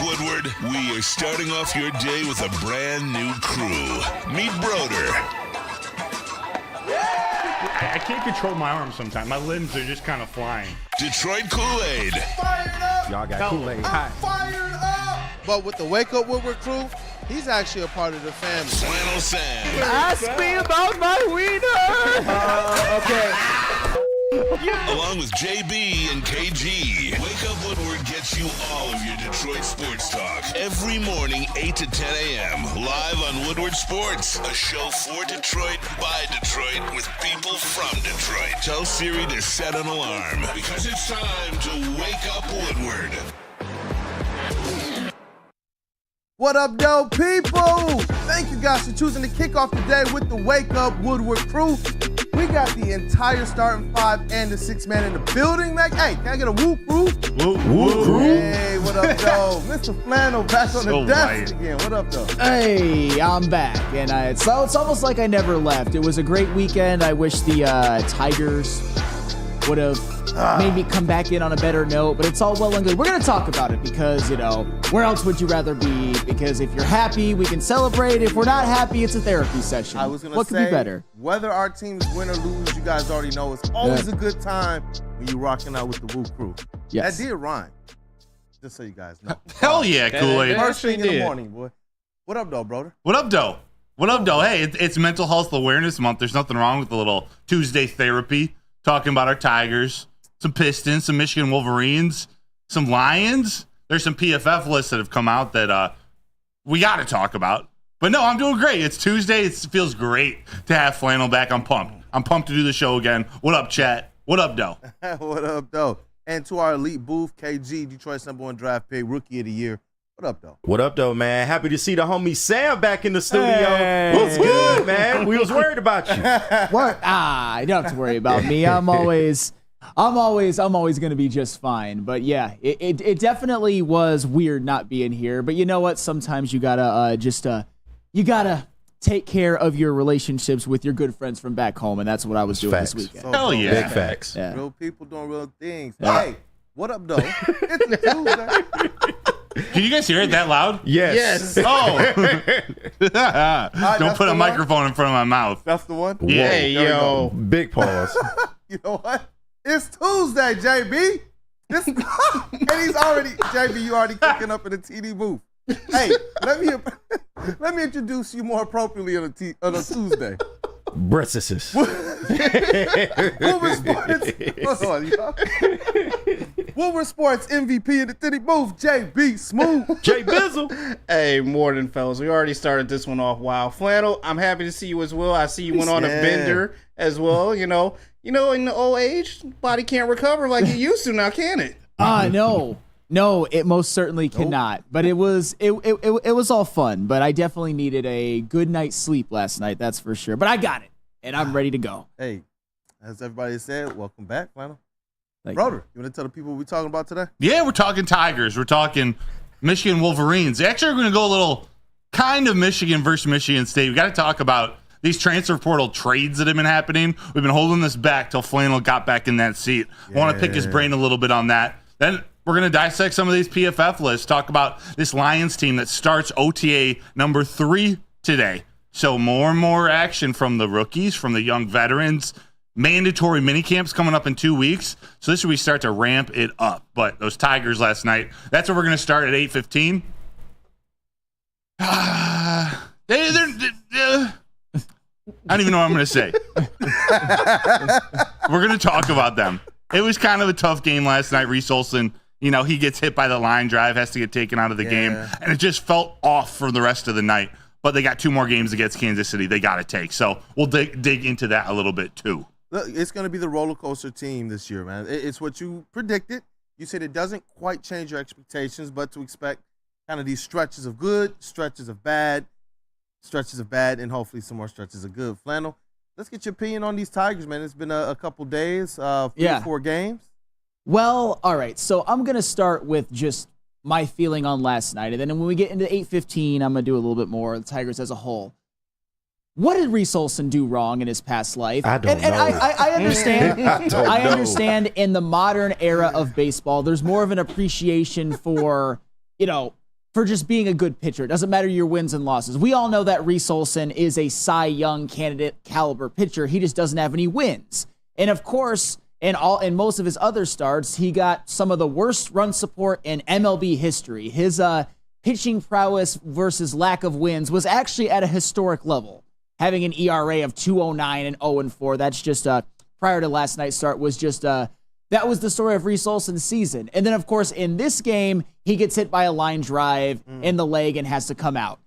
Woodward. We are starting off your day with a brand new crew. Meet Broder. I can't control my arms sometimes. My limbs are just kind of flying. Detroit Kool-Aid. Fired up! Y'all got Kool-Aid I'm hot. fired up! But with the Wake Up Woodward crew, he's actually a part of the family. Flannel Sam. Ask me about my wiener. Okay. Along with JB and KG. Wake Up Woodward gets you all of your Detroit sports talk. Every morning, 8 to 10 a.m. Live on Woodward Sports. A show for Detroit, by Detroit, with people from Detroit. Tell Siri to set an alarm. Because it's time to Wake Up Woodward. What up, though, people? Thank you guys for choosing to kick off the day with the Wake Up Woodward crew. We got the entire starting five and the sixth man in the building, man. Hey, can I get a whoop whoop? Whoop, whoop. Hey, what up, though? Mr. Flannel back on the desk white. again. What up, though? Hey, I'm back, and so it's almost like I never left. It was a great weekend. I wish the Tigers would have made me come back in on a better note, but it's all well and good. We're going to talk about it because, where else would you rather be? Because if you're happy, we can celebrate. If we're not happy, it's a therapy session. I was going to what say, could be better? Whether our teams win or lose, you guys already know it's always a good time when you're rocking out with the Woo crew. Yes. That did rhyme, just so you guys know. Hell yeah, Kool-Aid. First thing in the morning, boy. What up, though, brother? What up, doe? What up, doe? Hey, it's Mental Health Awareness Month. There's nothing wrong with a little Tuesday therapy, talking about our Tigers, some Pistons, some Michigan Wolverines, some Lions. There's some PFF lists that have come out that we got to talk about. But no, I'm doing great. It's Tuesday. It feels great to have Flannel back. I'm pumped. I'm pumped to do the show again. What up, chat? What up, doe? What up, though? And to our elite booth, KG, Detroit's #1 draft pick, rookie of the year. What up, though? What up, though, man? Happy to see the homie Sam back in the studio. Hey. What's good, man? We was worried about you. What? You don't have to worry about me. I'm always going to be just fine. But yeah, it definitely was weird not being here. But you know what? Sometimes you gotta you gotta take care of your relationships with your good friends from back home, and that's what I was doing Facts. this weekend. So Hell dope. yeah. Big facts. Yeah. Real people doing real things. Yeah. Hey, what up, though? It's Tuesday. Can you guys hear it that loud? Yes. Oh. Don't that's put the a microphone in front of my mouth. That's the one? Yeah. Hey, yo. Big pause. You know what? It's Tuesday, JB. And he's already, JB, you already cooking up in the TD booth. Hey, let me introduce you more appropriately on a Tuesday. Breastises. Woodward Sports. Hold on, y'all. Woodward Sports MVP in the TD booth, JBSMOOOOOV. Jay Bizzle. Hey, morning, fellas. We already started this one off. Wow. Flannel, I'm happy to see you as well. I see you went on a bender as well. In the old age, body can't recover like it used to now, can it? No, it most certainly cannot. But it was all fun. But I definitely needed a good night's sleep last night. That's for sure. But I got it, and I'm ready to go. Hey, as everybody said, welcome back, Flannel. Thank Broder, you want to tell the people what we're talking about today? Yeah, we're talking Tigers. We're talking Michigan Wolverines. Actually, we're going to go a little kind of Michigan versus Michigan State. We got to talk about these transfer portal trades that have been happening. We've been holding this back till Flannel got back in that seat. I want to pick his brain a little bit on that. Then we're going to dissect some of these PFF lists, talk about this Lions team that starts OTA number 3 today. So more and more action from the rookies, from the young veterans. Mandatory minicamps coming up in 2 weeks. So this is where we start to ramp it up. But those Tigers last night, that's where we're going to start at 8:15. I don't even know what I'm going to say. We're going to talk about them. It was kind of a tough game last night. Reese Olson, he gets hit by the line drive, has to get taken out of the game. And it just felt off for the rest of the night. But they got 2 more games against Kansas City they got to take. So we'll dig into that a little bit too. Look, it's going to be the roller coaster team this year, man. It's what you predicted. You said it doesn't quite change your expectations, but to expect kind of these stretches of good, stretches of bad, and hopefully some more stretches of good. Flannel, let's get your opinion on these Tigers, man. It's been a couple days, 4 games. Well, all right. So I'm going to start with just my feeling on last night. And then when we get into 8:15, I'm going to do a little bit more, the Tigers as a whole. What did Reese Olson do wrong in his past life? I don't know. I understand. I know. understand in the modern era of baseball, there's more of an appreciation for, for just being a good pitcher. It doesn't matter your wins and losses. We all know that Reese Olson is a Cy Young candidate caliber pitcher. He just doesn't have any wins. And of course, in most of his other starts, he got some of the worst run support in MLB history. His pitching prowess versus lack of wins was actually at a historic level, having an ERA of 2.09 and 0-4. That's just prior to last night's start was just that was the story of Reese Olson's season. And then, of course, in this game, he gets hit by a line drive in the leg and has to come out.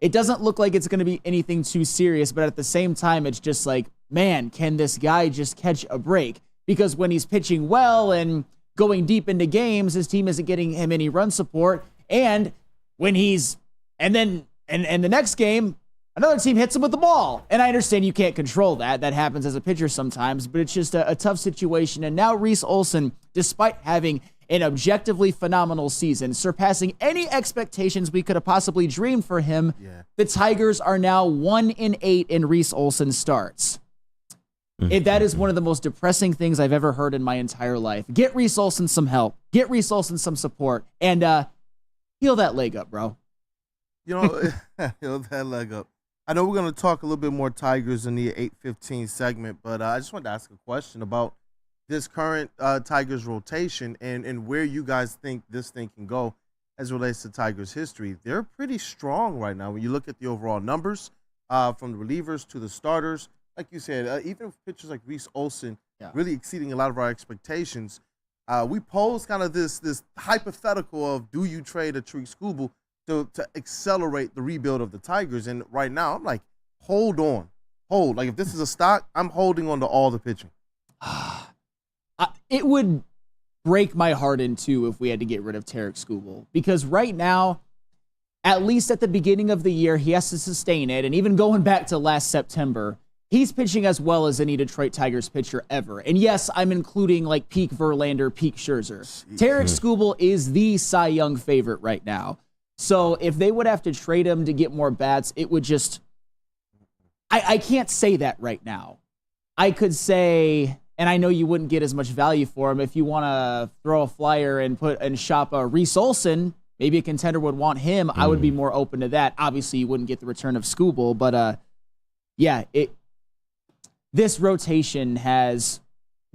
It doesn't look like it's going to be anything too serious, but at the same time, it's just like, man, can this guy just catch a break? Because when he's pitching well and going deep into games, his team isn't getting him any run support. And when he's, and then the next game, another team hits him with the ball. And I understand you can't control that. That happens as a pitcher sometimes, but it's just a tough situation. And now Reese Olson, despite having an objectively phenomenal season, surpassing any expectations we could have possibly dreamed for him, the Tigers are now 1-8 in Reese Olson starts. That is one of the most depressing things I've ever heard in my entire life. Get Reese Olson some help. Get Reese Olson some support. And heal that leg up, bro. You know, heal that leg up. I know we're going to talk a little bit more Tigers in the 8:15 segment, but I just wanted to ask a question about this current Tigers rotation and where you guys think this thing can go as it relates to Tigers history. They're pretty strong right now when you look at the overall numbers from the relievers to the starters. Like you said, even pitchers like Reese Olson really exceeding a lot of our expectations. We posed kind of this hypothetical of, do you trade a Tarik Skubal to accelerate the rebuild of the Tigers? And right now, I'm like, hold on. Like, if this is a stock, I'm holding on to all the pitching. It would break my heart in two if we had to get rid of Tarik Skubal. Because right now, at least at the beginning of the year, he has to sustain it. And even going back to last September, he's pitching as well as any Detroit Tigers pitcher ever. And yes, I'm including like peak Verlander, peak Scherzer. Tarik Skubal is the Cy Young favorite right now. So if they would have to trade him to get more bats, it would just... I can't say that right now. I could say, and I know you wouldn't get as much value for him, if you want to throw a flyer and shop a Reese Olson, maybe a contender would want him. I would be more open to that. Obviously, you wouldn't get the return of Skubal, but this rotation has,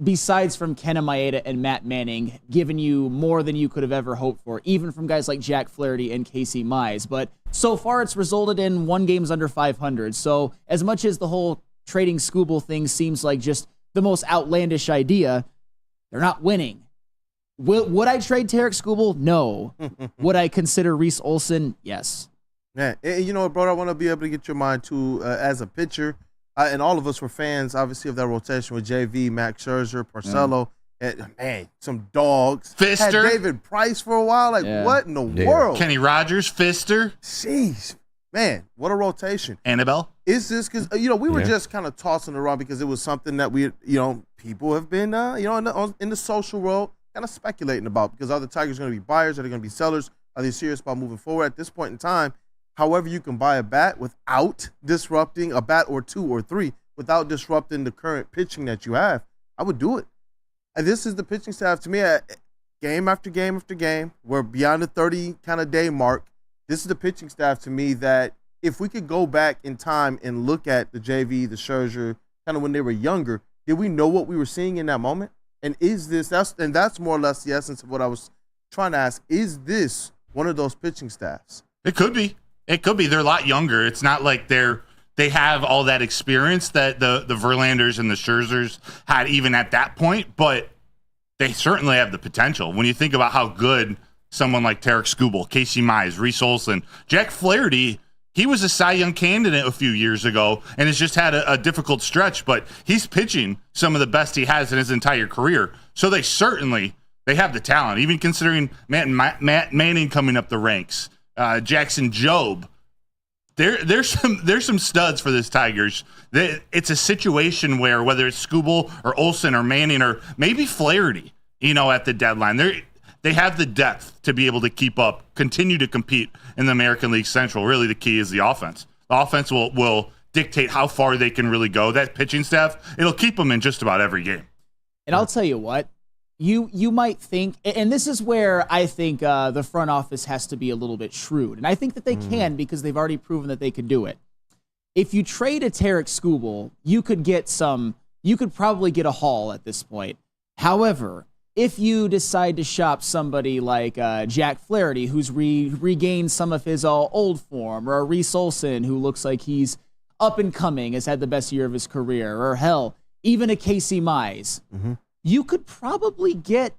besides from Ken Maeda and Matt Manning, given you more than you could have ever hoped for, even from guys like Jack Flaherty and Casey Mize. But so far, it's resulted in 1 games under 500. So as much as the whole trading Skubal thing seems like just the most outlandish idea, they're not winning. Would I trade Tarik Skubal? No. Would I consider Reese Olson? Yes. Yeah, you know what, bro? I want to be able to get your mind too as a pitcher. And all of us were fans, obviously, of that rotation with JV, Max Scherzer, Porcello, and, man, some dogs. Fister. Had David Price for a while. Like, what in the world? Kenny Rogers, Fister. Jeez. Man, what a rotation. Annabelle. Is this because, we were just kind of tossing around because it was something that we, people have been, in the social world kind of speculating about, because are the Tigers going to be buyers? Are they going to be sellers? Are they serious about moving forward at this point in time? However, you can buy a bat without disrupting a bat or 2 or 3, without disrupting the current pitching that you have. I would do it. And this is the pitching staff to me. Game after game after game, we're beyond the 30 kind of day mark. This is the pitching staff to me that if we could go back in time and look at the JV, the Scherzer, kind of when they were younger, did we know what we were seeing in that moment? And is this, that's more or less the essence of what I was trying to ask. Is this one of those pitching staffs? It could be. It could be. They're a lot younger. It's not like they have all that experience that the Verlanders and the Scherzers had even at that point, but they certainly have the potential. When you think about how good someone like Tarik Skubal, Casey Mize, Reese Olson, Jack Flaherty, he was a Cy Young candidate a few years ago and has just had a difficult stretch, but he's pitching some of the best he has in his entire career. So they have the talent, even considering Matt Manning coming up the ranks. Jackson Jobe. There's some studs for this Tigers. It's a situation where whether it's Skubal or Olson or Manning or maybe Flaherty, at the deadline, they have the depth to be able to keep up, continue to compete in the American League Central. Really, the key is the offense. The offense will dictate how far they can really go. That pitching staff, it'll keep them in just about every game. And I'll tell you what, you might think, and this is where I think the front office has to be a little bit shrewd, and I think that they can because they've already proven that they can do it. If you trade a Tarek Skubal, you could probably get a haul at this point. However, if you decide to shop somebody like Jack Flaherty, who's regained some of his old form, or a Reese Olson, who looks like he's up and coming, has had the best year of his career, or hell, even a Casey Mize, you could probably get,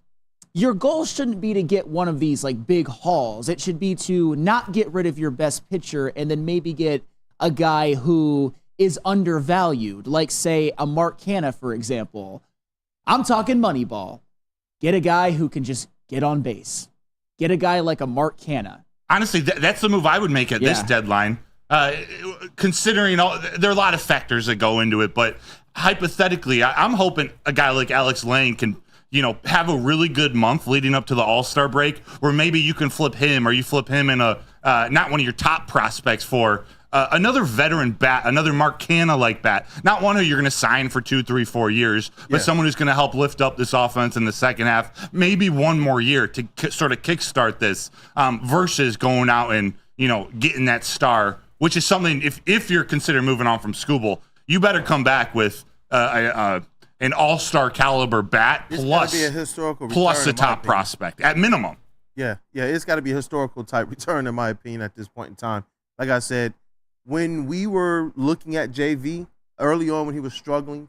your goal shouldn't be to get one of these like big hauls. It should be to not get rid of your best pitcher and then maybe get a guy who is undervalued, like say a Mark Canha, for example. I'm talking Moneyball. Get a guy who can just get on base. Get a guy like a Mark Canha. Honestly, that's the move I would make at this deadline. Considering there are a lot of factors that go into it, but hypothetically, I'm hoping a guy like Alex Lane can, have a really good month leading up to the All-Star break, where maybe you can flip him, or you flip him in a not one of your top prospects for another veteran bat, another Mark Canha-like bat, not one who you're going to sign for 2, 3, 4 years, but someone who's going to help lift up this offense in the second half, maybe one more year to sort of kickstart this, versus going out and getting that star, which is something, if you're considering moving on from Skubal, you better come back with an all-star caliber bat plus be a historical plus return, a top prospect at minimum. Yeah, it's got to be a historical type return in my opinion at this point in time. Like I said, when we were looking at JV early on when he was struggling,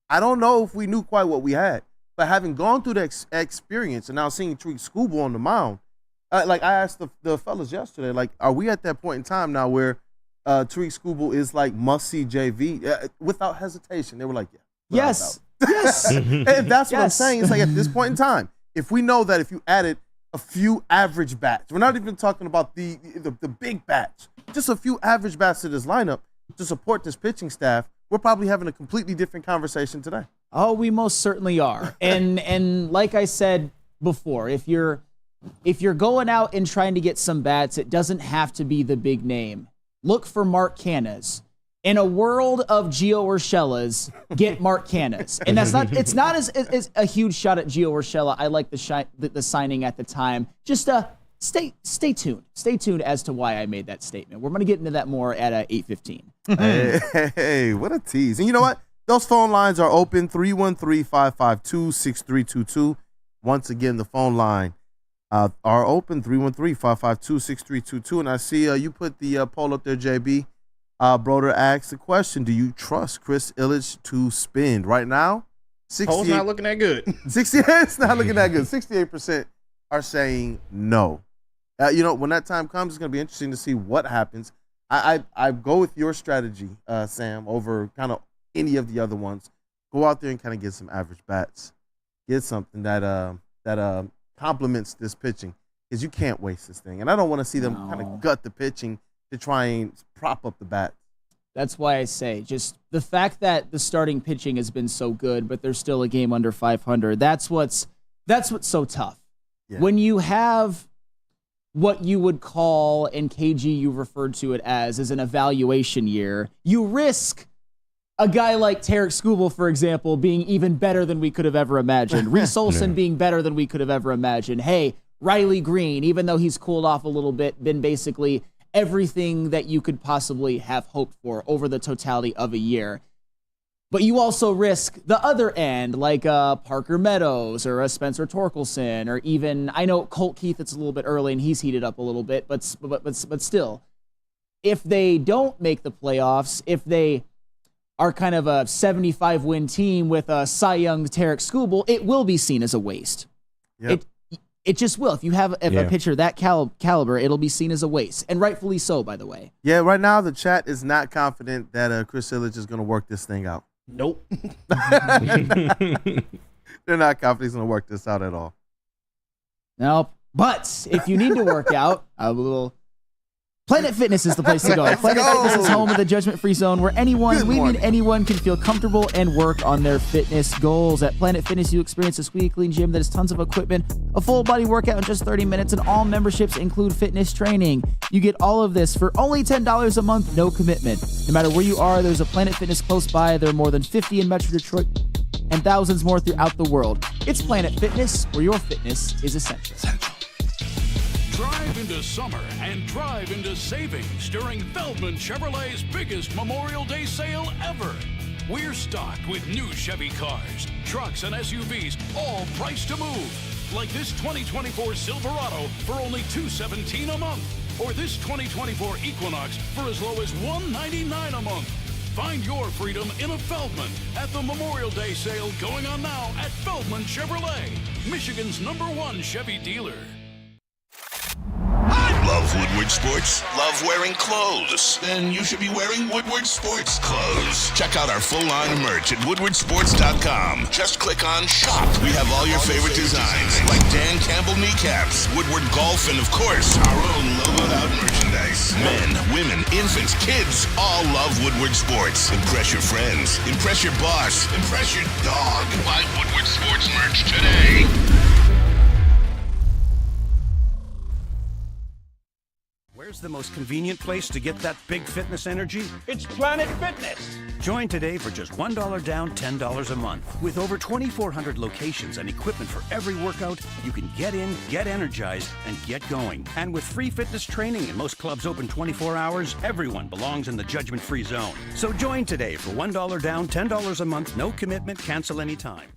I don't know if we knew quite what we had. But having gone through the experience and now seeing Tariq Skubal on the mound, like I asked the fellas yesterday, like, are we at that point in time now where Tariq Skubal is like must-see JV? Without hesitation, they were like, yes. And that's what I'm saying. It's like at this point in time, if we know that if you added a few average bats, we're not even talking about the big bats, just a few average bats to this lineup to support this pitching staff, we're probably having a completely different conversation today. Oh, we most certainly are. And like I said before, if you're going out and trying to get some bats, it doesn't have to be the big name. Look for Mark Canhas. In a world of Gio Urshela's, get Mark Canhas. And it's not as a huge shot at Gio Urshela. I like the signing at the time. Just stay tuned. Stay tuned as to why I made that statement. We're going to get into that more at 8:15. Hey, what a tease. And you know what? Those phone lines are open, 313-552-6322. Once again, the phone line are open, 313-552-6322. And I see you put the poll up there, JB. Broder asks the question, do you trust Chris Ilitch to spend? Right now, poll's not looking that good. 68, it's not looking that good. 68% are saying no. When that time comes, it's going to be interesting to see what happens. I go with your strategy, Sam, over kind of any of the other ones. Go out there and kind of get some average bats. Get something that complements this pitching, because you can't waste this thing. And I don't want to see them kind of gut the pitching to try and prop up the bat. That's why I say just the fact that the starting pitching has been so good, but there's still a game under 500. That's what's so tough. Yeah. When you have what you would call, and KG, you referred to it as an evaluation year, you risk a guy like Tarek Skubal, for example, being even better than we could have ever imagined. Reese Olson being better than we could have ever imagined. Hey, Riley Green, even though he's cooled off a little bit, been basically everything that you could possibly have hoped for over the totality of a year. But you also risk the other end, like Parker Meadows or a Spencer Torkelson, or even, I know Colt Keith, it's a little bit early and he's heated up a little bit, but still, if they don't make the playoffs, if they are kind of a 75-win team with a Cy Young Tarek Skubal, it will be seen as a waste. Yep. It just will. If you have a pitcher that caliber, it'll be seen as a waste, and rightfully so, by the way. Yeah, right now the chat is not confident that Chris Ilitch is going to work this thing out. Nope. They're not confident he's going to work this out at all. No, but if you need to work out, a little Planet Fitness is the place to go. Planet Fitness is home of the judgment-free zone where anyone can feel comfortable and work on their fitness goals. At Planet Fitness, you experience a squeaky clean gym that has tons of equipment, a full-body workout in just 30 minutes, and all memberships include fitness training. You get all of this for only $10 a month, no commitment. No matter where you are, there's a Planet Fitness close by. There are more than 50 in Metro Detroit and thousands more throughout the world. It's Planet Fitness, where your fitness is essential. Drive into summer and drive into savings during Feldman Chevrolet's biggest Memorial Day sale ever. We're stocked with new Chevy cars, trucks, and SUVs, all priced to move. Like this 2024 Silverado for only $217 a month, or this 2024 Equinox for as low as $199 a month. Find your freedom in a Feldman at the Memorial Day sale going on now at Feldman Chevrolet, Michigan's #1 Chevy dealer. Love Woodward Sports? Love wearing clothes? Then you should be wearing Woodward Sports clothes. Check out our full line of merch at woodwardsports.com. Just click on Shop. We have all your favorite designs, like Dan Campbell kneecaps, Woodward Golf, and of course, our own logoed out merchandise. Men, women, infants, kids all love Woodward Sports. Impress your friends. Impress your boss. Impress your dog. Buy Woodward Sports merch today. Where's the most convenient place to get that big fitness energy? It's Planet Fitness. Join today for just $1 down, $10 a month. With over 2,400 locations and equipment for every workout, you can get in, get energized, and get going. And with free fitness training and most clubs open 24 hours, everyone belongs in the judgment-free zone. So join today for $1 down, $10 a month, no commitment, cancel anytime.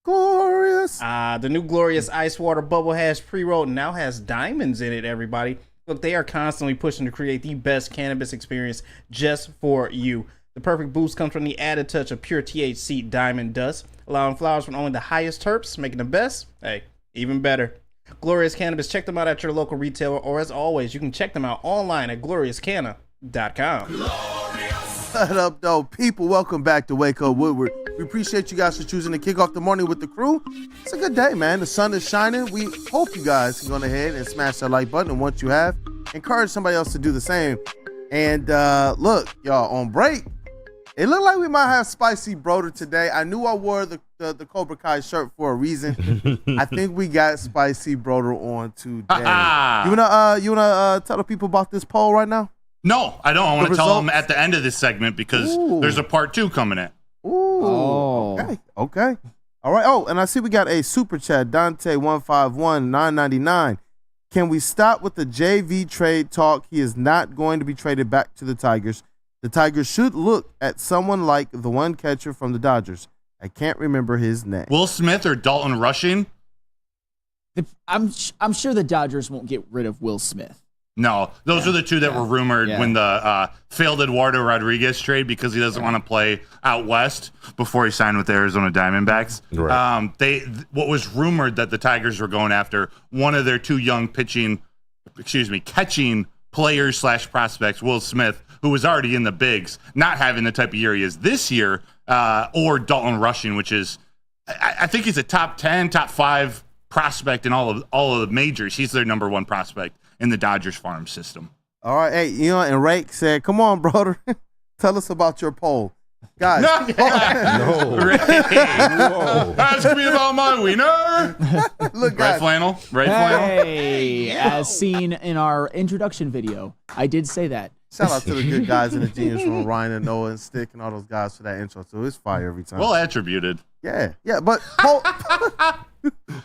Glorious. The new Glorious Ice Water Bubble Hash Pre-Roll now has diamonds in it, everybody. Look, they are constantly pushing to create the best cannabis experience just for you. The perfect boost comes from the added touch of pure THC diamond dust, allowing flowers from only the highest terps, making the best, hey, even better. Glorious Cannabis, check them out at your local retailer, or as always, you can check them out online at gloriouscanna.com. What up, though, people? Welcome back to Wake Up Woodward. We appreciate you guys for choosing to kick off the morning with the crew. It's a good day, man. The sun is shining. We hope you guys can go ahead and smash that like button. And once you have, encourage somebody else to do the same. And look, y'all, on break, it looked like we might have Spicy Broder today. I knew I wore the Cobra Kai shirt for a reason. I think we got Spicy Broder on today. You wanna tell the people about this poll right now? No, I don't. I want to tell them at the end of this segment because there's a part 2 coming in. Ooh. Okay. All right. Oh, and I see we got a super chat. Dante151-999. Can we stop with the JV trade talk? He is not going to be traded back to the Tigers. The Tigers should look at someone like the one catcher from the Dodgers. I can't remember his name. Will Smith or Dalton Rushing? I'm sure the Dodgers won't get rid of Will Smith. No, those are the two that were rumored when the failed Eduardo Rodriguez trade because he doesn't want to play out west before he signed with the Arizona Diamondbacks. Right. What was rumored that the Tigers were going after one of their 2 young catching players / prospects, Will Smith, who was already in the bigs, not having the type of year he is this year, or Dalton Rushing, which is, I think he's a top 10, top 5 prospect in all of the majors. He's their #1 prospect in the Dodgers farm system. All right. Hey, and Rake said, come on, brother. Tell us about your poll. Guys. No. Ask me about my wiener. Look, guys. Red flannel. Hey, as seen in our introduction video, I did say that. Shout out to the good guys in the Genius Room, Ryan and Noah and Stick and all those guys for that intro. So it's fire every time. Well attributed. Yeah. But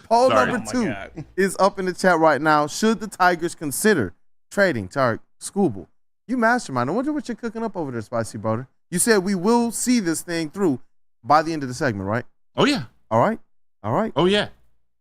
poll number 2 is up in the chat right now. Should the Tigers consider trading Tarek Skubal? You mastermind. I wonder what you're cooking up over there, Spicy Brother. You said we will see this thing through by the end of the segment, right? Oh, yeah. All right. Oh, yeah.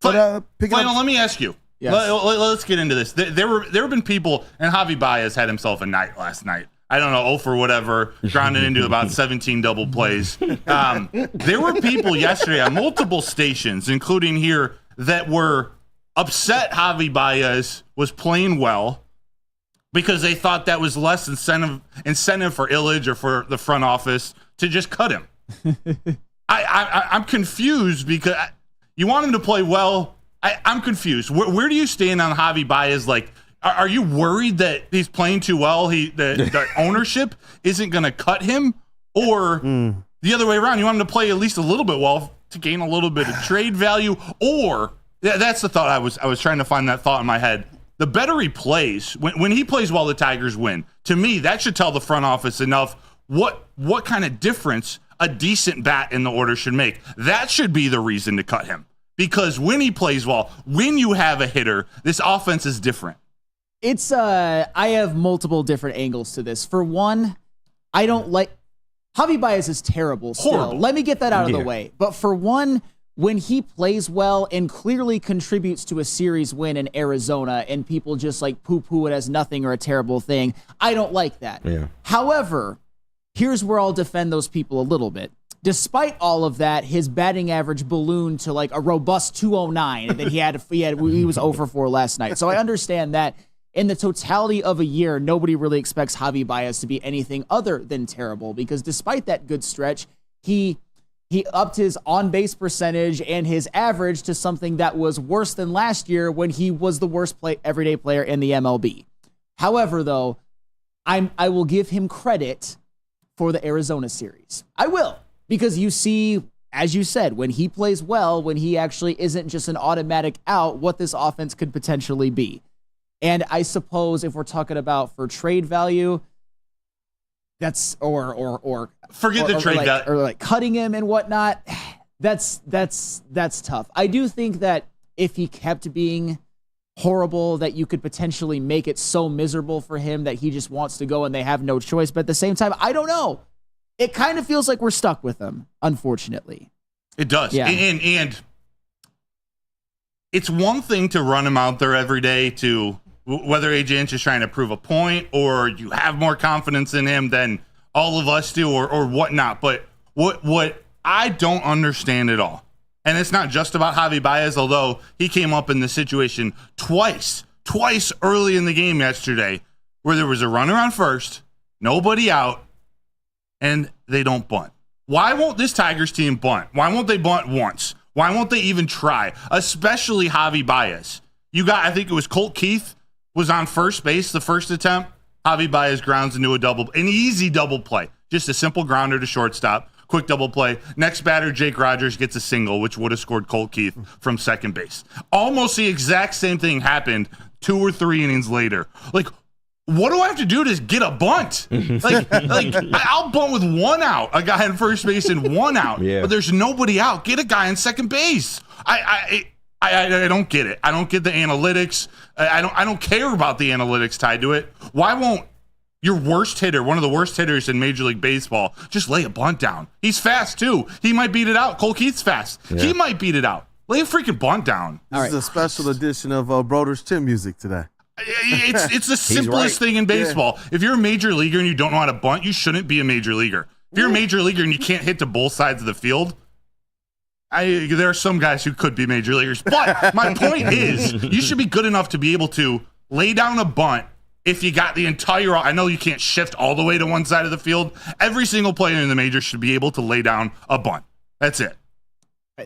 But Flannel, let me ask you. Yes. Let's get into this. There have been people, and Javi Baez had himself a night last night. I don't know, 0 for whatever, grounded into about 17 double plays. There were people yesterday on multiple stations, including here, that were upset Javi Baez was playing well because they thought that was less incentive for Illich or for the front office to just cut him. I'm confused because you want him to play well. I'm confused. Where do you stand on Javi Baez? Like, are you worried that he's playing too well? The ownership isn't going to cut him, or the other way around? You want him to play at least a little bit well to gain a little bit of trade value, or that's the thought I was trying to find that thought in my head. The better he plays, when he plays well, the Tigers win. To me, that should tell the front office enough what kind of difference a decent bat in the order should make. That should be the reason to cut him. Because when he plays well, when you have a hitter, this offense is different. It's I have multiple different angles to this. For one, I don't like Javi Baez is terrible still. Horrible. Let me get that out of the way. But for one, when he plays well and clearly contributes to a series win in Arizona and people just like poo-poo it as nothing or a terrible thing, I don't like that. Yeah. However, here's where I'll defend those people a little bit. Despite all of that, his batting average ballooned to like a robust 209, and then he was 0 for 4 last night. So I understand that in the totality of a year, nobody really expects Javi Baez to be anything other than terrible, because despite that good stretch, he upped his on-base percentage and his average to something that was worse than last year when he was the worst everyday player in the MLB. However, though, I will give him credit for the Arizona series. I will. Because you see, as you said, when he plays well, when he actually isn't just an automatic out, what this offense could potentially be. And I suppose if we're talking about for trade value, that's or forget the trade value or like cutting him and whatnot. That's tough. I do think that if he kept being horrible, that you could potentially make it so miserable for him that he just wants to go and they have no choice. But at the same time, I don't know. It kind of feels like we're stuck with him, unfortunately. It does. Yeah. And it's one thing to run him out there every day to whether AJ Hinch is trying to prove a point or you have more confidence in him than all of us do or whatnot. But what I don't understand at all, and it's not just about Javi Baez, although he came up in the situation twice early in the game yesterday where there was a runner on first, nobody out, and they don't bunt. Why won't this Tigers team bunt? Why won't they bunt once? Why won't they even try? Especially Javi Baez. I think it was Colt Keith was on first base the first attempt. Javi Baez grounds into an easy double play. Just a simple grounder to shortstop. Quick double play. Next batter, Jake Rogers gets a single, which would have scored Colt Keith from second base. Almost the exact same thing happened 2 or 3 innings later. Like, what do I have to do to get a bunt? I'll bunt with 1 out, a guy in first base and 1 out, but there's nobody out. Get a guy in second base. I don't get it. I don't get the analytics. I don't care about the analytics tied to it. Why won't your worst hitter, one of the worst hitters in Major League Baseball, just lay a bunt down? He's fast too. He might beat it out. Cole Keith's fast. Yeah. He might beat it out. Lay a freaking bunt down. This is a special edition of Broder's Chin Music today. It's the simplest thing in baseball. Yeah. If you're a major leaguer and you don't know how to bunt, you shouldn't be a major leaguer. If you're a major leaguer and you can't hit to both sides of the field, there are some guys who could be major leaguers. But my point is, you should be good enough to be able to lay down a bunt if you got the entire. I know you can't shift all the way to one side of the field. Every single player in the majors should be able to lay down a bunt. That's it.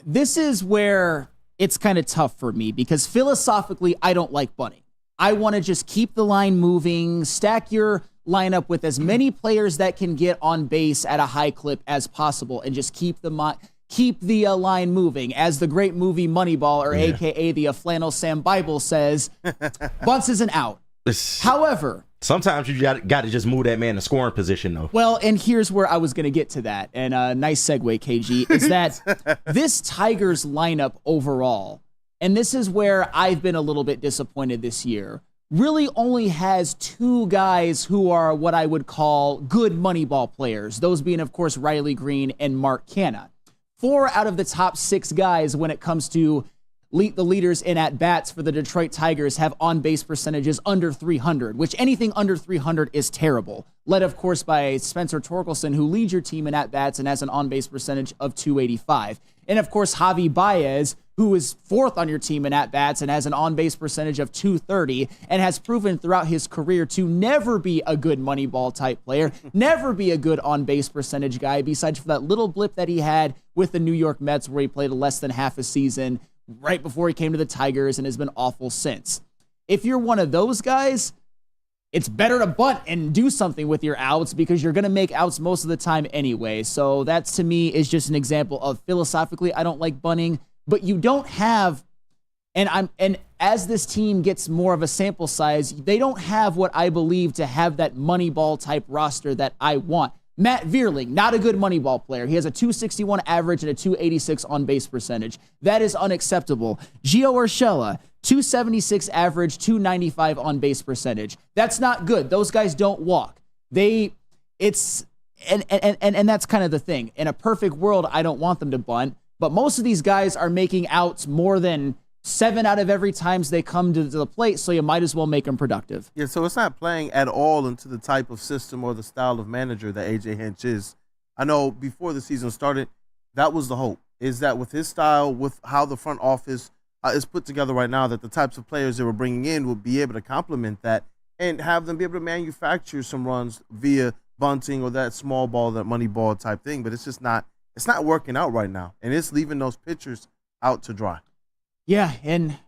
This is where it's kind of tough for me because philosophically, I don't like bunting. I want to just keep the line moving, stack your lineup with as many players that can get on base at a high clip as possible, and just keep the line moving. As the great movie Moneyball, or AKA the Flannel Sam Bible says, bunts isn't out. However, sometimes you got to just move that man to scoring position, though. Well, and here's where I was going to get to that, and nice segue, KG, is that this Tigers lineup overall, and this is where I've been a little bit disappointed this year, really only has 2 guys who are what I would call good Moneyball players, those being, of course, Riley Green and Mark Canha. 4 out of the top 6 guys when it comes to the leaders in at-bats for the Detroit Tigers have on-base percentages under 300, which anything under 300 is terrible. Led, of course, by Spencer Torkelson, who leads your team in at-bats and has an on-base percentage of 285. And, of course, Javi Baez, who is 4th on your team in at-bats and has an on-base percentage of 230 and has proven throughout his career to never be a good Moneyball-type player, never be a good on-base percentage guy, besides for that little blip that he had with the New York Mets where he played less than half a season right before he came to the Tigers and has been awful since. If you're one of those guys, it's better to bunt and do something with your outs because you're going to make outs most of the time anyway. So that, to me, is just an example of philosophically, I don't like bunting, but you don't have, and as this team gets more of a sample size, they don't have what I believe to have that Moneyball type roster that I want. Matt Vierling, not a good Moneyball player. He has a 261 average and a 286 on-base percentage. That is unacceptable. Gio Urshela, 276 average, 295 on-base percentage. That's not good. Those guys don't walk. And that's kind of the thing. In a perfect world, I don't want them to bunt, but most of these guys are making outs more than 7 out of every times they come to the plate, so you might as well make them productive. Yeah, so it's not playing at all into the type of system or the style of manager that A.J. Hinch is. I know before the season started, that was the hope, is that with his style, with how the front office is put together right now, that the types of players they were bringing in would be able to complement that and have them be able to manufacture some runs via bunting or that small ball, that money ball type thing. But it's just not working out right now, and it's leaving those pitchers out to dry. Yeah, and like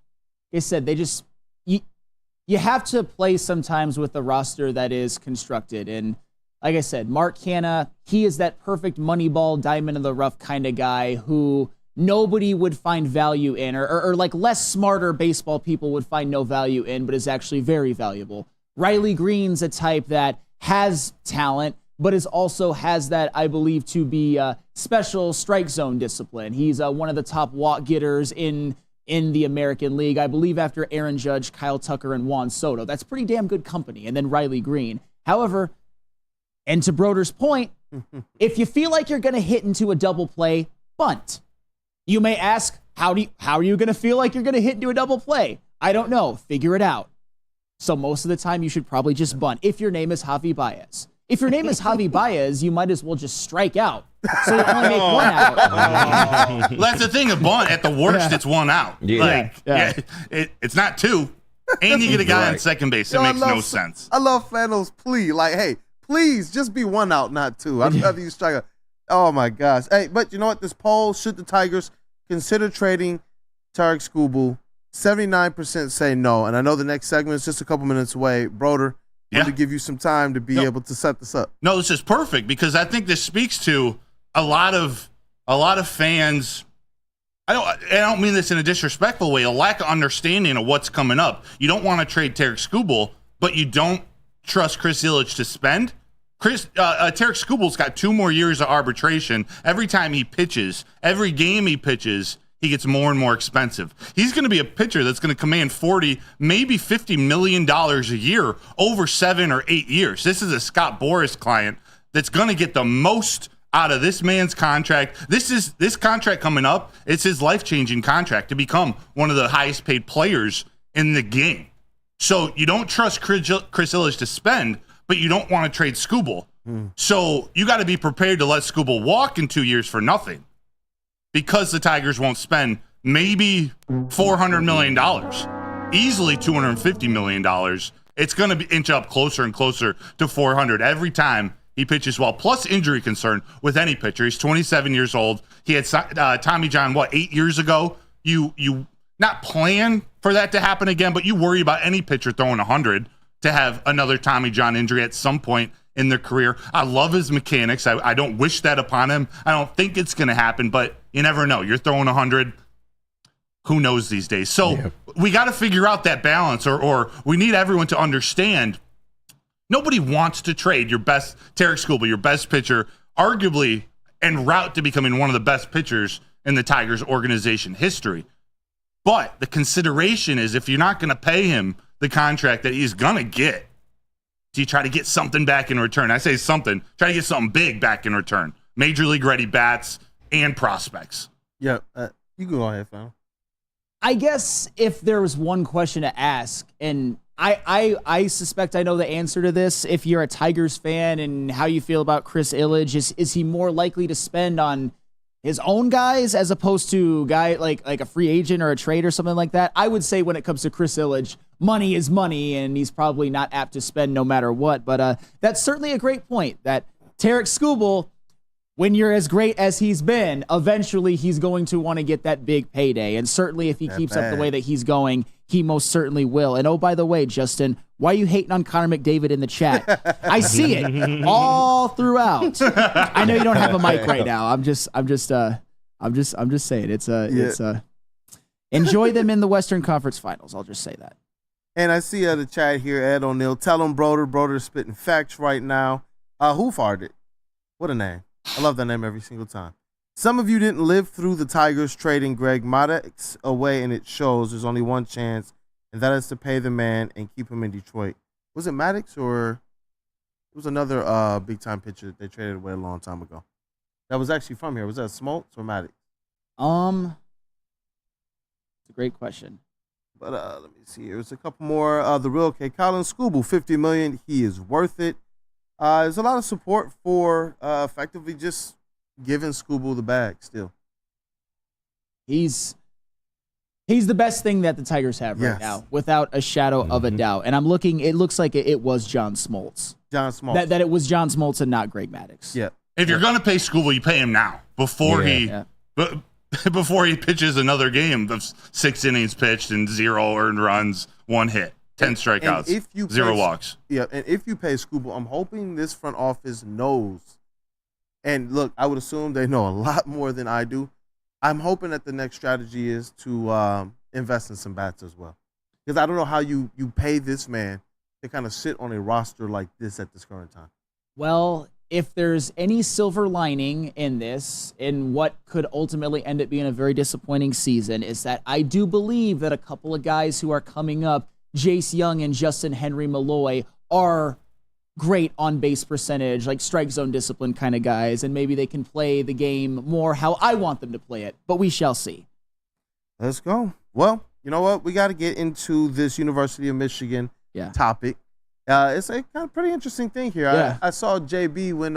I said, you have to play sometimes with a roster that is constructed. And like I said, Mark Canha, he is that perfect Moneyball, diamond in the rough kind of guy who nobody would find value in, or like less smarter baseball people would find no value in, but is actually very valuable. Riley Green's a type that has talent, but also has that, I believe, to be special strike zone discipline. He's one of the top walk getters in the American League, I believe, after Aaron Judge, Kyle Tucker, and Juan Soto. That's pretty damn good company. And then Riley Green. However, and to Broder's point, if you feel like you're going to hit into a double play, bunt. You may ask, how are you going to feel like you're going to hit into a double play? I don't know. Figure it out. So most of the time, you should probably just bunt if your name is Javi Baez. If your name is Javi Baez, you might as well just strike out. So you only make one out. That's the thing, a bunt, at the worst, it's one out. Yeah. It's not two. And you get a guy on second base. It makes no sense. I love Flannel's plea. Like, hey, please just be one out, not two. I'd rather you strike out. Oh, my gosh. Hey, but you know what? This poll, should the Tigers consider trading Tarik Skubal? 79% say no. And I know the next segment is just a couple minutes away. Broder, to give you some time to be able to set this up. No, this is perfect because I think this speaks to a lot of fans. I don't mean this in a disrespectful way. A lack of understanding of what's coming up. You don't want to trade Tarik Skubal, but you don't trust Chris Ilitch to spend. Tarik Skubal's got 2 more years of arbitration. Every time he pitches, every game he pitches, he gets more and more expensive. He's going to be a pitcher that's going to command $40, maybe $50 million a year over 7 or 8 years. This is a Scott Boras client that's going to get the most out of this man's contract. This contract coming up, it's his life-changing contract to become one of the highest paid players in the game. So you don't trust Chris Ilitch to spend, but you don't want to trade Skubal. So you got to be prepared to let Skubal walk in 2 years for nothing, because the Tigers won't spend maybe $400 million, easily $250 million. It's going to inch up closer and closer to 400 every time he pitches well, plus injury concern with any pitcher. He's 27 years old. He had Tommy John, 8 years ago? You not plan for that to happen again, but you worry about any pitcher throwing 100 to have another Tommy John injury at some point in their career. I love his mechanics. I don't wish that upon him. I don't think it's going to happen, but you never know. You're throwing 100. Who knows these days? So we got to figure out that balance, or we need everyone to understand nobody wants to trade your best Tarik Skubal, your best pitcher, arguably en route to becoming one of the best pitchers in the Tigers organization history. But the consideration is, if you're not going to pay him the contract that he's going to get, do you try to get something back in return? I say something. Try to get something big back in return. Major League ready bats and prospects. Yeah, you go ahead, fam. I guess if there was one question to ask, and I suspect I know the answer to this, if you're a Tigers fan and how you feel about Chris Ilitch, is he more likely to spend on his own guys as opposed to guy like a free agent or a trade or something like that? I would say when it comes to Chris Ilitch, money is money, and he's probably not apt to spend no matter what. But that's certainly a great point, that Tarik Skubal, when you're as great as he's been, eventually he's going to want to get that big payday. And certainly if he keeps up the way that he's going, he most certainly will. And oh, by the way, Justin, why are you hating on Connor McDavid in the chat? I see it all throughout. I know you don't have a mic right now. I'm just saying it's enjoy them in the Western Conference Finals. I'll just say that. And I see the chat here, Ed O'Neill. Tell him Broder's spitting facts right now. Who farted? What a name. I love that name every single time. Some of you didn't live through the Tigers trading Greg Maddux away, and it shows. There's only one chance, and that is to pay the man and keep him in Detroit. Was it Maddux or it was another big-time pitcher that they traded away a long time ago? That was actually from here. Was that Smoltz or Maddux? It's a great question. But let me see. There's a couple more. The real K. Collins, Scooble, $50 million. He is worth it. There's a lot of support for effectively just giving Scooble the bag still. He's the best thing that the Tigers have right now, without a shadow of a doubt. And I'm looking, it looks like it was John Smoltz. That it was John Smoltz and not Greg Maddux. Yeah. If you're going to pay Scooble, you pay him now before before he pitches another game of 6 innings pitched and 0 earned runs, 1 hit, 10 strikeouts, if you 0 walks. Yeah, and if you pay Scooble, I'm hoping this front office knows. And look, I would assume they know a lot more than I do. I'm hoping that the next strategy is to invest in some bats as well. Because I don't know how you pay this man to kind of sit on a roster like this at this current time. Well, if there's any silver lining in this, in what could ultimately end up being a very disappointing season, is that I do believe that a couple of guys who are coming up, Jace Young and Justin Henry Malloy, are great on base percentage, like strike zone discipline kind of guys, and maybe they can play the game more how I want them to play it, but we shall see. Let's go. Well, you know what? We got to get into this University of Michigan topic. It's a kind of pretty interesting thing here. Yeah. I saw JB when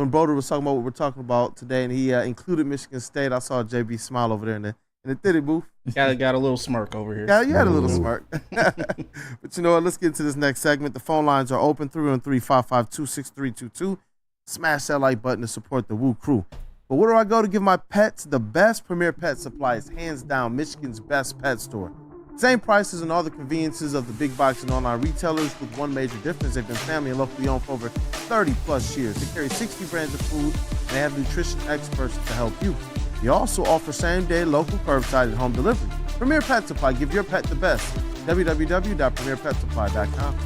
Broder was talking about what we're talking about today, and he included Michigan State. I saw JB smile over there in the thitty booth. Got a little smirk over here. Yeah, you had a little smirk. But you know what? Let's get into this next segment. The phone lines are open, 313-552-6322. Smash that like button to support the Woo Crew. But where do I go to give my pets the best Premier Pet Supplies? Hands down, Michigan's best pet store. Same prices and all the conveniences of the big box and online retailers, with one major difference: they've been family and locally owned for over 30 plus years. They carry 60 brands of food, and they have nutrition experts to help you. They also offer same-day local curbside and home delivery. Premier Pet Supply, give your pet the best. www.premierpetsupply.com.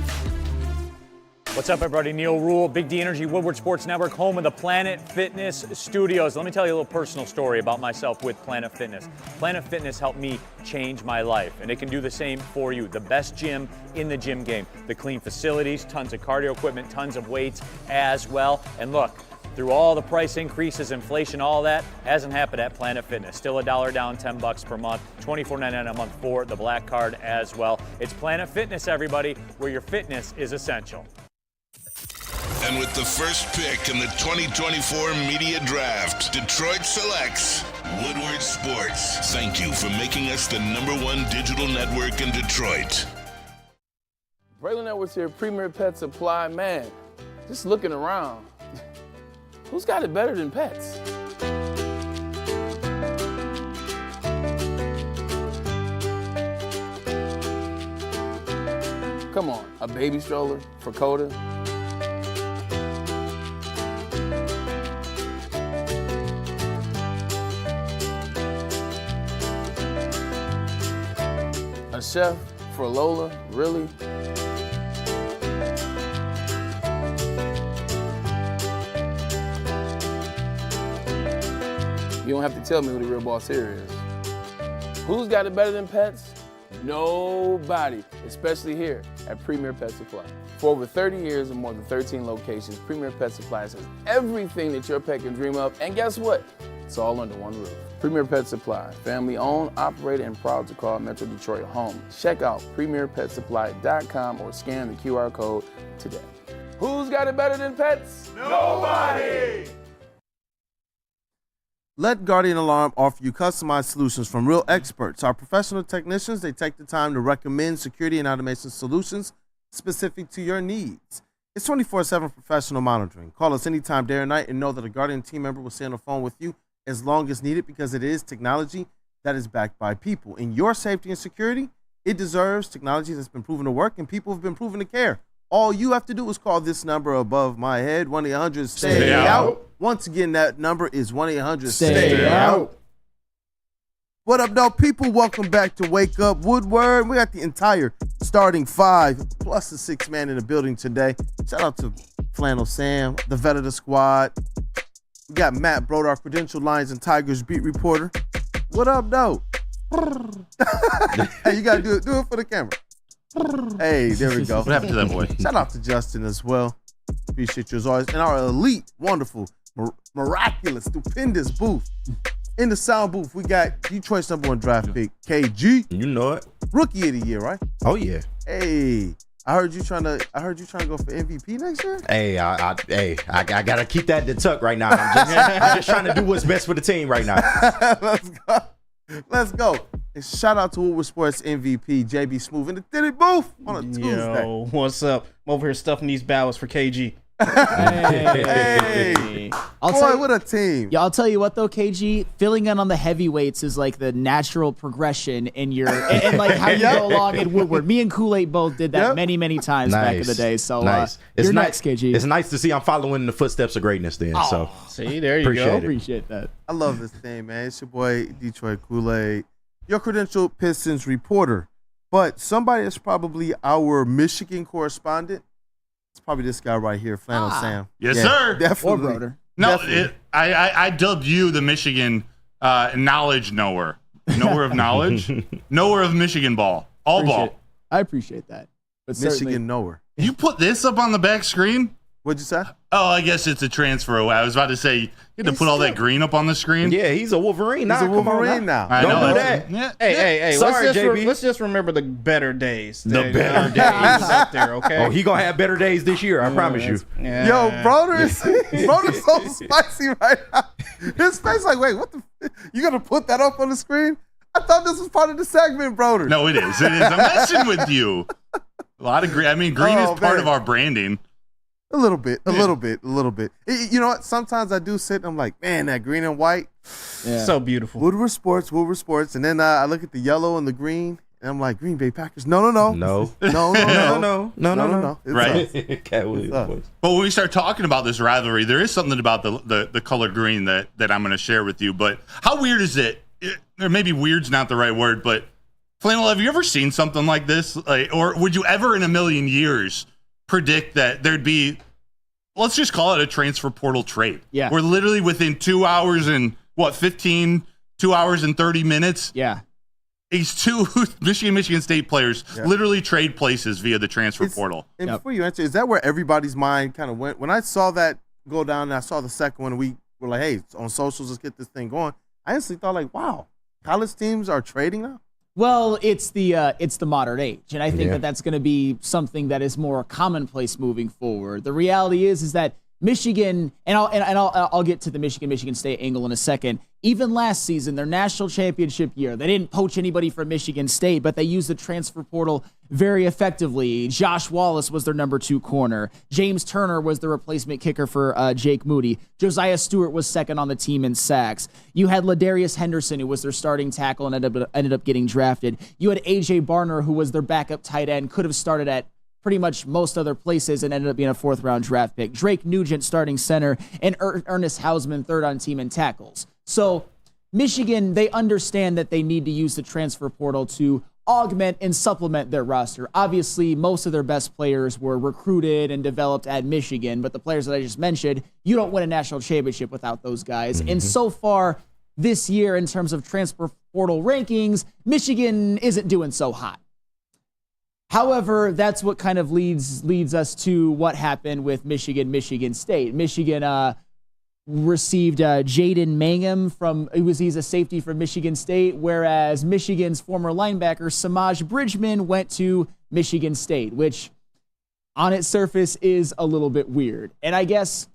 What's up, everybody? Neil Rule, Big D Energy, Woodward Sports Network, home of the Planet Fitness Studios. Let me tell you a little personal story about myself with Planet Fitness. Planet Fitness helped me change my life, and it can do the same for you. The best gym in the gym game. The clean facilities, tons of cardio equipment, tons of weights as well. And look, through all the price increases, inflation, all that hasn't happened at Planet Fitness. Still $1 down, $10 per month, $24.99 a month for the Black Card as well. It's Planet Fitness, everybody, where your fitness is essential. And with the first pick in the 2024 Media Draft, Detroit selects Woodward Sports. Thank you for making us the #1 digital network in Detroit. Braylon Edwards here, Premier Pet Supply. Man, just looking around, who's got it better than pets? Come on, a baby stroller for Coda? A chef for Lola? Really? You don't have to tell me who the real boss here is. Who's got it better than pets? Nobody, especially here at Premier Pet Supply. For over 30 years and more than 13 locations, Premier Pet Supplies has everything that your pet can dream of, and guess what? It's all under one roof. Premier Pet Supply, family owned, operated, and proud to call Metro Detroit home. Check out premierpetsupply.com or scan the QR code today. Who's got it better than pets? Nobody! Let Guardian Alarm offer you customized solutions from real experts. Our professional technicians, they take the time to recommend security and automation solutions specific to your needs. It's 24/7 professional monitoring. Call us anytime, day or night, and know that a Guardian team member will stay on the phone with you as long as needed, because it is technology that is backed by people. In your safety and security, it deserves technology that's been proven to work, and people have been proven to care. All you have to do is call this number above my head, 1-800-STAY-OUT. Once again, that number is 1-800-STAY-OUT. What up, though, people? Welcome back to Wake Up Woodward. We got the entire starting 5 plus the 6th man in the building today. Shout out to Flannel Sam, the vet of the squad. We got Matt Broder, our credentialed Lions and Tigers beat reporter. What up, though? Hey, you gotta do it for the camera. Hey, there we go. What happened to that boy? Shout out to Justin as well. Appreciate you as always. And our elite, wonderful, miraculous, stupendous booth. In the sound booth, we got Detroit's #1 draft pick, KG. You know it. Rookie of the year, right? Oh yeah. Hey, I heard you trying to go for MVP next year. Hey, I gotta keep that in the tuck right now. I'm just trying to do what's best for the team right now. Let's go. And shout out to Woodward Sports MVP JBSMOOOOOV in the Diddy booth on a Tuesday. Yo, what's up? I'm over here stuffing these ballots for KG. Hey, boy, what a team. Yeah, I'll tell you what though, KG, filling in on the heavyweights is like the natural progression in your and like how you go along in Woodward. Me and Kool-Aid both did that many times back in the day. So you're next, KG. It's nice to see I'm following in the footsteps of greatness then. So see, there you go. Appreciate that. I love this thing, man. It's your boy Detroit Kool-Aid, your credentialed Pistons reporter. But somebody that's probably our Michigan correspondent. It's probably this guy right here, Flannel Sam. Yes, sir. Definitely. Or Broder. No, I dubbed you the Michigan knowledge knower. Knower of knowledge. Knower of Michigan ball. Ball. I appreciate that. But Michigan knower. You put this up on the back screen? What'd you say? Oh, I guess it's a transfer away. I was about to say, you had to put all that green up on the screen. Yeah, he's a Wolverine now. He's a Wolverine now. I Don't know do that. that. Hey, Sorry, JB. let's just remember the better days. The better days up there, okay? Oh, he gonna have better days this year. I promise you. Yeah. Yo, Broder's so spicy right now. His face like, wait, what the? You gonna put that up on the screen? I thought this was part of the segment, Broder. No, it is. I'm messing with you. A lot of green. I mean, green is part of our branding. A little bit. You know what? Sometimes I do sit and I'm like, man, that green and white. Yeah. So beautiful. Woodward Sports. And then I look at the yellow and the green and I'm like, Green Bay Packers. No. Right. Cat Williams voice. But when we start talking about this rivalry, there is something about the color green that I'm going to share with you. But how weird is it? Or maybe weird's not the right word, but Flannel, have you ever seen something like this? Or would you ever in a million years predict that there'd be, let's just call it a transfer portal trade? Yeah. Where literally within 2 hours and 2 hours and 30 minutes. Yeah. These two Michigan State players literally trade places via the transfer portal. And before you answer, is that where everybody's mind kind of went? When I saw that go down and I saw the second one, we were like, hey, on socials, let's get this thing going. I instantly thought like, wow, college teams are trading now? Well, it's the modern age, and I think that's going to be something that is more commonplace moving forward. The reality is that Michigan, and I'll get to the Michigan State angle in a second. Even last season, their national championship year, they didn't poach anybody from Michigan State, but they used the transfer portal very effectively. Josh Wallace was their number 2 corner. James Turner was the replacement kicker for Jake Moody. Josiah Stewart was second on the team in sacks. You had Ladarius Henderson, who was their starting tackle and ended up getting drafted. You had A.J. Barner, who was their backup tight end, could have started at pretty much most other places and ended up being a 4th-round draft pick. Drake Nugent starting center, and Ernest Hausman third on team in tackles. So Michigan, they understand that they need to use the transfer portal to augment and supplement their roster. Obviously, most of their best players were recruited and developed at Michigan, but the players that I just mentioned, you don't win a national championship without those guys. And so far this year, in terms of transfer portal rankings, Michigan isn't doing so hot. However, that's what kind of leads us to what happened with Michigan State. Michigan received Jaden Mangum he's a safety from Michigan State, whereas Michigan's former linebacker Samaj Bridgman went to Michigan State, which on its surface is a little bit weird. And I guess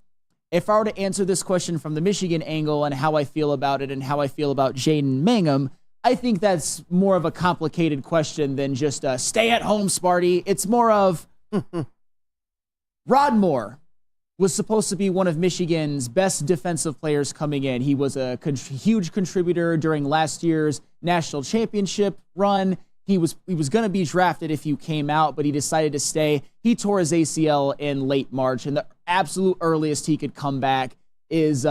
if I were to answer this question from the Michigan angle and how I feel about it and how I feel about Jaden Mangum, I think that's more of a complicated question than just stay at home, Sparty. It's more of Rod Moore was supposed to be one of Michigan's best defensive players coming in. He was a huge contributor during last year's national championship run. He was going to be drafted if he came out, but he decided to stay. He tore his ACL in late March, and the absolute earliest he could come back is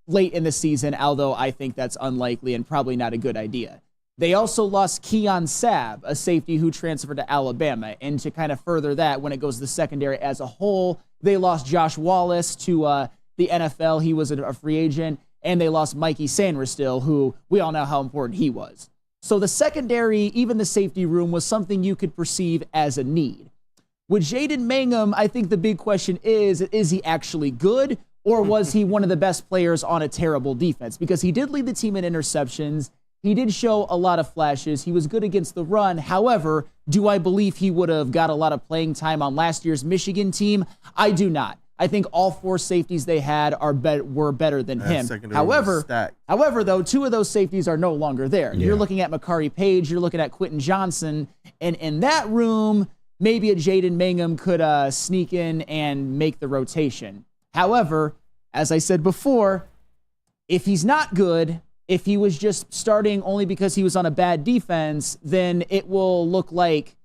late in the season, although I think that's unlikely and probably not a good idea. They also lost Keon Sabb, a safety who transferred to Alabama. And to kind of further that, when it goes to the secondary as a whole, They lost Josh Wallace to the NFL. He was a free agent. And they lost Mikey Sanders-Still, who we all know how important he was. So the secondary, even the safety room, was something you could perceive as a need. With Jaden Mangum, I think the big question is he actually good, or was he one of the best players on a terrible defense? Because he did lead the team in interceptions. He did show a lot of flashes. He was good against the run. However, do I believe he would have got a lot of playing time on last year's Michigan team? I do not. I think all 4 safeties they had were better than him. However, though, 2 of those safeties are no longer there. Yeah. You're looking at Makari Page, you're looking at Quentin Johnson, and in that room, maybe a Jaden Mangum could sneak in and make the rotation. However, as I said before, if he's not good, if he was just starting only because he was on a bad defense, then it will look like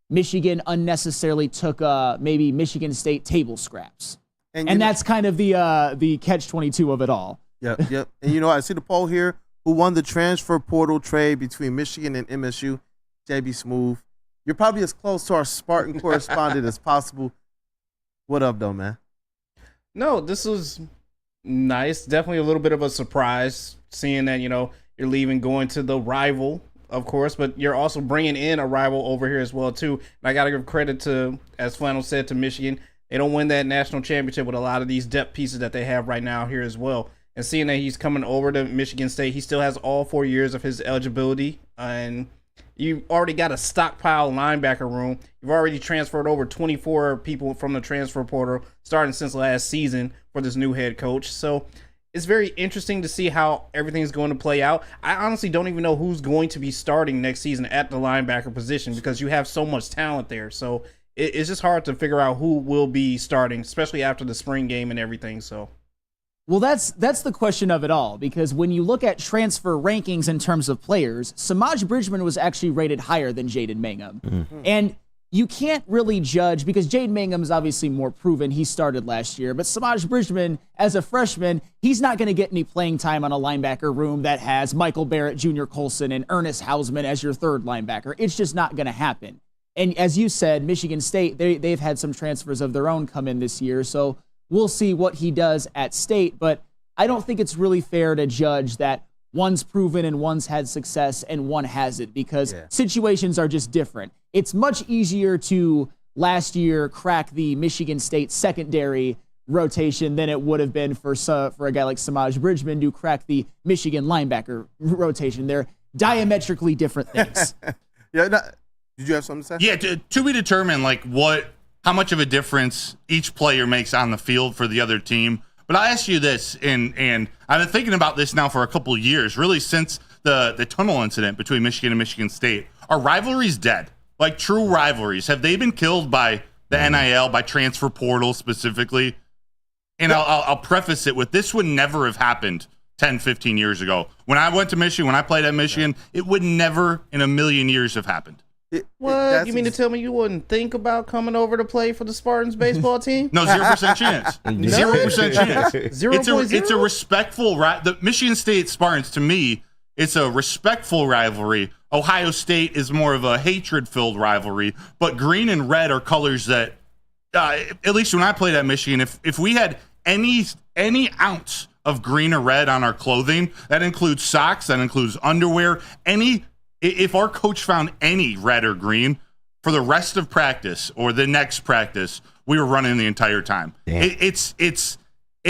Michigan unnecessarily took maybe Michigan State table scraps. And that's kind of the catch-22 of it all. Yep. And, I see the poll here. Who won the transfer portal trade between Michigan and MSU? JBSMOOOOOV. You're probably as close to our Spartan correspondent as possible. What up, though, man? No, this was nice. Definitely a little bit of a surprise seeing that, you're leaving, going to the rival, of course, but you're also bringing in a rival over here as well, too. And I got to give credit to, as Flannel said, to Michigan. They don't win that national championship with a lot of these depth pieces that they have right now here as well. And seeing that he's coming over to Michigan State, he still has all 4 years of his eligibility. And you've already got a stockpile linebacker room. You've already transferred over 24 people from the transfer portal starting since last season for this new head coach. So it's very interesting to see how everything's going to play out. I honestly don't even know who's going to be starting next season at the linebacker position because you have so much talent there. So it's just hard to figure out who will be starting, especially after the spring game and everything. So, well, that's the question of it all, because when you look at transfer rankings in terms of players, Samaj Bridgman was actually rated higher than Jaden Mangum. Mm-hmm. And you can't really judge because Jaden Mangum is obviously more proven. He started last year, but Samaj Bridgman, as a freshman, he's not going to get any playing time on a linebacker room that has Michael Barrett, Junior Colson, and Ernest Hausman as your third linebacker. It's just not going to happen. And as you said, Michigan State, they've had some transfers of their own come in this year, so we'll see what he does at State. But I don't think it's really fair to judge that one's proven and one's had success and one hasn't, because situations are just different. It's much easier to last year crack the Michigan State secondary rotation than it would have been for a guy like Samaj Bridgman to crack the Michigan linebacker rotation. They're diametrically different things. Did you have something to say? Yeah, to be determined, how much of a difference each player makes on the field for the other team. But I'll ask you this, and I've been thinking about this now for a couple of years, really since the tunnel incident between Michigan and Michigan State. Are rivalries dead? Like true rivalries? Have they been killed by the NIL, by transfer portal specifically? And I'll preface it with this would never have happened 10, 15 years ago. When I went to Michigan, when I played at Michigan, it would never in a million years have happened. What? You mean to tell me you wouldn't think about coming over to play for the Spartans baseball team? No, 0% chance. 0% chance. 0.0? It's a respectful the Michigan State Spartans, to me, it's a respectful rivalry. Ohio State is more of a hatred-filled rivalry, but green and red are colors that, at least when I played at Michigan, if we had any ounce of green or red on our clothing, that includes socks, that includes underwear, if our coach found any red or green for the rest of practice or the next practice, we were running the entire time. It's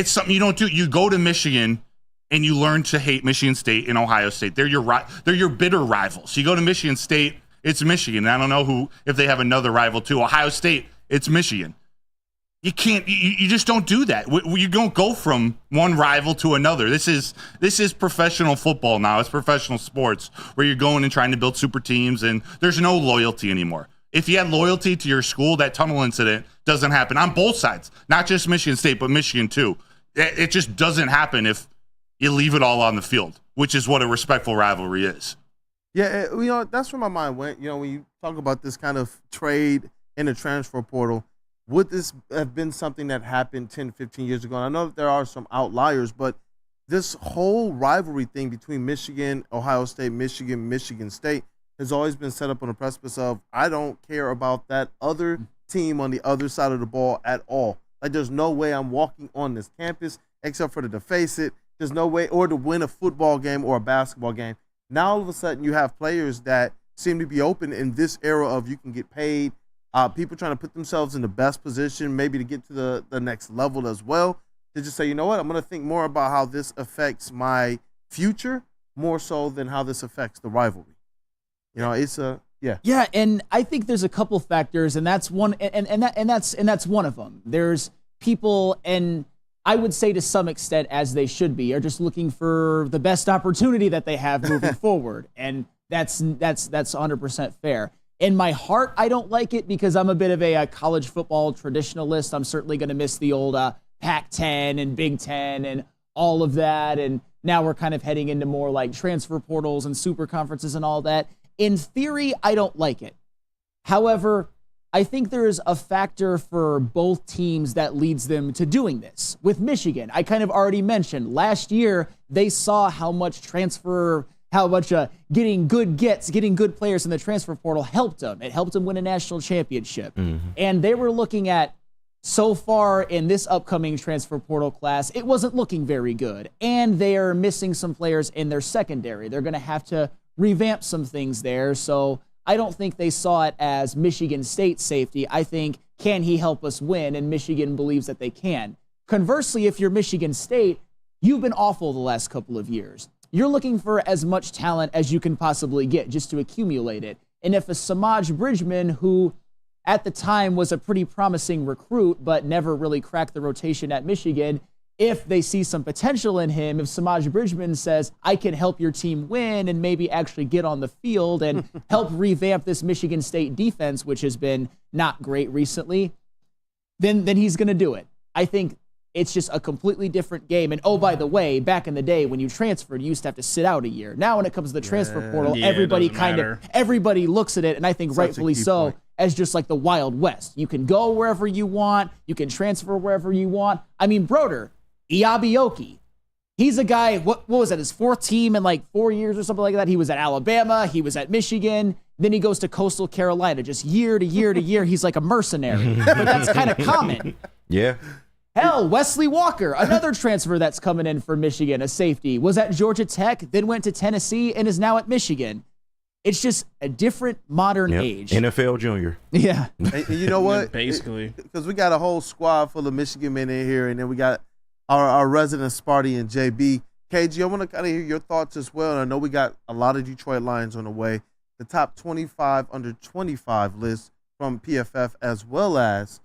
something you don't do. You go to Michigan and you learn to hate Michigan State and Ohio State. They're your bitter rivals. You go to Michigan State, it's Michigan. And I don't know if they have another rival too. Ohio State, it's Michigan. You can't. You just don't do that. You don't go from one rival to another. This is professional football now. It's professional sports where you're going and trying to build super teams, and there's no loyalty anymore. If you had loyalty to your school, that tunnel incident doesn't happen on both sides, not just Michigan State, but Michigan too. It just doesn't happen if you leave it all on the field, which is what a respectful rivalry is. Yeah, that's where my mind went. When you talk about this kind of trade in the transfer portal, would this have been something that happened 10, 15 years ago? And I know that there are some outliers, but this whole rivalry thing between Michigan, Ohio State, Michigan State has always been set up on the precipice of, I don't care about that other team on the other side of the ball at all. Like, there's no way I'm walking on this campus except for to face it. There's no way, or to win a football game or a basketball game. Now, all of a sudden, you have players that seem to be open in this era of you can get paid. People trying to put themselves in the best position, maybe to get to the next level as well. To just say, you know what, I'm going to think more about how this affects my future more so than how this affects the rivalry. You know, it's yeah. Yeah, and I think there's a couple factors, and that's one, and that's one of them. There's people, and I would say to some extent, as they should be, are just looking for the best opportunity that they have moving forward, and that's 100% fair. In my heart, I don't like it because I'm a bit of a college football traditionalist. I'm certainly going to miss the old Pac-10 and Big Ten and all of that, and now we're kind of heading into more like transfer portals and super conferences and all that. In theory, I don't like it. However, I think there is a factor for both teams that leads them to doing this. With Michigan, I kind of already mentioned last year, they saw how much getting good players in the transfer portal helped them. It helped them win a national championship. Mm-hmm. And they were looking at, so far in this upcoming transfer portal class, it wasn't looking very good. And they are missing some players in their secondary. They're going to have to revamp some things there. So I don't think they saw it as Michigan State's safety. I think, can he help us win? And Michigan believes that they can. Conversely, if you're Michigan State, you've been awful the last couple of years. You're looking for as much talent as you can possibly get just to accumulate it. And if a Samaj Bridgman, who at the time was a pretty promising recruit but never really cracked the rotation at Michigan, if they see some potential in him, if Samaj Bridgman says, I can help your team win and maybe actually get on the field and help revamp this Michigan State defense, which has been not great recently, then he's going to do it. I think it's just a completely different game. And oh, by the way, back in the day when you transferred, you used to have to sit out a year. Now when it comes to the transfer portal, everybody looks at it, and I think rightfully so, as just like the Wild West. You can go wherever you want. You can transfer wherever you want. I mean, Broder, Iabioki, he's a guy, what was that, his fourth team in like 4 years or something like that? He was at Alabama. He was at Michigan. Then he goes to Coastal Carolina. Just year to year to year, he's like a mercenary. But that's kind of common. Yeah. Hell, Wesley Walker, another transfer that's coming in for Michigan, a safety, was at Georgia Tech, then went to Tennessee, and is now at Michigan. It's just a different modern age. NFL junior. Yeah. And you know what? Basically. Because we got a whole squad full of Michigan men in here, and then we got our resident Sparty and JB. KG, I want to kind of hear your thoughts as well. And I know we got a lot of Detroit Lions on the way. The top 25 under 25 list from PFF, as well as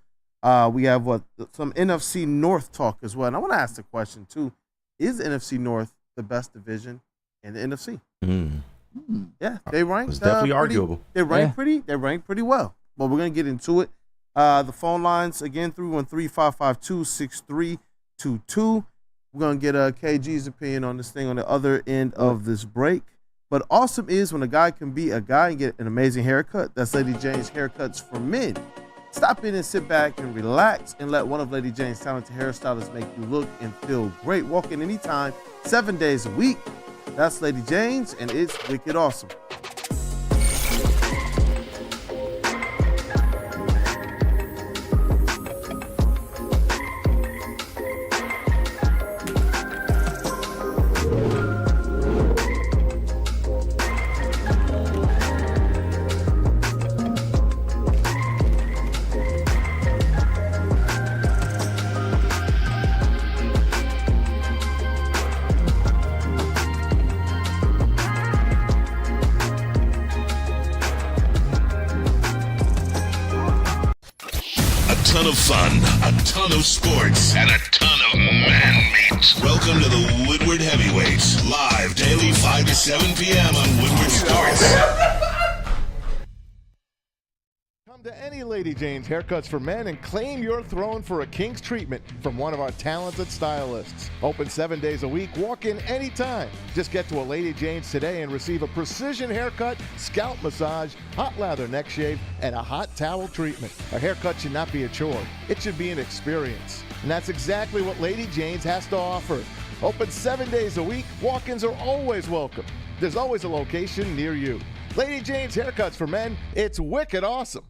we have some NFC North talk as well. And I want to ask the question, too. Is NFC North the best division in the NFC? Yeah, they ranked. It's definitely arguable. They ranked pretty well. But we're gonna get into it. The phone lines again, 313-552-6322. We're gonna get KG's opinion on this thing on the other end of this break. But awesome is when a guy can be a guy and get an amazing haircut. That's Lady Jane's Haircuts for Men. Stop in and sit back and relax and let one of Lady Jane's talented hairstylists make you look and feel great. Walk in anytime, 7 days a week. That's Lady Jane's, and it's wicked awesome. Ton of fun, a ton of sports, and a ton of man-meat. Welcome to the Woodward Heavyweights, live daily 5 to 7 p.m. on Woodward Sports. Come to any Lady Jane's Haircuts for Men and claim your throne for a king's treatment from one of our talented stylists. Open 7 days a week, walk in anytime. Just get to a Lady Jane's today and receive a precision haircut, scalp massage, hot lather neck shave, and a hot towel treatment. A haircut should not be a chore. It should be an experience. And that's exactly what Lady Jane's has to offer. Open 7 days a week, walk-ins are always welcome. There's always a location near you. Lady Jane's Haircuts for Men, it's wicked awesome.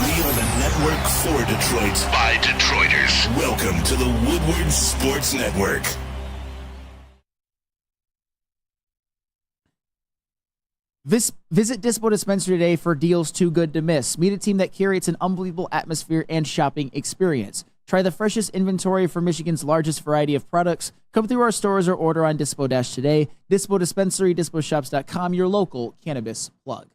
We are the network for Detroit by Detroiters. Welcome to the Woodward Sports Network. Visit Dispo Dispensary today for deals too good to miss. Meet a team that curates an unbelievable atmosphere and shopping experience. Try the freshest inventory for Michigan's largest variety of products. Come through our stores or order on Dispo Dash today. Dispo Dispensary, disposhops.com, your local cannabis plug.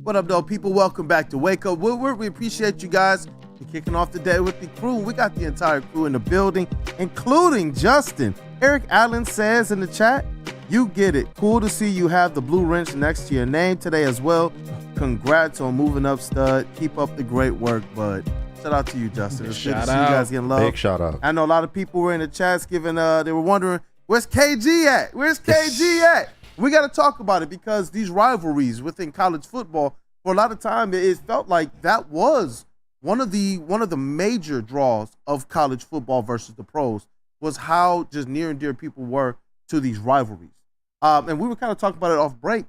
What up, though, people? Welcome back to Wake Up Woodward. We appreciate you guys for kicking off the day with the crew. We got the entire crew in the building, including Justin. Eric Allen says in the chat, you get it. Cool to see you have the blue wrench next to your name today as well. Congrats on moving up, stud. Keep up the great work, bud. Shout out to you, Justin. It's good to see you guys getting love. Big shout out. I know a lot of people were in the chats giving, they were wondering, where's KG at? Where's KG at? We got to talk about it because these rivalries within college football, for a lot of time, it felt like that was one of the major draws of college football versus the pros, was how just near and dear people were to these rivalries. And we were kind of talking about it off break.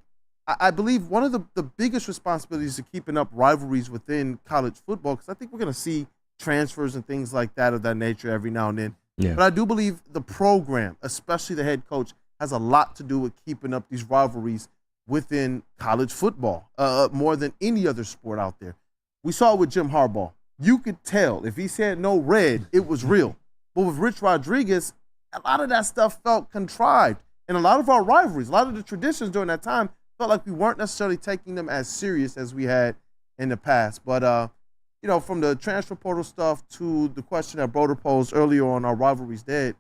I believe one of the biggest responsibilities to keeping up rivalries within college football, because I think we're going to see transfers and things like that of that nature every now and then. Yeah. But I do believe the program, especially the head coach, has a lot to do with keeping up these rivalries within college football, more than any other sport out there. We saw it with Jim Harbaugh. You could tell if he said no red, it was real. But with Rich Rodriguez, a lot of that stuff felt contrived. And a lot of our rivalries, a lot of the traditions during that time felt like we weren't necessarily taking them as serious as we had in the past. But, from the transfer portal stuff to the question that Broder posed earlier on our rivalries dead,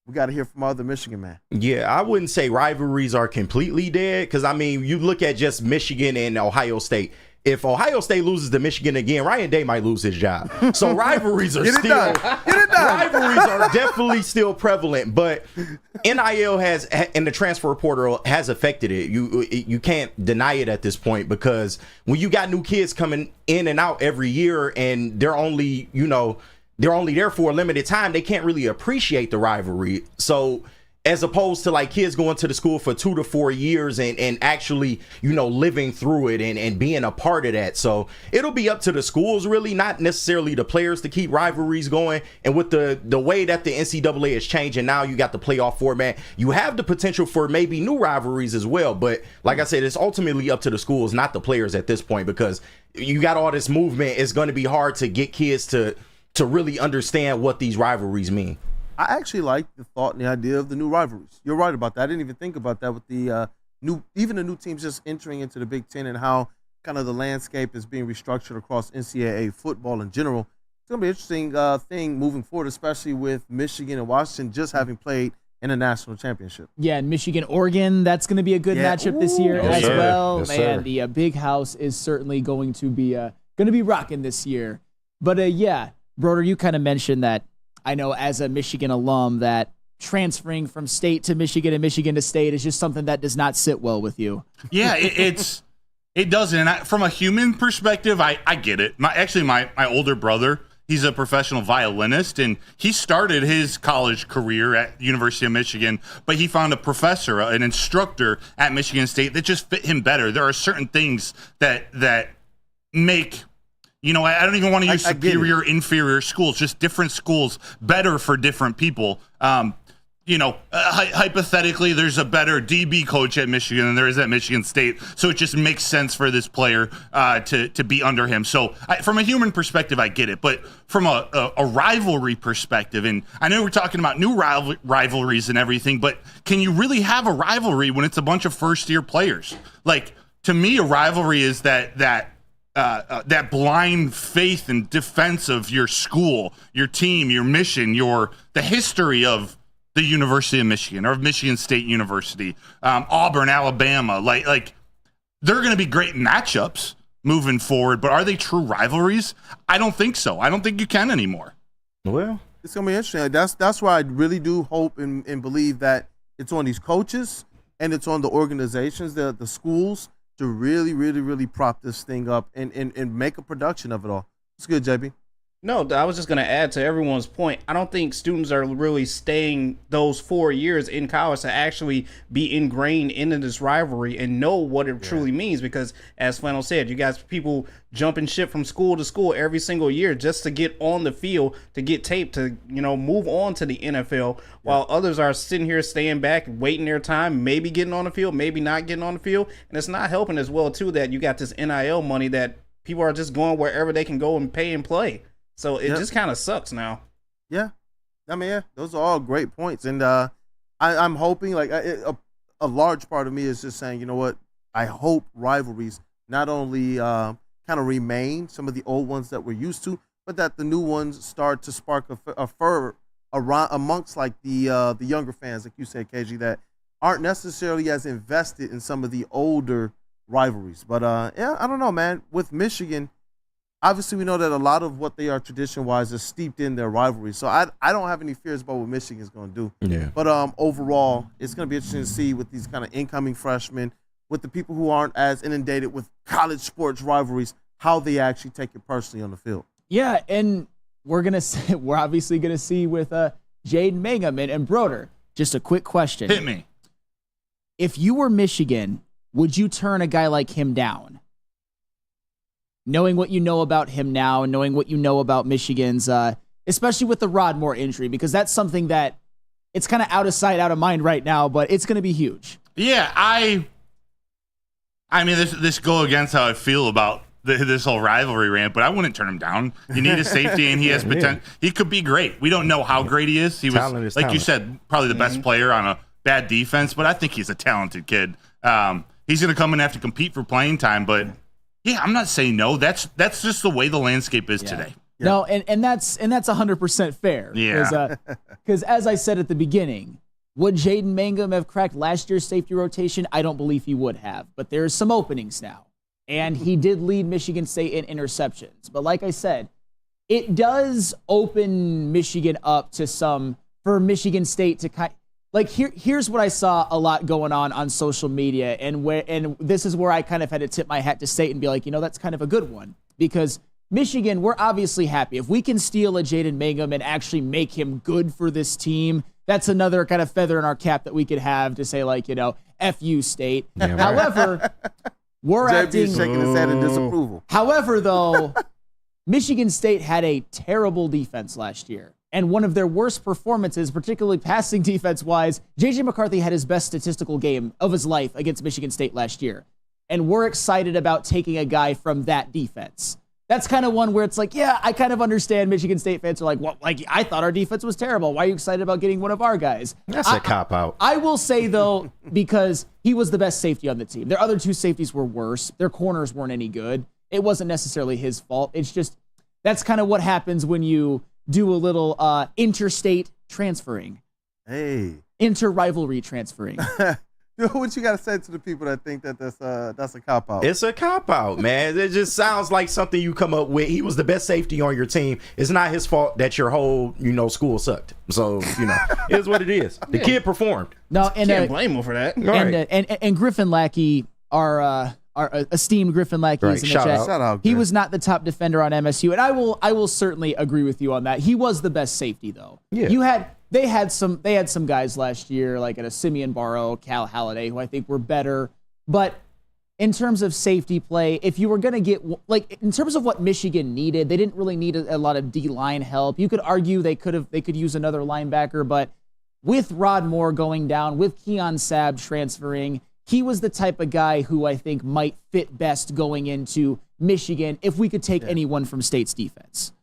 we got to hear from other Michigan man. Yeah, I wouldn't say rivalries are completely dead because, you look at just Michigan and Ohio State. If Ohio State loses to Michigan again, Ryan Day might lose his job. So rivalries are rivalries are definitely still prevalent. But NIL has, and the transfer portal has affected it. You can't deny it at this point because when you got new kids coming in and out every year and they're only there for a limited time, they can't really appreciate the rivalry. So as opposed to like kids going to the school for 2 to 4 years and actually, living through it and being a part of that. So it'll be up to the schools, really, not necessarily the players, to keep rivalries going. And with the way that the NCAA is changing now, you got the playoff format, you have the potential for maybe new rivalries as well. But like I said, it's ultimately up to the schools, not the players at this point, because you got all this movement. It's going to be hard to get kids to really understand what these rivalries mean. I actually like the thought and the idea of the new rivalries. You're right about that. I didn't even think about that with the new teams just entering into the Big Ten and how kind of the landscape is being restructured across NCAA football in general. It's going to be an interesting thing moving forward, especially with Michigan and Washington just having played in a national championship. Yeah, and Michigan-Oregon, that's going to be a good matchup this year as well. Yes, man, the Big House is certainly going to be rocking this year. But Broder, you kind of mentioned that. I know as a Michigan alum that transferring from state to Michigan and Michigan to state is just something that does not sit well with you. Yeah, it doesn't. And from a human perspective, I get it. My older brother, he's a professional violinist, and he started his college career at University of Michigan, but he found a professor, an instructor at Michigan State that just fit him better. There are certain things that make... I don't even want to use superior, inferior schools, just different schools, better for different people. Hypothetically, there's a better DB coach at Michigan than there is at Michigan State. So it just makes sense for this player to be under him. So from a human perspective, I get it. But from a rivalry perspective, and I know we're talking about new rivalries and everything, but can you really have a rivalry when it's a bunch of first-year players? Like, to me, a rivalry is that blind faith and defense of your school, your team, your mission, the history of the University of Michigan or of Michigan State University, Auburn, Alabama. Like they're going to be great matchups moving forward, but are they true rivalries? I don't think so. I don't think you can anymore. Well, it's going to be interesting. That's why I really do hope and believe that it's on these coaches and it's on the organizations, the schools, to really, really, really prop this thing up and make a production of it all. It's good, JB. No, I was just going to add to everyone's point. I don't think students are really staying those 4 years in college to actually be ingrained into this rivalry and know what it truly means. Because, as Flannel said, you guys, people jumping ship from school to school every single year just to get on the field, to get taped, to move on to the NFL, while others are sitting here staying back, waiting their time, maybe getting on the field, maybe not getting on the field. And it's not helping as well, too, that you got this NIL money that people are just going wherever they can go and pay and play. So it just kind of sucks now. Yeah. I mean, those are all great points. And I'm hoping, like, a large part of me is just saying, you know what? I hope rivalries not only kind of remain, some of the old ones that we're used to, but that the new ones start to spark a fervor around amongst, like, the younger fans, like you said, KG, that aren't necessarily as invested in some of the older rivalries. But, yeah, I don't know, man. With Michigan, obviously, we know that a lot of what they are tradition-wise is steeped in their rivalry. So I don't have any fears about what Michigan is going to do. Yeah. But overall, it's going to be interesting to see with these kind of incoming freshmen, with the people who aren't as inundated with college sports rivalries, how they actually take it personally on the field. Yeah, and we're obviously going to see with Jaden Mangum and Broder. Just a quick question. Hit me. If you were Michigan, would you turn a guy like him down? Knowing what you know about him now and knowing what you know about Michigan's, especially with the Rodmore injury, because that's something that it's kind of out of sight, out of mind right now, but it's going to be huge. Yeah, I mean, this go against how I feel about this whole rivalry rant, but I wouldn't turn him down. You need a safety, and he has potential. He could be great. We don't know how great he is. He was, like you said, probably the best player on a bad defense, but I think he's a talented kid. He's going to come and have to compete for playing time, but yeah, I'm not saying no. That's just the way the landscape is today. Yeah. No, and that's 100% fair. Yeah. Because as I said at the beginning, would Jaden Mangum have cracked last year's safety rotation? I don't believe he would have, but there's some openings now. And he did lead Michigan State in interceptions. But like I said, it does open Michigan up to for Michigan State to here's what I saw a lot going on social media, and this is where I kind of had to tip my hat to State and be like, that's kind of a good one, because Michigan, we're obviously happy if we can steal a Jaden Mangum and actually make him good for this team. That's another kind of feather in our cap that we could have to say, like, F you, State. Yeah, right. However, we're acting shaking his head in disapproval. However, though, Michigan State had a terrible defense last year. And one of their worst performances, particularly passing defense-wise, J.J. McCarthy had his best statistical game of his life against Michigan State last year. And we're excited about taking a guy from that defense. That's kind of one where it's like, yeah, I kind of understand Michigan State fans are like, well, like, I thought our defense was terrible. Why are you excited about getting one of our guys? That's a cop-out. I will say, though, because he was the best safety on the team. Their other two safeties were worse. Their corners weren't any good. It wasn't necessarily his fault. It's just, that's kind of what happens when you do a little interstate transferring. Hey. Inter-rivalry transferring. What you got to say to the people that think that that's a cop-out? It's a cop-out, man. It just sounds like something you come up with. He was the best safety on your team. It's not his fault that your whole, school sucked. So, it is what it is. The kid performed. No, and can't blame him for that. And Griffin Lackey, our esteemed Griffin Lackey, is in the chat. Shout out, he was not the top defender on MSU, and I will certainly agree with you on that. He was the best safety, though. Yeah. They had some guys last year, like at a Simeon Barrow, Cal Halliday, who I think were better. But in terms of safety play, if you were going to get, like, in terms of what Michigan needed, they didn't really need a lot of D-line help. You could argue they could use another linebacker, but with Rod Moore going down, with Keon Sabb transferring, he was the type of guy who I think might fit best going into Michigan if we could take anyone from State's defense.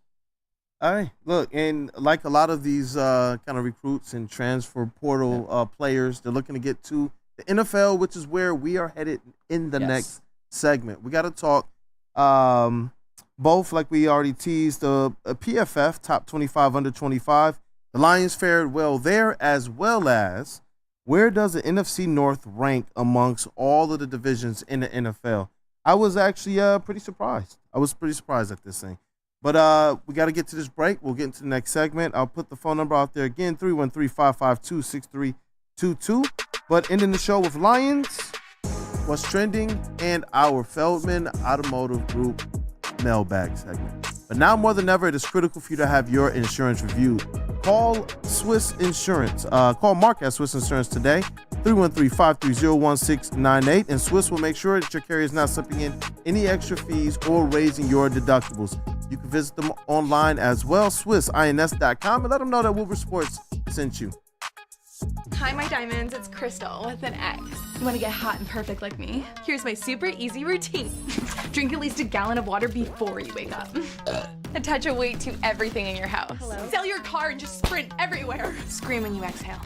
All right, look, and like a lot of these kind of recruits and transfer portal players, they're looking to get to the NFL, which is where we are headed in the next segment. We got to talk both, like we already teased, the PFF top 25 under 25. The Lions fared well there, as well as where does the NFC North rank amongst all of the divisions in the NFL? I was actually pretty surprised. I was pretty surprised at this thing. But we got to get to this break. We'll get into the next segment. I'll put the phone number out there again, 313-552-6322. But ending the show with Lions, what's trending, and our Feldman Automotive Group mailbag segment. But now more than ever, it is critical for you to have your insurance reviewed. Call Swiss Insurance. Call Mark at Swiss Insurance today, 313-530-1698, and Swiss will make sure that your carrier is not slipping in any extra fees or raising your deductibles. You can visit them online as well, SwissINS.com, and let them know that Woodward Sports sent you. Hi, my diamonds. It's Crystal with an X. You want to get hot and perfect like me? Here's my super easy routine. Drink at least a gallon of water before you wake up. Attach a weight to everything in your house. Hello? Sell your car and just sprint everywhere. Scream when you exhale.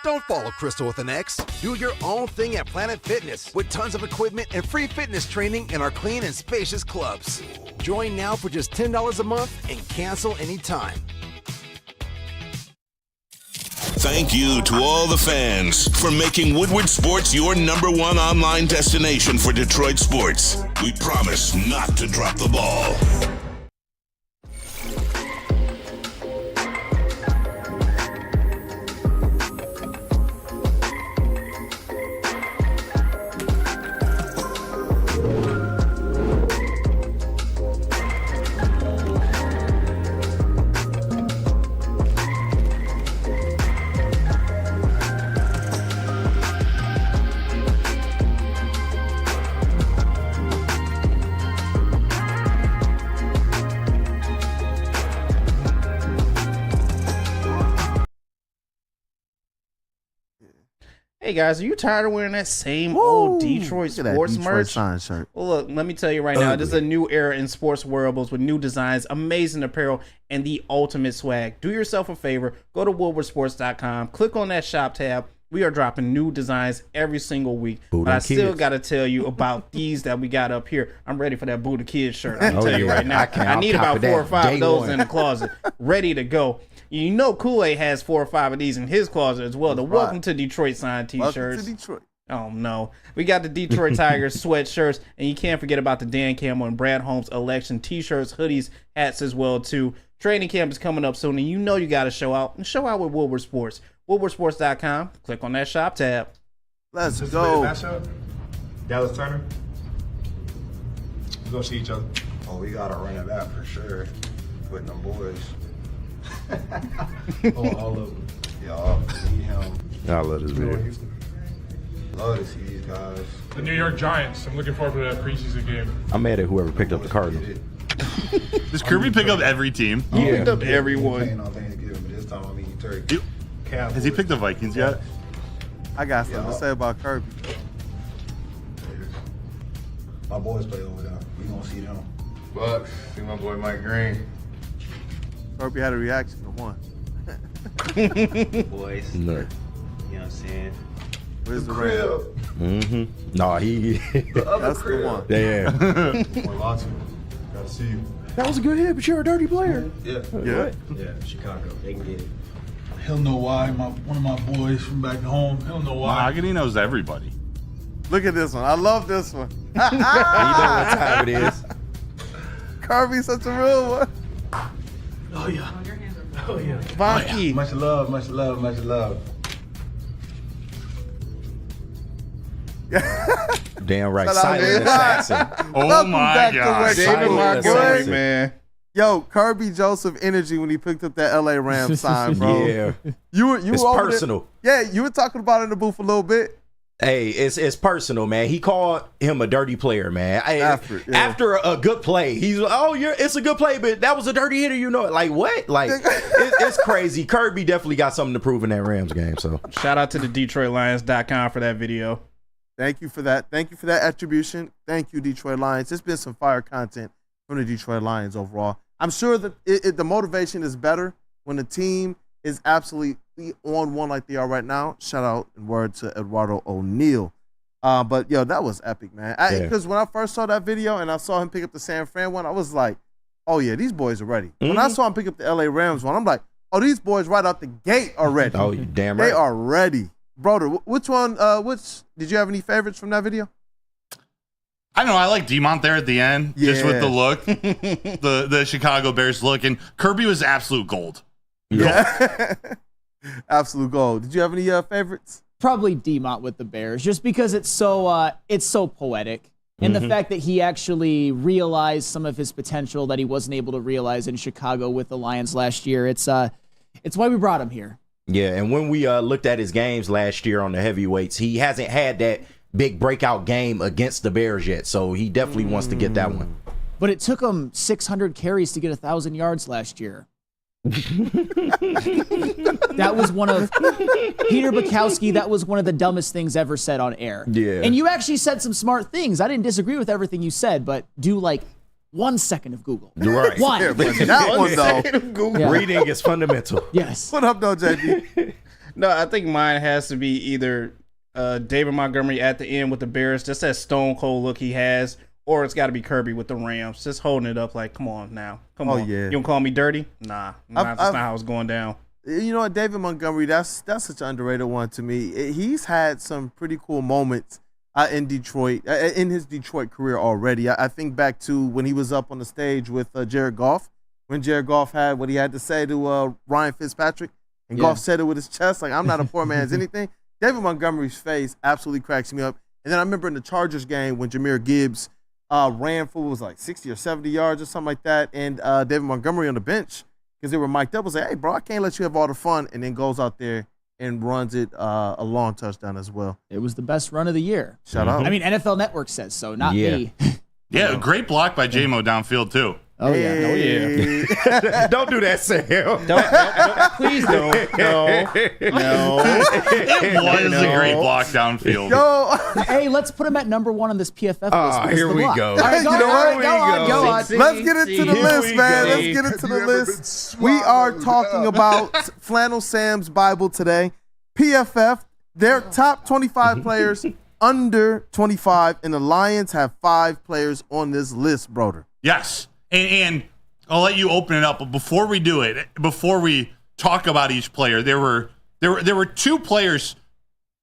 Don't follow Crystal with an X. Do your own thing at Planet Fitness with tons of equipment and free fitness training in our clean and spacious clubs. Join now for just $10 a month and cancel anytime. Thank you to all the fans for making Woodward Sports your #1 online destination for Detroit sports. We promise not to drop the ball. Hey guys, are you tired of wearing that same old Detroit sports merch? Sign shirt. Well, look, let me tell you right now, this is a new era in sports wearables with new designs, amazing apparel, and the ultimate swag. Do yourself a favor, go to woodwardsports.com, click on that shop tab. We are dropping new designs every single week. But I still got to tell you about these that we got up here. I'm ready for that Buddha Kids shirt. I'm telling you right now. I need about 4 or 5 of those in the closet, ready to go. You know Kool-Aid has 4 or 5 of these in his closet as well. The Welcome to Detroit sign t-shirts. Welcome to Detroit. Oh, no. We got the Detroit Tigers sweatshirts, and you can't forget about the Dan Campbell and Brad Holmes election t-shirts, hoodies, hats as well, too. Training camp is coming up soon, and you know you got to show out. And show out with Woodward Sports. WoodwardSports.com. Click on that shop tab. Let's go. Dallas Turner. We're going to see each other. Oh, we got to run it back for sure. With them boys. all of them. Yeah, need him. I love this video. Love to see these guys. The New York Giants. I'm looking forward to that preseason game. I'm mad at whoever picked up the Cardinals. Does Kirby pick up every team? He picked up everyone. Ain't no Thanksgiving, but this time I'm eating turkey. Has he picked the Vikings yet? I got something to say about Kirby. My boys play over there. We gonna see them. But see my boy Mike Green. Kirby had a reaction to one. Boys. No. You know what I'm saying? Where's the ring? Mm-hmm. No, he. That's the one. Yeah. Lots of gotta see you. That was a good hit, but you're a dirty player. Yeah. Yeah. Yeah, Chicago. They can get it. He'll know why. One of my boys from back home. He'll know why. Mahogany knows everybody. Look at this one. I love this one. You know what time it is. Kirby's such a real one. Oh yeah. Oh yeah. Bonky. Much love. Much love. Much love. Damn right. Shout out, Silent man. assassin. Oh Welcome my back to God. West David Silent Montgomery, assassin. man. Yo, Kirby Joseph energy when he picked up that LA Rams sign, bro. Yeah. You were It's over there- personal. Yeah, you were talking about it in the booth a little bit. Hey, it's personal, man. He called him a dirty player, man. After, a good play, he's it's a good play, but that was a dirty hitter, you know it. Like what? Like it's crazy. Kirby definitely got something to prove in that Rams game. So Shout out to the DetroitLions.com for that video. Thank you for that. Thank you for that attribution. Thank you, Detroit Lions. It's been some fire content from the Detroit Lions overall. I'm sure that the motivation is better when the team is absolutely on one like they are right now. Shout out and word to Eduardo O'Neal. But, yo, that was epic, man. Because when I first saw that video and I saw him pick up the San Fran one, I was like, oh, yeah, these boys are ready. When I saw him pick up the LA Rams one, I'm like, oh, these boys right out the gate are ready. oh, you damn right. They are ready. Brother, which one, did you have any favorites from that video? I know I like Demont there at the end, just with Yeah. the look, the Chicago Bears look, and Kirby was absolute gold. Yeah. Absolute gold. Did you have any favorites? Probably Demont with the Bears, just because it's so poetic. And the fact that he actually realized some of his potential that he wasn't able to realize in Chicago with the Lions last year. It's why we brought him here. Yeah, and when we looked at his games last year on the heavyweights, he hasn't had that big breakout game against the Bears yet, so he definitely wants to get that one. But it took him 600 carries to get 1,000 yards last year. That was one of Peter Bukowski. That was one of the dumbest things ever said on air. Yeah. And you actually said some smart things. I didn't disagree with everything you said, but do like 1 second of Google. Right. One. That one, though. Yeah. Reading is fundamental. Yes. What up, though, JB? No, I think mine has to be either David Montgomery at the end with the Bears, just that stone cold look he has, or it's got to be Kirby with the Rams, just holding it up like, come on now. Come on. Yeah. You don't call me dirty? Nah, that's not how it's going down. You know what, David Montgomery, that's such an underrated one to me. He's had some pretty cool moments in Detroit, in his Detroit career already. I think back to when he was up on the stage with Jared Goff, when Jared Goff had what he had to say to Ryan Fitzpatrick, and Goff said it with his chest, like, I'm not a poor man's anything. David Montgomery's face absolutely cracks me up. And then I remember in the Chargers game when Jahmyr Gibbs ran for, was like 60 or 70 yards or something like that, and David Montgomery on the bench, because they were mic'd up, was like, hey, bro, I can't let you have all the fun, and then goes out there and runs it a long touchdown as well. It was the best run of the year. Shout out. I mean, NFL Network says so, not me. Yeah, great block by J-Mo downfield, too. Oh, yeah. Oh, yeah. Don't do that, Sam. Don't, please don't. No. It was a great block downfield. Hey, let's put him at number 1 on this PFF list. Here we go. All right, go on. Let's get into the list, man. Let's get into the list. We are talking about Flannel Sam's Bible today. PFF, their top 25 players under 25, and the Lions have 5 players on this list, Broder. Yes. And I'll let you open it up, but before we do it, before we talk about each player, there were 2 players.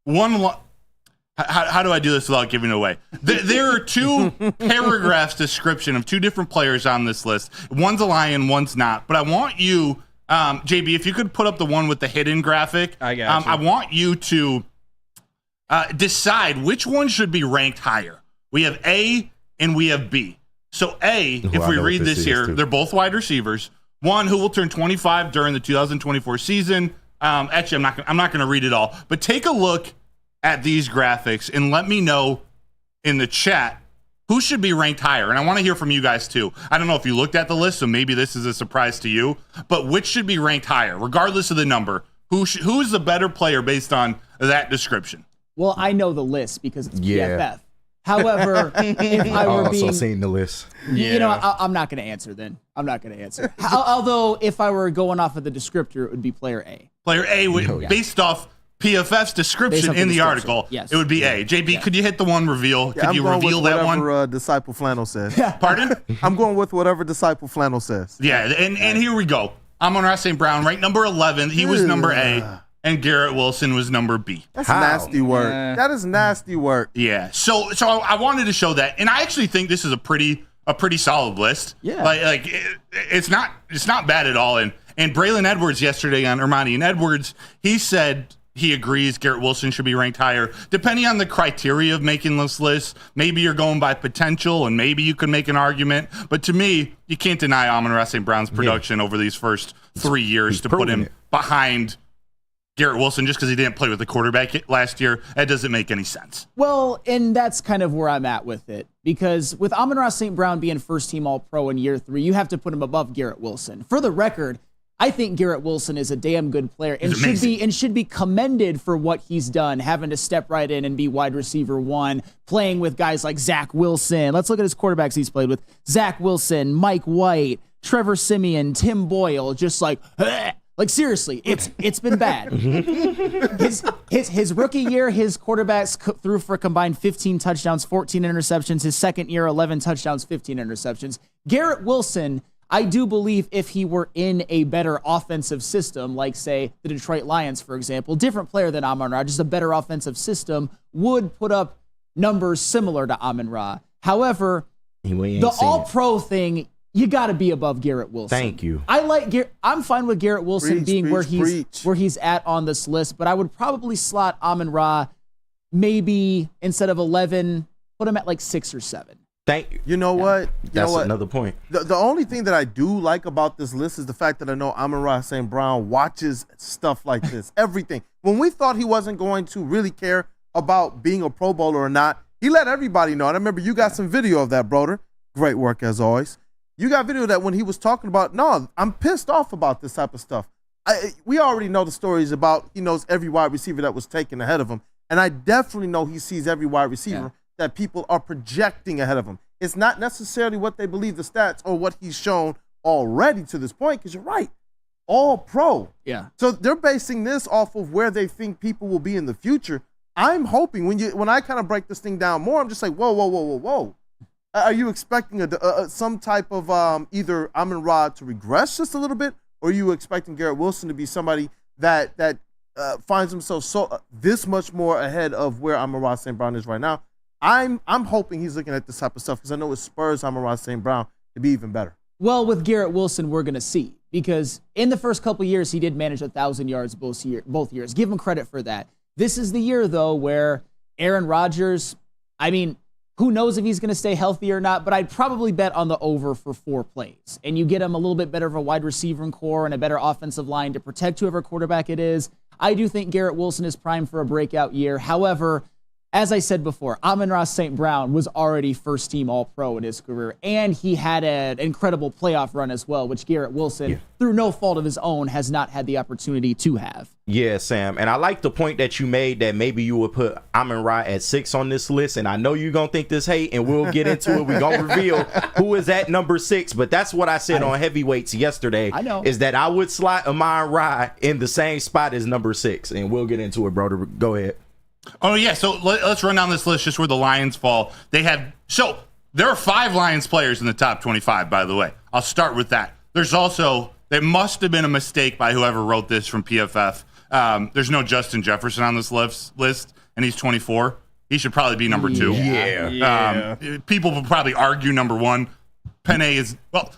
How do I do this without giving it away? There are 2 paragraphs description of 2 different players on this list. One's a Lion, one's not. But I want you, JB, if you could put up the one with the hidden graphic. I got you. I want you to decide which one should be ranked higher. We have A and we have B. So A, if we read this here, they're both wide receivers. One who will turn 25 during the 2024 season. Actually, I'm not going to read it all, but take a look at these graphics and let me know in the chat who should be ranked higher. And I want to hear from you guys too. I don't know if you looked at the list, so maybe this is a surprise to you, but which should be ranked higher, regardless of the number? Who's the better player based on that description? Well, I know the list because it's PFF. However, if I were also seen the list. You know, I'm not going to answer then. I'm not going to answer. Although, if I were going off of the descriptor, it would be player A. Player A, based off PFF's description in the article, it would be A. JB, could you hit the one reveal? Could you reveal that one? Whatever Disciple Flannel says. Pardon? I'm going with whatever Disciple Flannel says. Yeah, and here we go. Amon-Ra St. Brown, ranked number 11. He was number A. And Garrett Wilson was number B. That's nasty work. That is nasty work. Yeah. So I wanted to show that, and I actually think this is a pretty solid list. Yeah. Like it's not bad at all. And Braylon Edwards yesterday on Armani and Edwards, he said he agrees Garrett Wilson should be ranked higher. Depending on the criteria of making this list, maybe you're going by potential, and maybe you can make an argument. But to me, you can't deny Amon-Ra St. Brown's production over these first 3 years to put him behind Garrett Wilson just because he didn't play with the quarterback last year. That doesn't make any sense. Well, and that's kind of where I'm at with it. Because with Amon-Ra St. Brown being first-team All-Pro in year 3, you have to put him above Garrett Wilson. For the record, I think Garrett Wilson is a damn good player and should be commended for what he's done, having to step right in and be wide receiver 1, playing with guys like Zach Wilson. Let's look at his quarterbacks he's played with. Zach Wilson, Mike White, Trevor Siemian, Tim Boyle, just like... Like, seriously, it's been bad. His rookie year, his quarterbacks threw for a combined 15 touchdowns, 14 interceptions. His second year, 11 touchdowns, 15 interceptions. Garrett Wilson, I do believe if he were in a better offensive system, like, say, the Detroit Lions, for example, different player than Amon-Ra, just a better offensive system, would put up numbers similar to Amon-Ra. However, the All-Pro thing... You got to be above Garrett Wilson. Thank you. I'm fine with Garrett Wilson being where he's at on this list, but I would probably slot Amon-Ra maybe instead of 11 put him at like 6 or 7. Thank you. You know what? That's another point. The only thing that I do like about this list is the fact that I know Amon-Ra St. Brown watches stuff like this. Everything. When we thought he wasn't going to really care about being a Pro Bowler or not, he let everybody know. And I remember you got some video of that, brother. Great work as always. You got video of that when he was talking about, no, I'm pissed off about this type of stuff. We already know the stories about he knows every wide receiver that was taken ahead of him. And I definitely know he sees every wide receiver that people are projecting ahead of him. It's not necessarily what they believe the stats or what he's shown already to this point, because you're right. All pro. Yeah. So they're basing this off of where they think people will be in the future. I'm hoping when I kind of break this thing down more, I'm just like, whoa. Are you expecting some type of either Amon-Ra to regress just a little bit, or are you expecting Garrett Wilson to be somebody that finds himself so this much more ahead of where Amon-Ra St. Brown is right now? I'm hoping he's looking at this type of stuff because I know it spurs Amon-Ra St. Brown to be even better. Well, with Garrett Wilson, we're going to see, because in the first couple years, he did manage 1,000 yards both years. Give him credit for that. This is the year, though, where Aaron Rodgers, I mean, who knows if he's going to stay healthy or not, but I'd probably bet on the over for 4 plays. And you get him a little bit better of a wide receiver core and a better offensive line to protect whoever quarterback it is. I do think Garrett Wilson is primed for a breakout year. However, as I said before, Amon-Ra St. Brown was already first-team All-Pro in his career, and he had an incredible playoff run as well, which Garrett Wilson, through no fault of his own, has not had the opportunity to have. Yeah, Sam, and I like the point that you made that maybe you would put Amon-Ra at 6 on this list, and I know you're going to think this hate, and we'll get into it. We're going to reveal who is at number 6, but that's what I said on Heavyweights yesterday. I know. Is that I would slot Amon-Ra in the same spot as number 6, and we'll get into it, brother. Go ahead. Oh, yeah, so let's run down this list just where the Lions fall. There are 5 Lions players in the top 25, by the way. I'll start with that. There must have been a mistake by whoever wrote this from PFF. There's no Justin Jefferson on this list, and he's 24. He should probably be number 2. Yeah. People will probably argue number 1. Penei is,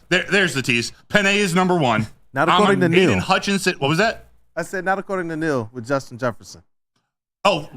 there's the tease. Penei is number 1. Not according to Neil. Aiden Hutchinson, what was that? I said not according to Neil with Justin Jefferson. Oh,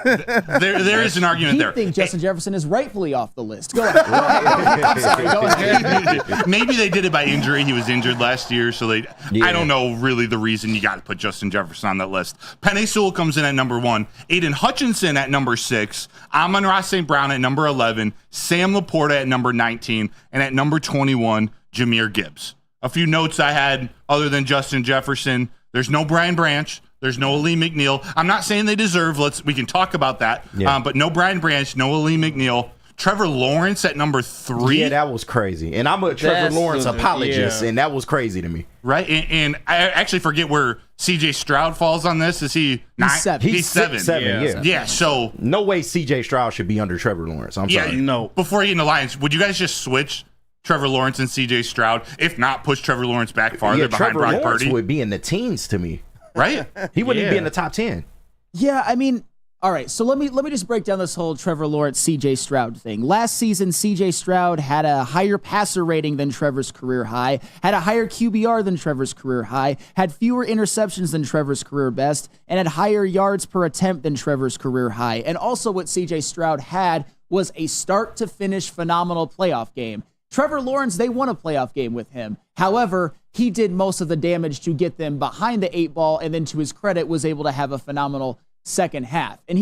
there is an argument there. I think Justin Jefferson is rightfully off the list. Go ahead. I'm sorry, go ahead. Maybe they did it by injury. He was injured last year, so I don't know really the reason you got to put Justin Jefferson on that list. Penei Sewell comes in at number 1. Aiden Hutchinson at number 6. Amon-Ra St. Brown at number 11. Sam Laporta at number 19. And at number 21, Jahmyr Gibbs. A few notes I had other than Justin Jefferson. There's no Brian Branch. There's no Ali McNeil. I'm not saying they deserve. We can talk about that. But no Brian Branch, no Ali McNeil. Trevor Lawrence at number 3. Yeah, that was crazy. And I'm a Trevor Lawrence apologist, and that was crazy to me. Right? And I actually forget where C.J. Stroud falls on this. Is he 9? He's 7. He's 7. Yeah, so no way C.J. Stroud should be under Trevor Lawrence. I'm sorry. No. Before you get in the Lions, would you guys just switch Trevor Lawrence and C.J. Stroud? If not, push Trevor Lawrence back farther behind Trevor Brock Lawrence Purdy? would be in the teens to me. Right? He wouldn't even be in the top 10. Yeah, I mean, all right, so let me just break down this whole Trevor Lawrence, C.J. Stroud thing. Last season, C.J. Stroud had a higher passer rating than Trevor's career high, had a higher QBR than Trevor's career high, had fewer interceptions than Trevor's career best, and had higher yards per attempt than Trevor's career high. And also what C.J. Stroud had was a start-to-finish phenomenal playoff game. Trevor Lawrence, they won a playoff game with him. However, he did most of the damage to get them behind the 8 ball, and then to his credit, was able to have a phenomenal second half. And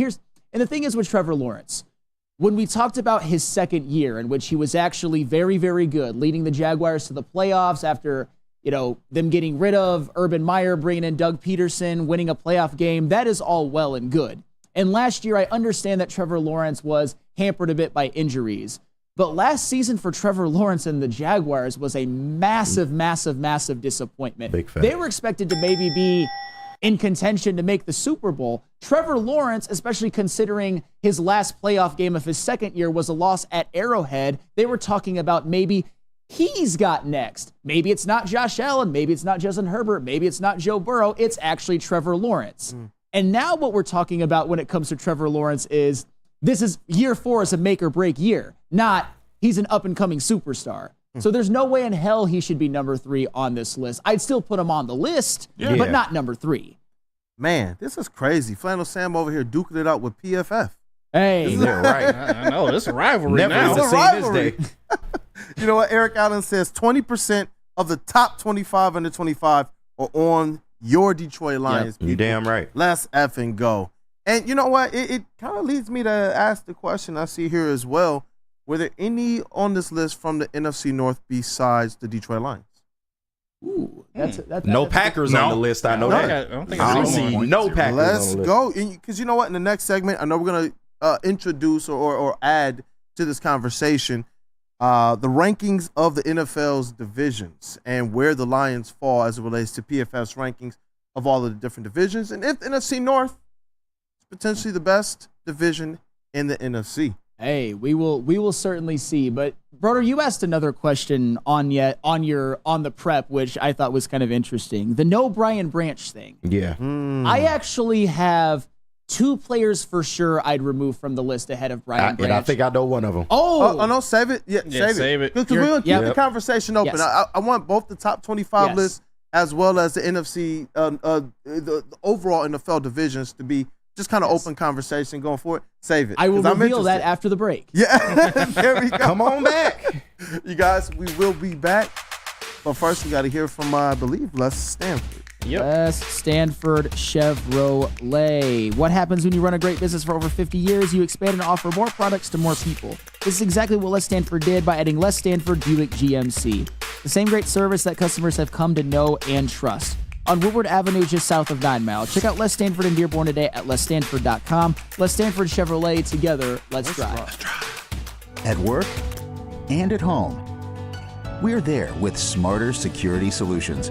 the thing is with Trevor Lawrence, when we talked about his second year in which he was actually very, very good, leading the Jaguars to the playoffs after, them getting rid of Urban Meyer, bringing in Doug Peterson, winning a playoff game, that is all well and good. And last year, I understand that Trevor Lawrence was hampered a bit by injuries. But last season for Trevor Lawrence and the Jaguars was a massive, massive, massive disappointment. Big fan. They were expected to maybe be in contention to make the Super Bowl. Trevor Lawrence, especially considering his last playoff game of his second year was a loss at Arrowhead, they were talking about maybe he's got next. Maybe it's not Josh Allen. Maybe it's not Justin Herbert. Maybe it's not Joe Burrow. It's actually Trevor Lawrence. And now what we're talking about when it comes to Trevor Lawrence is this is year 4 is a make or break year, not he's an up and coming superstar. So there's no way in hell he should be number 3 on this list. I'd still put him on the list, but not number 3. Man, this is crazy. Flannel Sam over here duking it out with PFF. Hey, Yeah, right. I know it's a rivalry Never now. is the It's a same this rivalry. day. You know what? Eric Allen says 20% of the top 25 under 25 are on your Detroit Lions. You damn right. Let's effing go. And you know what? It kind of leads me to ask the question I see here as well. Were there any on this list from the NFC North besides the Detroit Lions? Ooh, No Packers on the list. I know that. I don't think I I've don't seen see one. no Packers Let's on the list. go. Because you know what? In the next segment, I know we're going to introduce or add to this conversation the rankings of the NFL's divisions and where the Lions fall as it relates to PFF's rankings of all of the different divisions. And if the NFC North is potentially the best division in the NFC. Hey, we will certainly see. But Broder, you asked another question on the prep, which I thought was kind of interesting. The no Brian Branch thing. Yeah. I actually have 2 players for sure I'd remove from the list ahead of Brian Branch. And I think I know one of them. Oh, no, save it. Yeah, save it. Because we're going to keep the conversation open. Yes. I want both the top 25 lists as well as the NFC, the overall NFL divisions to be just kind of open conversation going forward. Save it. I will reveal that after the break. Yeah, there we go. Come on back. You guys, we will be back. But first, we got to hear from, I believe, Les Stanford. Les Stanford Chevrolet. What happens when you run a great business for over 50 years? You expand and offer more products to more people. This is exactly what Les Stanford did by adding Les Stanford Buick GMC. The same great service that customers have come to know and trust. On Woodward Avenue, just south of 9 Mile. Check out Les Stanford in Dearborn today at lesstanford.com. Les Stanford Chevrolet, together, let's drive. At work and at home, we're there with smarter security solutions.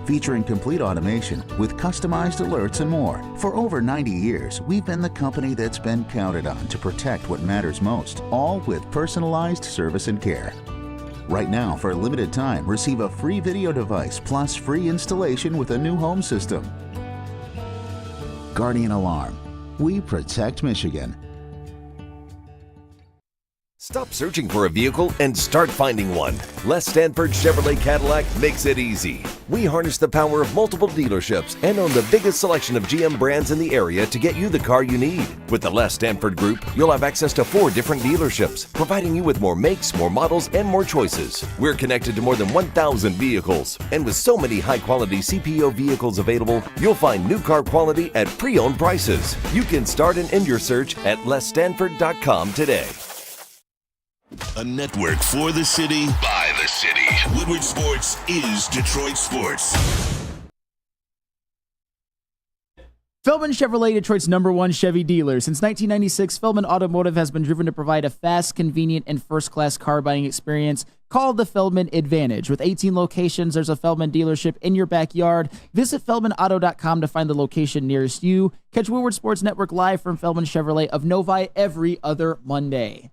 Featuring complete automation with customized alerts and more. For over 90 years, we've been the company that's been counted on to protect what matters most, all with personalized service and care. Right now, for a limited time, receive a free video device plus free installation with a new home system. Guardian Alarm. We protect Michigan. Stop searching for a vehicle and start finding one. Les Stanford Chevrolet Cadillac makes it easy. We harness the power of multiple dealerships and own the biggest selection of GM brands in the area to get you the car you need. With the Les Stanford Group, you'll have access to 4 different dealerships, providing you with more makes, more models, and more choices. We're connected to more than 1,000 vehicles. And with so many high-quality CPO vehicles available, you'll find new car quality at pre-owned prices. You can start and end your search at lesstanford.com today. A network for the city, by the city. Woodward Sports is Detroit Sports. Feldman Chevrolet, Detroit's #1 Chevy dealer. Since 1996, Feldman Automotive has been driven to provide a fast, convenient, and first-class car buying experience called the Feldman Advantage. With 18 locations, there's a Feldman dealership in your backyard. Visit feldmanauto.com to find the location nearest you. Catch Woodward Sports Network live from Feldman Chevrolet of Novi every other Monday.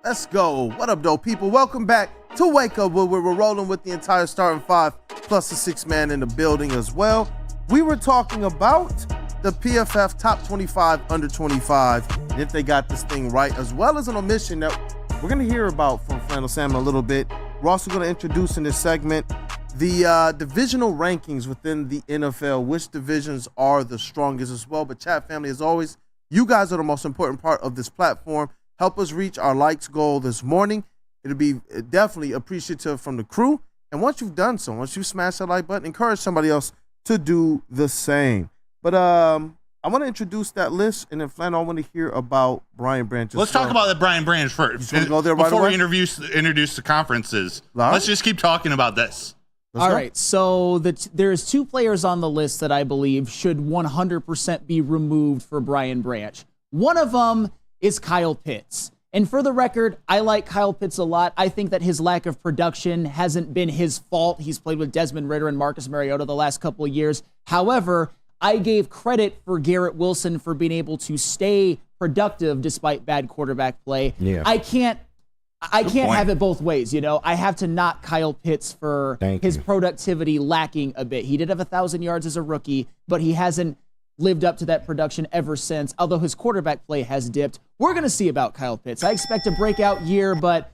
Let's go. What up, though, people? Welcome back to Wake Up Woodward. We're rolling with the entire starting 5 plus the 6 man in the building as well. We were talking about the PFF top 25 under 25 and if they got this thing right, as well as an omission that we're going to hear about from Flannel Sam a little bit. We're also going to introduce in this segment the divisional rankings within the NFL, which divisions are the strongest as well. But chat family, as always, you guys are the most important part of this platform. Help us reach our likes goal this morning. It'll be definitely appreciative from the crew. And once you've done so, once you smash that like button, encourage somebody else to do the same. But I want to introduce that list, and then Flannel, I want to hear about Brian Branch. Let's talk about that Brian Branch first. Go there right Before away? we introduce the conferences, Right. let's just keep talking about this. All right, so there's 2 players on the list that I believe should 100% be removed for Brian Branch. One of them is Kyle Pitts. And for the record, I like Kyle Pitts a lot. I think that his lack of production hasn't been his fault. He's played with Desmond Ridder and Marcus Mariota the last couple of years. However, I gave credit for Garrett Wilson for being able to stay productive despite bad quarterback play. Yeah. I can't have it both ways, you know. I have to knock Kyle Pitts for his productivity lacking a bit. He did have 1,000 yards as a rookie, but he hasn't lived up to that production ever since, although his quarterback play has dipped. We're going to see about Kyle Pitts. I expect a breakout year, but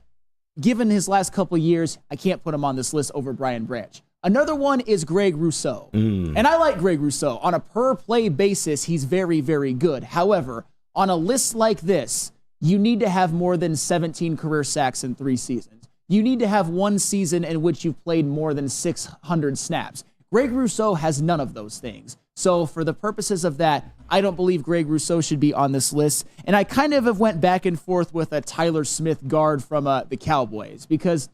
given his last couple years, I can't put him on this list over Brian Branch. Another one is Greg Rousseau. And I like Greg Rousseau. On a per-play basis, he's very, very good. However, on a list like this, you need to have more than 17 career sacks in 3 seasons. You need to have 1 season in which you've played more than 600 snaps. Greg Rousseau has none of those things. So for the purposes of that, I don't believe Greg Rousseau should be on this list. And I kind of have went back and forth with a Tyler Smith guard from the Cowboys, because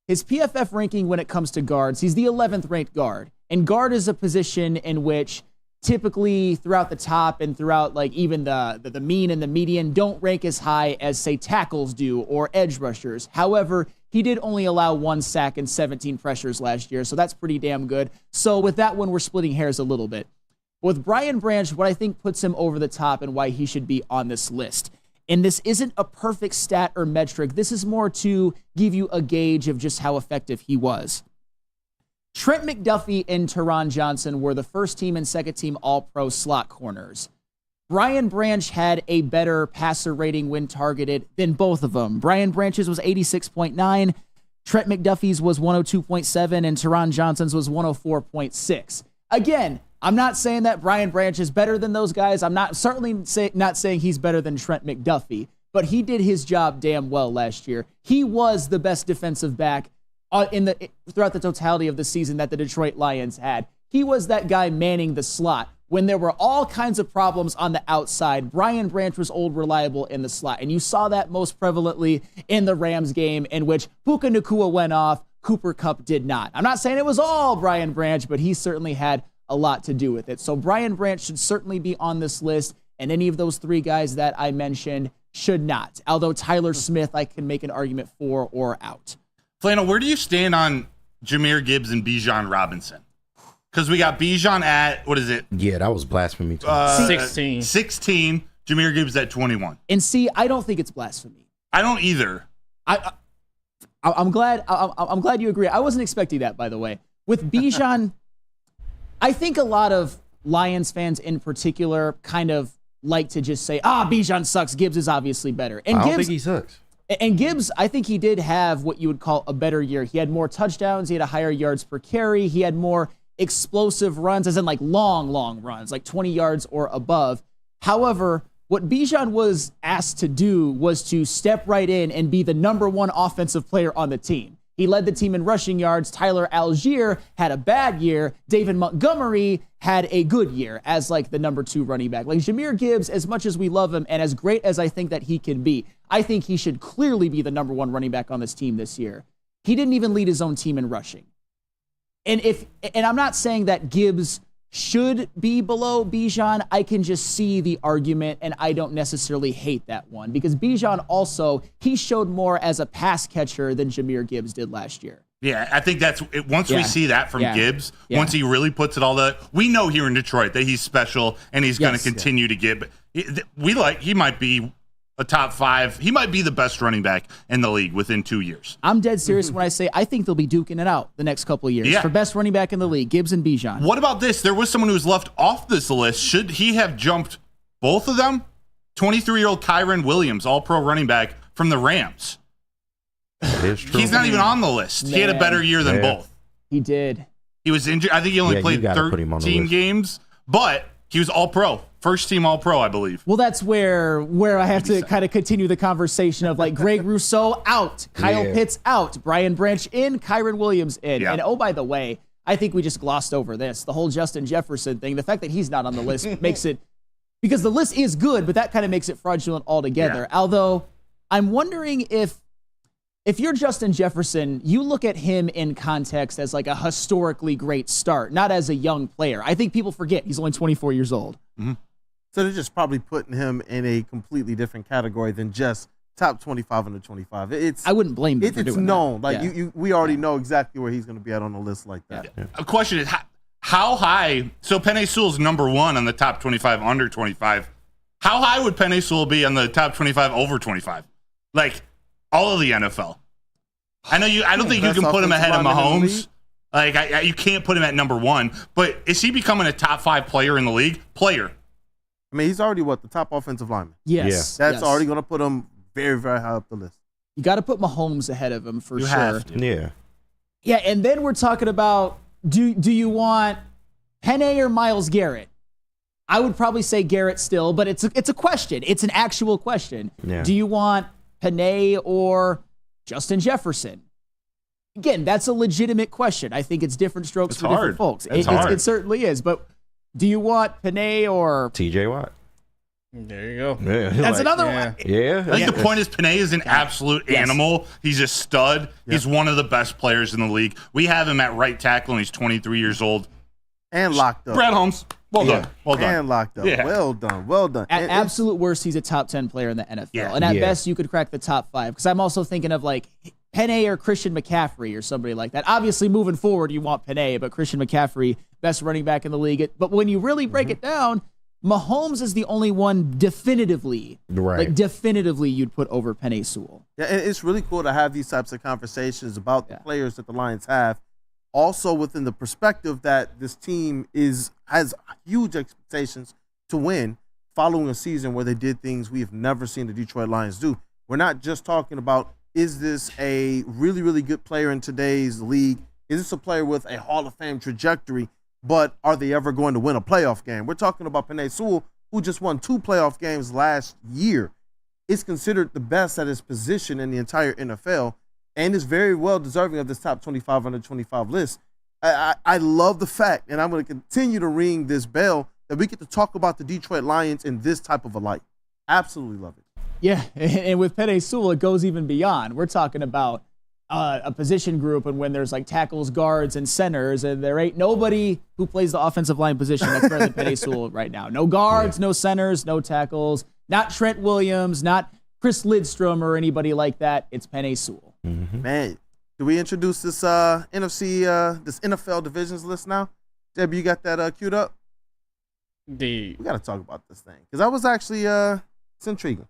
his PFF ranking when it comes to guards, he's the 11th ranked guard. And guard is a position in which typically throughout the top and throughout like even the mean and the median don't rank as high as, say, tackles do or edge rushers. However, he did only allow 1 sack and 17 pressures last year, so that's pretty damn good. So with that one, we're splitting hairs a little bit. With Brian Branch, what I think puts him over the top and why he should be on this list, and this isn't a perfect stat or metric, this is more to give you a gauge of just how effective he was. Trent McDuffie and Teron Johnson were the first team and second team All-Pro slot corners. Brian Branch had a better passer rating when targeted than both of them. Brian Branch's was 86.9, Trent McDuffie's was 102.7, and Teron Johnson's was 104.6. Again, I'm not saying that Brian Branch is better than those guys. I'm not saying he's better than Trent McDuffie, but he did his job damn well last year. He was the best defensive back throughout the totality of the season that the Detroit Lions had. He was that guy manning the slot. When there were all kinds of problems on the outside, Brian Branch was old reliable in the slot. And you saw that most prevalently in the Rams game, in which Puka Nacua went off, Cooper Kupp did not. I'm not saying it was all Brian Branch, but he certainly had a lot to do with it. So Brian Branch should certainly be on this list, and any of those 3 guys that I mentioned should not. Although Tyler Smith, I can make an argument for or out. Flannel, where do you stand on Jahmyr Gibbs and Bijan Robinson? Because we got Bijan at, what is it? Yeah, that was blasphemy too. 16. 16. Jahmyr Gibbs at 21. And see, I don't think it's blasphemy. I don't either. I'm glad you agree. I wasn't expecting that, by the way. With Bijan, I think a lot of Lions fans in particular kind of like to just say, Bijan sucks. Gibbs is obviously better. And I don't think he sucks. And Gibbs, I think he did have what you would call a better year. He had more touchdowns. He had a higher yards per carry. He had more explosive runs, as in like long runs, like 20 yards or above. However, what Bijan was asked to do was to step right in and be the number 1 offensive player on the team. He led the team in rushing yards. Tyler Algier had a bad year. David Montgomery had a good year as like the number 2 running back. Like Jahmyr Gibbs, as much as we love him and as great as I think that he can be, I think he should clearly be the number 1 running back on this team this year. He didn't even lead his own team in rushing. And I'm not saying that Gibbs should be below Bijan. I can just see the argument, and I don't necessarily hate that one, because Bijan also, he showed more as a pass catcher than Jahmyr Gibbs did last year. Yeah, I think that's it. Once we see that from Gibbs, once he really puts it all that, we know here in Detroit that he's special and he's going to continue to get. But he might be a top 5. He might be the best running back in the league within 2 years. I'm dead serious when I say I think they'll be duking it out the next couple of years for best running back in the league, Gibbs and Bijan. What about this? There was someone who was left off this list. Should he have jumped both of them? 23-year-old Kyren Williams, all-pro running back from the Rams. That is true. He's not even on the list. Man. He had a better year than both. He did. He was injured. I think he only played 13 games, but he was all-pro. First team All-Pro, I believe. Well, that's where I have to kind of continue the conversation of like Greg Rousseau out, Kyle Pitts out, Brian Branch in, Kyren Williams in. And oh, by the way, I think we just glossed over this. The whole Justin Jefferson thing, the fact that he's not on the list makes it, because the list is good, but that kind of makes it fraudulent altogether. Although I'm wondering if you're Justin Jefferson, you look at him in context as like a historically great start, not as a young player. I think people forget he's only 24 years old. Mm-hmm. So they're just probably putting him in a completely different category than just top 25 under 25. I wouldn't blame them for doing known. That. Like we already know exactly where he's going to be at on a list like that. Yeah. A question is how high? So Penei Sewell's number 1 on the top 25 under 25. How high would Penei Sewell be on the top 25 over 25? Like all of the NFL. I don't think you can put him ahead of Mahomes. Like you can't put him at number 1. But is he becoming a top 5 player in the league? I mean, he's already the top offensive lineman. Yes. That's already going to put him very, very high up the list. You got to put Mahomes ahead of him for sure. Have to. Yeah. Yeah, and then we're talking about do you want Penei or Myles Garrett? I would probably say Garrett still, but it's a question. It's an actual question. Yeah. Do you want Panay or Justin Jefferson? Again, that's a legitimate question. I think it's different strokes for different folks. It certainly is. But do you want Panay or TJ Watt? There you go. Yeah, that's another one. Yeah. I think the point is Panay is an absolute animal. He's a stud. He's one of the best players in the league. We have him at right tackle, and he's 23 years old. And locked up. Brad Holmes. Well done. Well done. And locked up. Yeah. Well done. Well done. At absolute worst, he's a top 10 player in the NFL. Yeah. And at best, you could crack the top 5. Because I'm also thinking of like Panay or Christian McCaffrey or somebody like that. Obviously, moving forward, you want Panay, but Christian McCaffrey, best running back in the league. But when you really break it down, Mahomes is the only one definitively you'd put over Penei Sewell. Yeah, and it's really cool to have these types of conversations about the players that the Lions have. Also within the perspective that this team has huge expectations to win following a season where they did things we have never seen the Detroit Lions do. We're not just talking about, is this a really, really good player in today's league? Is this a player with a Hall of Fame trajectory? But are they ever going to win a playoff game? We're talking about Penei Sewell, who just won 2 playoff games last year. Is considered the best at his position in the entire NFL and is very well deserving of this top 25 under 25 list. I love the fact, and I'm going to continue to ring this bell, that we get to talk about the Detroit Lions in this type of a light. Absolutely love it. Yeah, and with Penei Sewell, it goes even beyond. We're talking about a position group, and when there's like tackles, guards, and centers, and there ain't nobody who plays the offensive line position that's better than Penei Sewell right now. No guards, no centers, no tackles, not Trent Williams, not Chris Lidstrom or anybody like that. It's Penei Sewell. Mm-hmm. Man, do we introduce this this NFL divisions list now? Deb, you got that queued up? We got to talk about this thing because I was actually it's intriguing.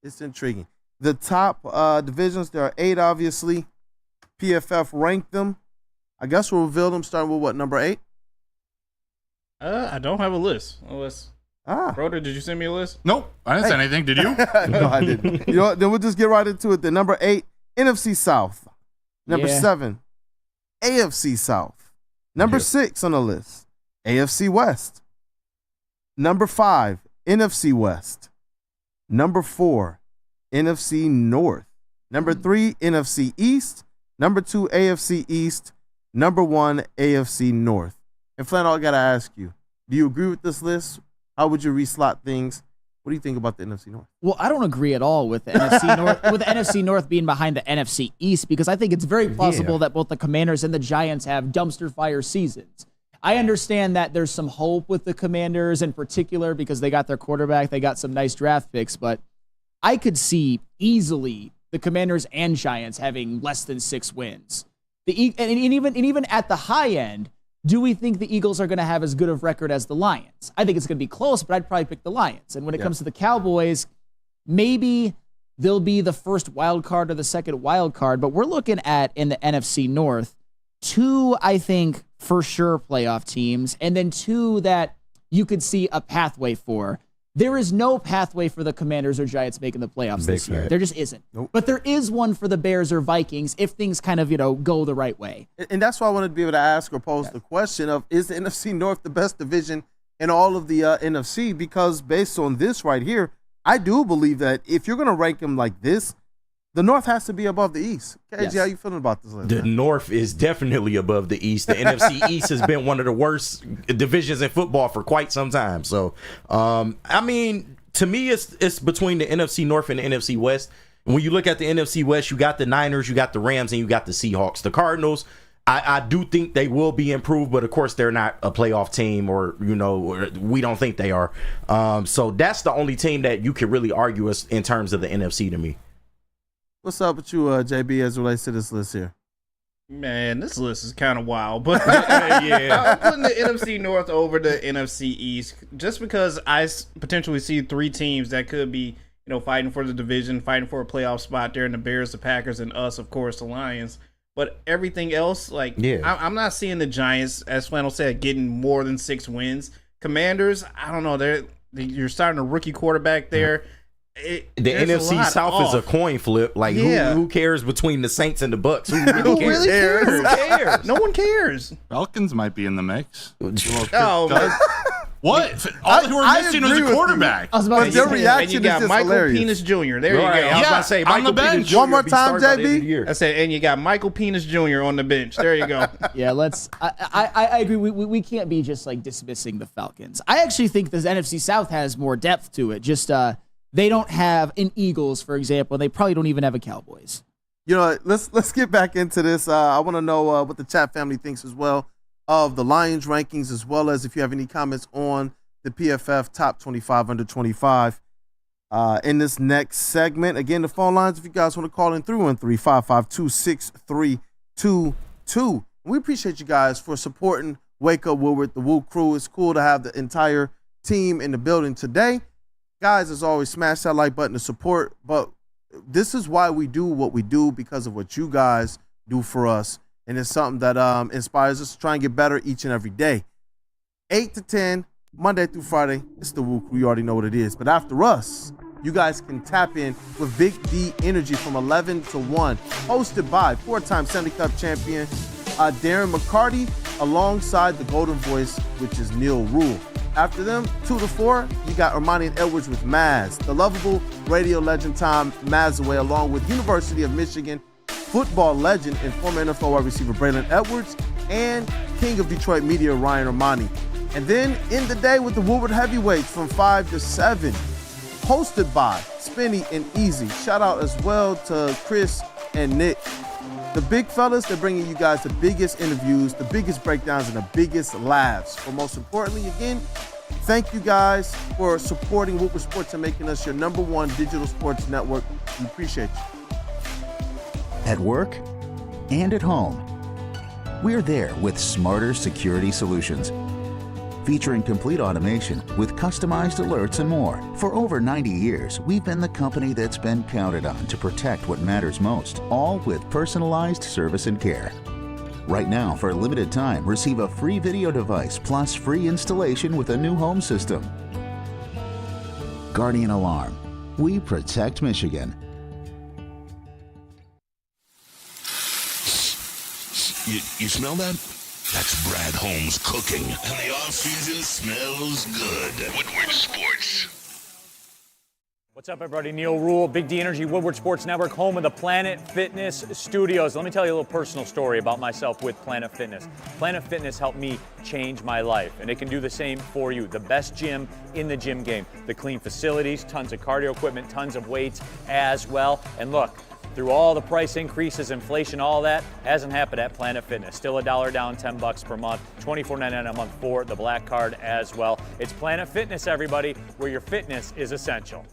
It's intriguing. The top divisions, there are 8, obviously. PFF ranked them. I guess we'll reveal them starting with what, number 8? I don't have a list. Broder, did you send me a list? Nope. I didn't send anything. Did you? No, I didn't. You know what? Then we'll just get right into it. Then number 8, NFC South. Number 7, AFC South. Number 6 on the list, AFC West. Number 5, NFC West. Number 4, NFC North. Number 3, NFC East. Number 2, AFC East. Number 1, AFC North. And Flannel, I got to ask you, do you agree with this list? How would you reslot things? What do you think about the NFC North? Well, I don't agree at all with the NFC North, with the NFC North being behind the NFC East, because I think it's very plausible that both the Commanders and the Giants have dumpster fire seasons. I understand that there's some hope with the Commanders in particular because they got their quarterback, they got some nice draft picks, but I could see easily the Commanders and Giants having less than 6 wins. Even at the high end, do we think the Eagles are going to have as good of record as the Lions? I think it's going to be close, but I'd probably pick the Lions. And when it comes to the Cowboys, maybe they'll be the first wild card or the second wild card, but we're looking at, in the NFC North, 2, I think, for sure playoff teams, and then 2 that you could see a pathway for. There is no pathway for the Commanders or Giants making the playoffs this year. There just isn't. Nope. But there is one for the Bears or Vikings if things kind of, go the right way. And that's why I wanted to be able to ask or pose the question of, is the NFC North the best division in all of the NFC? Because based on this right here, I do believe that if you're going to rank them like this, the North has to be above the East. KG, how you feeling about this list? The North is definitely above the East. The NFC East has been one of the worst divisions in football for quite some time. So, I mean, to me, it's between the NFC North and the NFC West. And when you look at the NFC West, you got the Niners, you got the Rams, and you got the Seahawks. The Cardinals, I do think they will be improved, but of course they're not a playoff team, or we don't think they are. So that's the only team that you could really argue is in terms of the NFC to me. What's up with you, JB, as it relates to this list here? Man, this list is kind of wild, but I'm putting the NFC North over the NFC East just because I potentially see 3 teams that could be, fighting for the division, fighting for a playoff spot there in the Bears, the Packers, and us, of course, the Lions. But everything else, I'm not seeing the Giants, as Flannel said, getting more than 6 wins. Commanders, I don't know. You're starting a rookie quarterback there. The NFC South is a coin flip. Who cares between the Saints and the Bucks? Who really cares? Who cares? No one cares. Falcons might be in the mix. What? All who were missing was a quarterback. I was about to But their say, reaction And you is got just Michael hilarious. Penis Jr. There you Right. go. I was about to say, on the Michael bench. Penis Jr. One more be time, starting by the end of JB. the year. I said, and you got Michael Penis Jr. on the bench. There you go. Yeah, I agree. We can't be just like dismissing the Falcons. I actually think the NFC South has more depth to it. Just they don't have an Eagles, for example. They probably don't even have a Cowboys. You know, let's get back into this. I want to know what the chat family thinks as well of the Lions rankings, as well as if you have any comments on the PFF top 25 under 25. In this next segment, again, the phone lines, if you guys want to call in, 313-552-6322. We appreciate you guys for supporting Wake Up Woodward, the Woo Crew. It's cool to have the entire team in the building today. Guys, as always, smash that like button to support, but this is why we do what we do, because of what you guys do for us. And it's something that inspires us to try and get better each and every day. 8 to 10, Monday through Friday. It's the Woo Crew. You already know what it is. But after us, you guys can tap in with Big D Energy from 11 to 1, hosted by four-time Stanley Cup champion Darren McCarty, alongside the Golden Voice, which is Neil Rule. After them, 2 to 4, you got Armani and Edwards with Maz, the lovable radio legend Tom Mazaway, along with University of Michigan football legend and former NFL wide receiver Braylon Edwards, and King of Detroit Media Ryan Armani. And then in the day with the Woodward Heavyweights from 5 to 7, hosted by Spinny and Easy. Shout out as well to Chris and Nick. The big fellas, they're bringing you guys the biggest interviews, the biggest breakdowns, and the biggest laughs. But most importantly, again, thank you guys for supporting Woodward Sports and making us your #1 digital sports network. We appreciate you. At work and at home, we're there with smarter security solutions. Featuring complete automation with customized alerts and more. For over 90 years, we've been the company that's been counted on to protect what matters most, all with personalized service and care. Right now, for a limited time, receive a free video device plus free installation with a new home system. Guardian Alarm. We protect Michigan. You smell that? That's Brad Holmes cooking. And the off-season smells good. Woodward Sports. What's up, everybody? Neil Rule, Big D Energy, Woodward Sports Network, home of the Planet Fitness Studios. Let me tell you a little personal story about myself with Planet Fitness. Planet Fitness helped me change my life, and it can do the same for you. The best gym in the gym game. The clean facilities, tons of cardio equipment, tons of weights as well. And look, through all the price increases, inflation, all that, hasn't happened at Planet Fitness. Still $1 down, $10 per month, $24.99 a month for the Black Card as well. It's Planet Fitness, everybody, where your fitness is essential.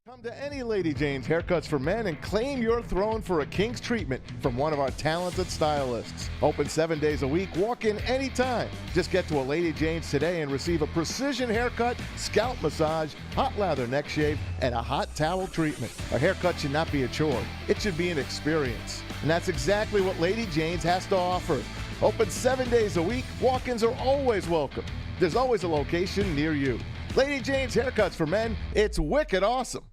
Come to any Lady Jane's Haircuts for Men and claim your throne for a king's treatment from one of our talented stylists. Open 7 days a week. Walk in anytime. Just get to a Lady Jane's today and receive a precision haircut, scalp massage, hot lather neck shave, and a hot towel treatment. A haircut should not be a chore. It should be an experience. And that's exactly what Lady Jane's has to offer. Open 7 days a week. Walk-ins are always welcome. There's always a location near you. Lady Jane's Haircuts for Men. It's wicked awesome.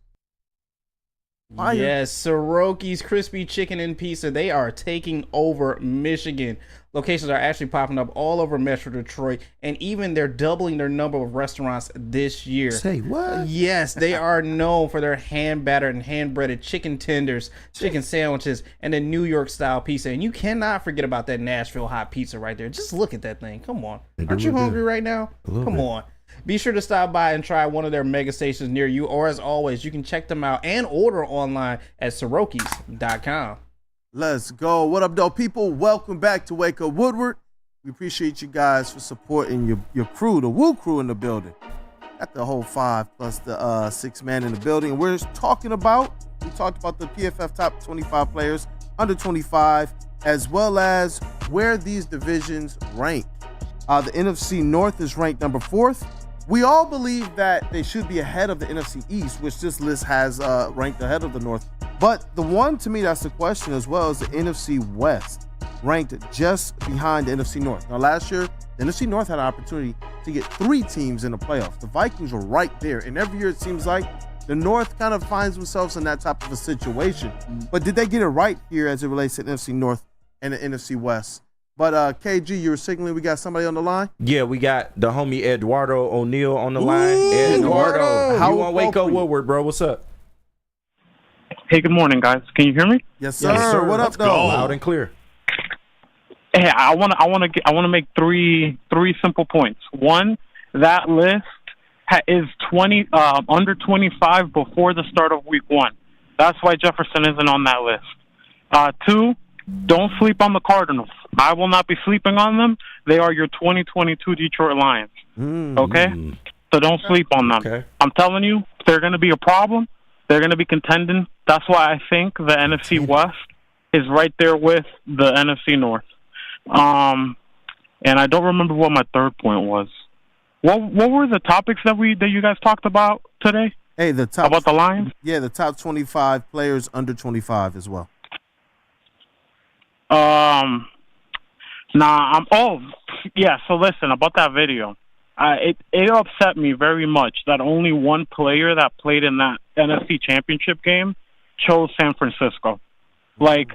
Fire. Yes, Soroki's Crispy Chicken and Pizza. They are taking over Michigan. Locations are actually popping up all over Metro Detroit, and even they're doubling their number of restaurants this year. Say what? Yes, they are known for their hand-battered and hand-breaded chicken tenders, chicken sandwiches, and the New York-style pizza. And you cannot forget about that Nashville hot pizza right there. Just look at that thing. Come on. Aren't you hungry right now? Come on. Be sure to stop by and try one of their mega stations near you, or as always, you can check them out and order online at Sorokis.com. Let's go. What up, though, people? Welcome back to Wake Up Woodward. We appreciate you guys for supporting your crew, the Woo Crew in the building. Got the whole 5 plus the 6 man in the building. And we talked about the PFF top 25 players, under 25, as well as where these divisions rank. The NFC North is ranked number 4th. We all believe that they should be ahead of the NFC East, which this list has ranked ahead of the North. But the one, to me, that's the question as well, is the NFC West, ranked just behind the NFC North. Now, last year, the NFC North had an opportunity to get 3 teams in the playoffs. The Vikings were right there. And every year, it seems like the North kind of finds themselves in that type of a situation. But did they get it right here as it relates to the NFC North and the NFC West? But KG, you were signaling we got somebody on the line? Yeah, we got the homie Eduardo O'Neal on the line. Eduardo. How you want to wake up Woodward, bro? What's up? Hey, good morning, guys. Can you hear me? Yes, sir. What up, though? Loud and clear. Hey, I want to make three simple points. One, that list is under 25 before the start of week 1. That's why Jefferson isn't on that list. Two, don't sleep on the Cardinals. I will not be sleeping on them. They are your 2022 Detroit Lions. Okay? So don't sleep on them. Okay. I'm telling you, they're going to be a problem. They're going to be contending. That's why I think the NFC West is right there with the NFC North. And I don't remember what my third point was. What were the topics that you guys talked about today? Hey, the top about the Lions? Yeah, the top 25 players under 25 as well. So listen, about that video. It upset me very much that only one player that played in that NFC Championship game chose San Francisco. Like,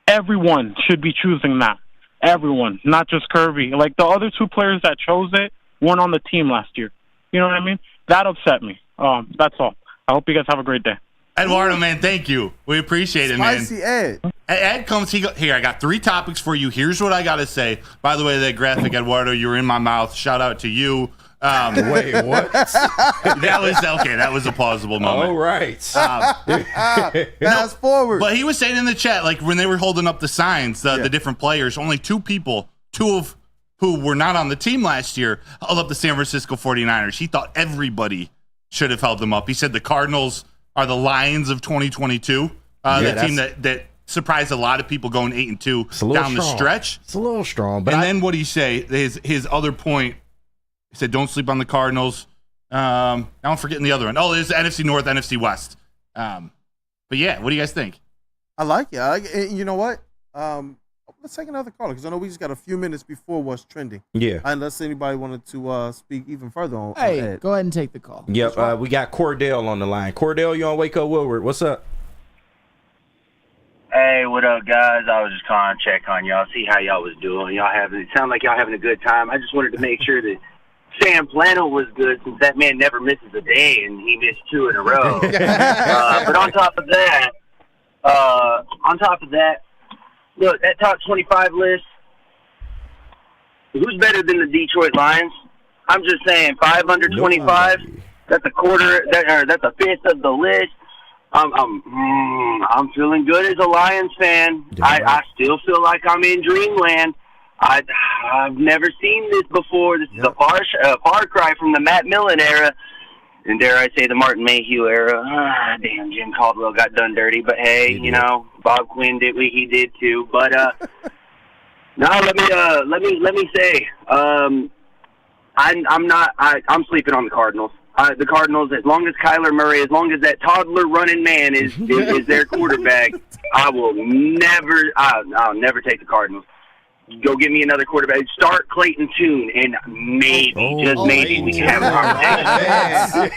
everyone should be choosing that. Everyone, not just Kirby. Like, the other two players that chose it weren't on the team last year. You know what I mean? That upset me. That's all. I hope you guys have a great day. Eduardo, man, thank you. We appreciate it, man. Spicy Ed. Ed comes, here, I got 3 topics for you. Here's what I got to say. By the way, that graphic, Eduardo, you were in my mouth. Shout out to you. Wait, what? That was a plausible moment. All right. Fast forward. But he was saying in the chat, like when they were holding up the signs, the different players, only 2 people, 2 of who were not on the team last year, held up the San Francisco 49ers. He thought everybody should have held them up. He said the Cardinals are the Lions of 2022, the team that surprised a lot of people going 8-2 down the stretch. It's a little strong. But then what did he say? His other point, he said, don't sleep on the Cardinals. Now I'm forgetting the other one. Oh, there's NFC North, NFC West. But yeah, what do you guys think? I like it. You know what? Let's take another caller because I know we just got a few minutes before what's trending. Yeah. Unless anybody wanted to speak even further on Hey, go ahead and take the call. Yep, we got Cordell on the line. Cordell, you on Wake Up Woodward. What's up? Hey, what up, guys? I was just calling to check on y'all, see how y'all was doing. It sounded like y'all having a good time. I just wanted to make sure that Sam Plano was good since that man never misses a day, and he missed 2 in a row. But on top of that, look, that top 25 list, who's better than the Detroit Lions? I'm just saying, 5 under 25, that's a quarter, that's a fifth of the list. I'm feeling good as a Lions fan. I still feel like I'm in dreamland. I've never seen this before. This is a far cry from the Matt Millen era, and dare I say the Martin Mayhew era. Damn, Jim Caldwell got done dirty, but hey, you know, Bob Quinn did what he did too. But no, let me say, I'm sleeping on the Cardinals. The Cardinals, as long as Kyler Murray, as long as that toddler running man is their quarterback, I'll never take the Cardinals. Go get me another quarterback. Start Clayton Tune, and maybe we can have a conversation.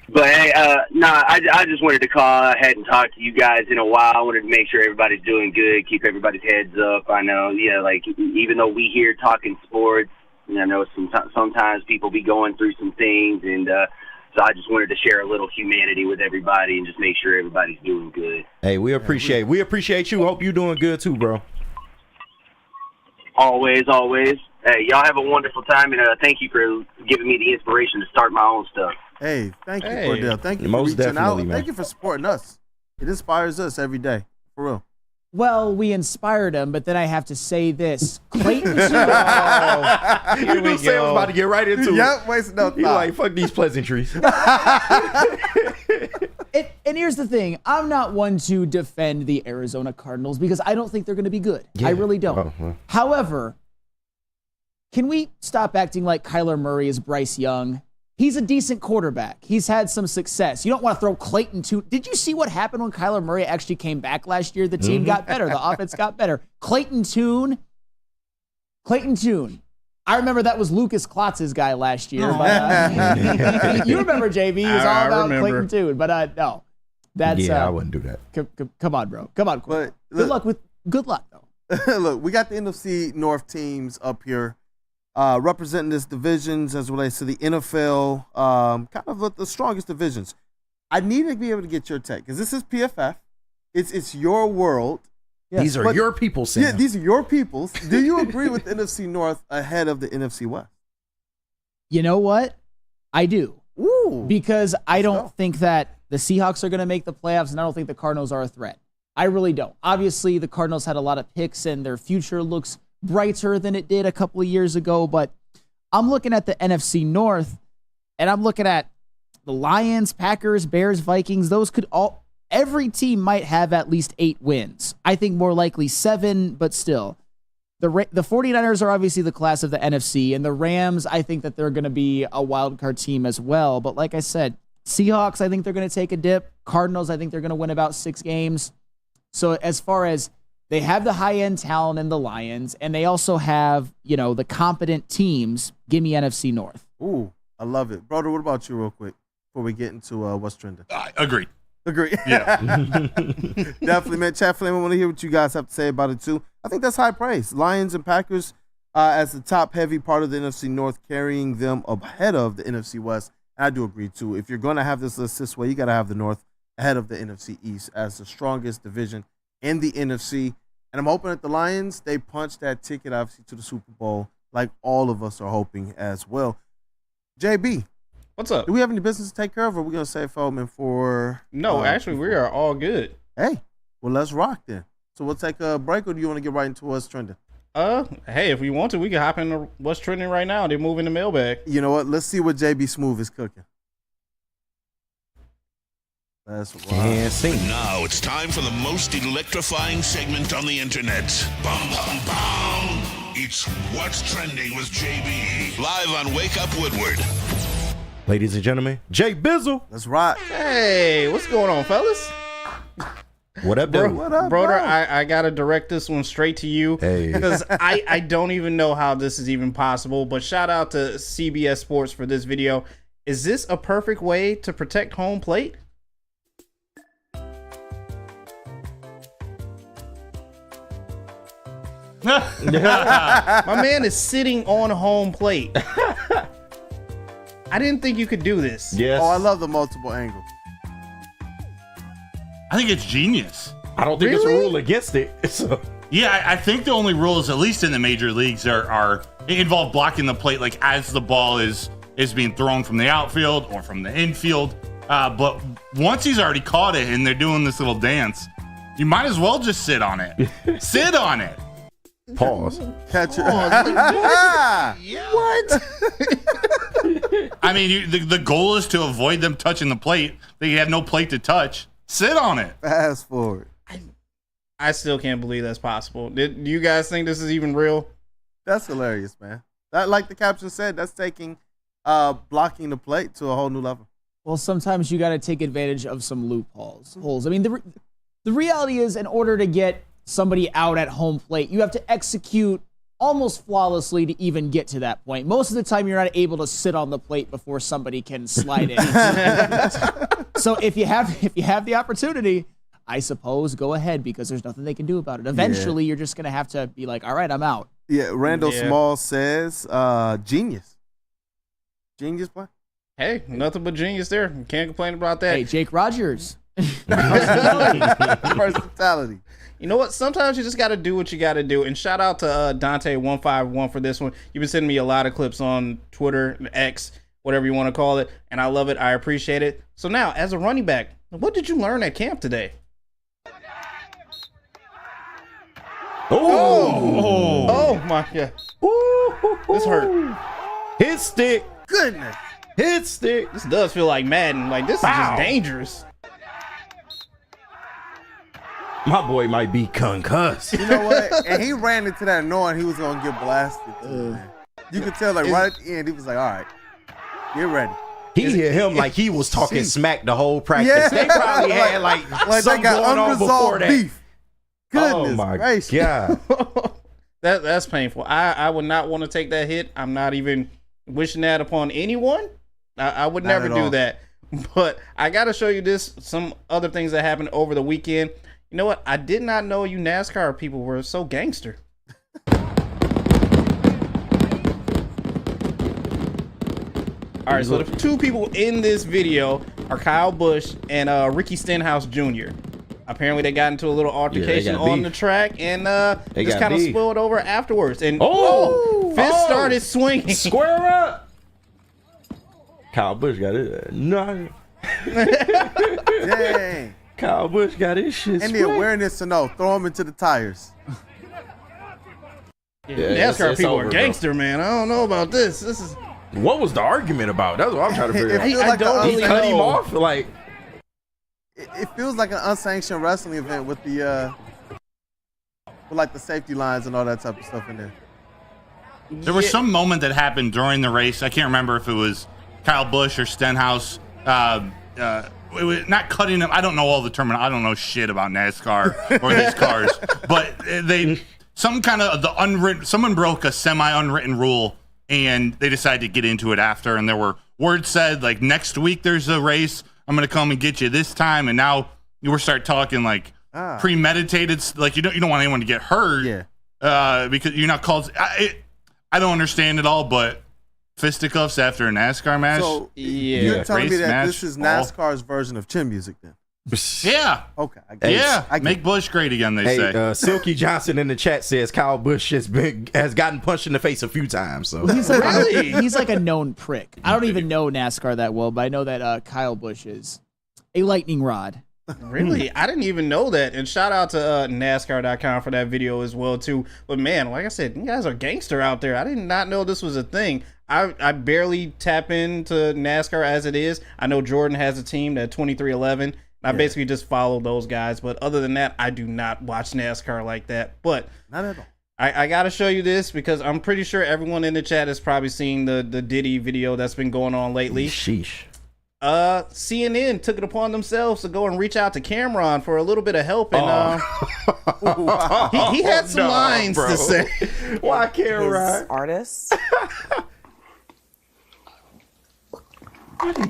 But hey, I just wanted to call ahead and talk to you guys in a while. I wanted to make sure everybody's doing good, keep everybody's heads up. I know, like even though we here talking sports, I know sometimes people be going through some things, and so I just wanted to share a little humanity with everybody and just make sure everybody's doing good. Hey, we appreciate you. Hope you're doing good too, bro. Always. Hey, y'all have a wonderful time, and thank you for giving me the inspiration to start my own stuff. Hey, thank you, Cordell. Thank you for reaching out. Thank you for supporting us. It inspires us every day, for real. Well, we inspired him, but then I have to say this. Clayton You knew Sam was about to get right into it. Yep, wasting no time. He like, fuck these pleasantries. And here's the thing. I'm not one to defend the Arizona Cardinals because I don't think they're going to be good. I really don't. However, can we stop acting like Kyler Murray is Bryce Young? He's a decent quarterback. He's had some success. You don't want to throw Clayton Tune. Did you see what happened when Kyler Murray actually came back last year? The team got better. The offense got better. Clayton Tune. I remember that was Lucas Klotz's guy last year. But, you remember, JB. He was all about Clayton Tune. But no. That's, I wouldn't do that. Come on, bro. Come on. But good luck, though. Look, we got the NFC North teams up here representing this divisions as relates to the NFL, kind of the strongest divisions. I need to be able to get your take because this is PFF. It's your world. Yes, these are your people, Sam. Yeah, these are your peoples. Do you agree with the NFC North ahead of the NFC West? You know what? I do. Ooh. Because I don't think that the Seahawks are going to make the playoffs, and I don't think the Cardinals are a threat. I really don't. Obviously, the Cardinals had a lot of picks, and their future looks brighter than it did a couple of years ago, but I'm looking at the NFC North, and I'm looking at the Lions, Packers, Bears, Vikings. Those could all... Every team might have at least 8 wins. I think more likely 7, but still. The 49ers are obviously the class of the NFC, and the Rams, I think that they're going to be a wild card team as well. But like I said, Seahawks, I think they're going to take a dip. Cardinals, I think they're going to win about 6 games. So as far as they have the high-end talent in the Lions, and they also have, the competent teams, give me NFC North. Ooh, I love it. Brother, what about you real quick before we get into what's trending? Agreed. Agree. Yeah. Definitely, man. Chat Flame, I want to hear what you guys have to say about it, too. I think that's high praise. Lions and Packers as the top-heavy part of the NFC North, carrying them ahead of the NFC West. And I do agree, too. If you're going to have this list this way, you got to have the North ahead of the NFC East as the strongest division in the NFC. And I'm hoping that the Lions, they punch that ticket, obviously, to the Super Bowl, like all of us are hoping as well. JB. What's up? Do we have any business to take care of, or are we going to save Feldman for... No, actually, we are all good. Hey, well, let's rock then. So we'll take a break, or do you want to get right into what's trending? Hey, if we want to, we can hop into what's trending right now. They're moving the mailbag. You know what? Let's see what JBSMOOOOOV is cooking. That's right. Now it's time for the most electrifying segment on the internet. Bum, bum, bum. It's What's Trending with JB. Live on Wake Up Woodward. Ladies and gentlemen, Jay Bizzle. That's right. Hey, what's going on, fellas? What up, dude? What up, brother? bro? I gotta direct this one straight to you because I don't even know how this is even possible. But shout out to CBS Sports for this video. Is this a perfect way to protect home plate? My man is sitting on home plate. I didn't think you could do this. Yes. Oh, I love the multiple angles. I think it's genius. I don't think it's a rule against it. So. Yeah, I think the only rules, at least in the major leagues, are involve blocking the plate like as the ball is being thrown from the outfield or from the infield. But once he's already caught it and they're doing this little dance, you might as well just sit on it. Sit on it. Pause. Catch it. What? I mean, the goal is to avoid them touching the plate. They have no plate to touch. Sit on it. Fast forward. I still can't believe that's possible. Do you guys think this is even real? That's hilarious, man. That, like the caption said, that's taking blocking the plate to a whole new level. Well, sometimes you got to take advantage of some loopholes. I mean, the reality is, in order to get somebody out at home plate, you have to execute almost flawlessly to even get to that point. Most of the time, you're not able to sit on the plate before somebody can slide in. So if you have the opportunity, I suppose go ahead because there's nothing they can do about it. Eventually, you're just gonna have to be like, all right, I'm out. Yeah, Randall Small says, genius. Genius play. Hey, nothing but genius there. Can't complain about that. Hey, Jake Rogers. Versatility. You know what? Sometimes you just got to do what you got to do. And shout out to Dante151 for this one. You've been sending me a lot of clips on Twitter, X, whatever you want to call it. And I love it. I appreciate it. So now, as a running back, what did you learn at camp today? Oh my God. This hurt. Hit stick. Goodness. Hit stick. This does feel like Madden. Like, this is just dangerous. My boy might be concussed. You know what? And he ran into that knowing he was going to get blasted. Man. You could tell, like, right at the end, he was like, all right, get ready. He hit him like he was talking smack the whole practice. Yeah. They probably had, like something going on before that. Beef. Goodness oh, my gracious. God. That's painful. I would not want to take that hit. I'm not even wishing that upon anyone. I would never do that. But I got to show you some other things that happened over the weekend. You know what? I did not know you NASCAR people were so gangster. All right, so the two people in this video are Kyle Busch and Ricky Stenhouse Jr. Apparently, they got into a little altercation on the track and just kind of spilled over afterwards. And Fist started swinging. Square up. Kyle Busch got it. No. Dang. Kyle Busch got his shit. And the awareness to know, throw them into the tires. NASCAR people are gangster, man. I don't know about this. This is. What was the argument about? That's what I'm trying to figure out. I don't he cut him off like. It feels like an unsanctioned wrestling event with the with like the safety lines and all that type of stuff in there. There was some moment that happened during the race. I can't remember if it was Kyle Busch or Stenhouse. It was not cutting him. I don't know all the terminology. I don't know shit about NASCAR or these cars. But someone broke a semi-unwritten rule, and they decided to get into it after. And there were words said like, next week there's a race. I'm gonna come and get you this time. And now you start talking like premeditated. Like you don't want anyone to get hurt. Yeah. Because you're not called. I don't understand it all, but fisticuffs after a NASCAR match. So you're telling me that this is NASCAR's version of chin music then? Yeah. Okay. I make Bush great again. They say. Silky Johnson in the chat says Kyle Busch has gotten punched in the face a few times. So he's like, he's like a known prick. I don't even know NASCAR that well, but I know that Kyle Busch is a lightning rod. Really? I didn't even know that. And shout out to NASCAR.com for that video as well too. But man, like I said, you guys are gangster out there. I did not know this was a thing. I barely tap into NASCAR as it is. I know Jordan has a team that 2311. I basically just follow those guys. But other than that, I do not watch NASCAR like that. But not at all. I got to show you this because I'm pretty sure everyone in the chat has probably seen the Diddy video that's been going on lately. Sheesh. CNN took it upon themselves to go and reach out to Cameron for a little bit of help, and he had some lines to say. Why Cameron? Artists.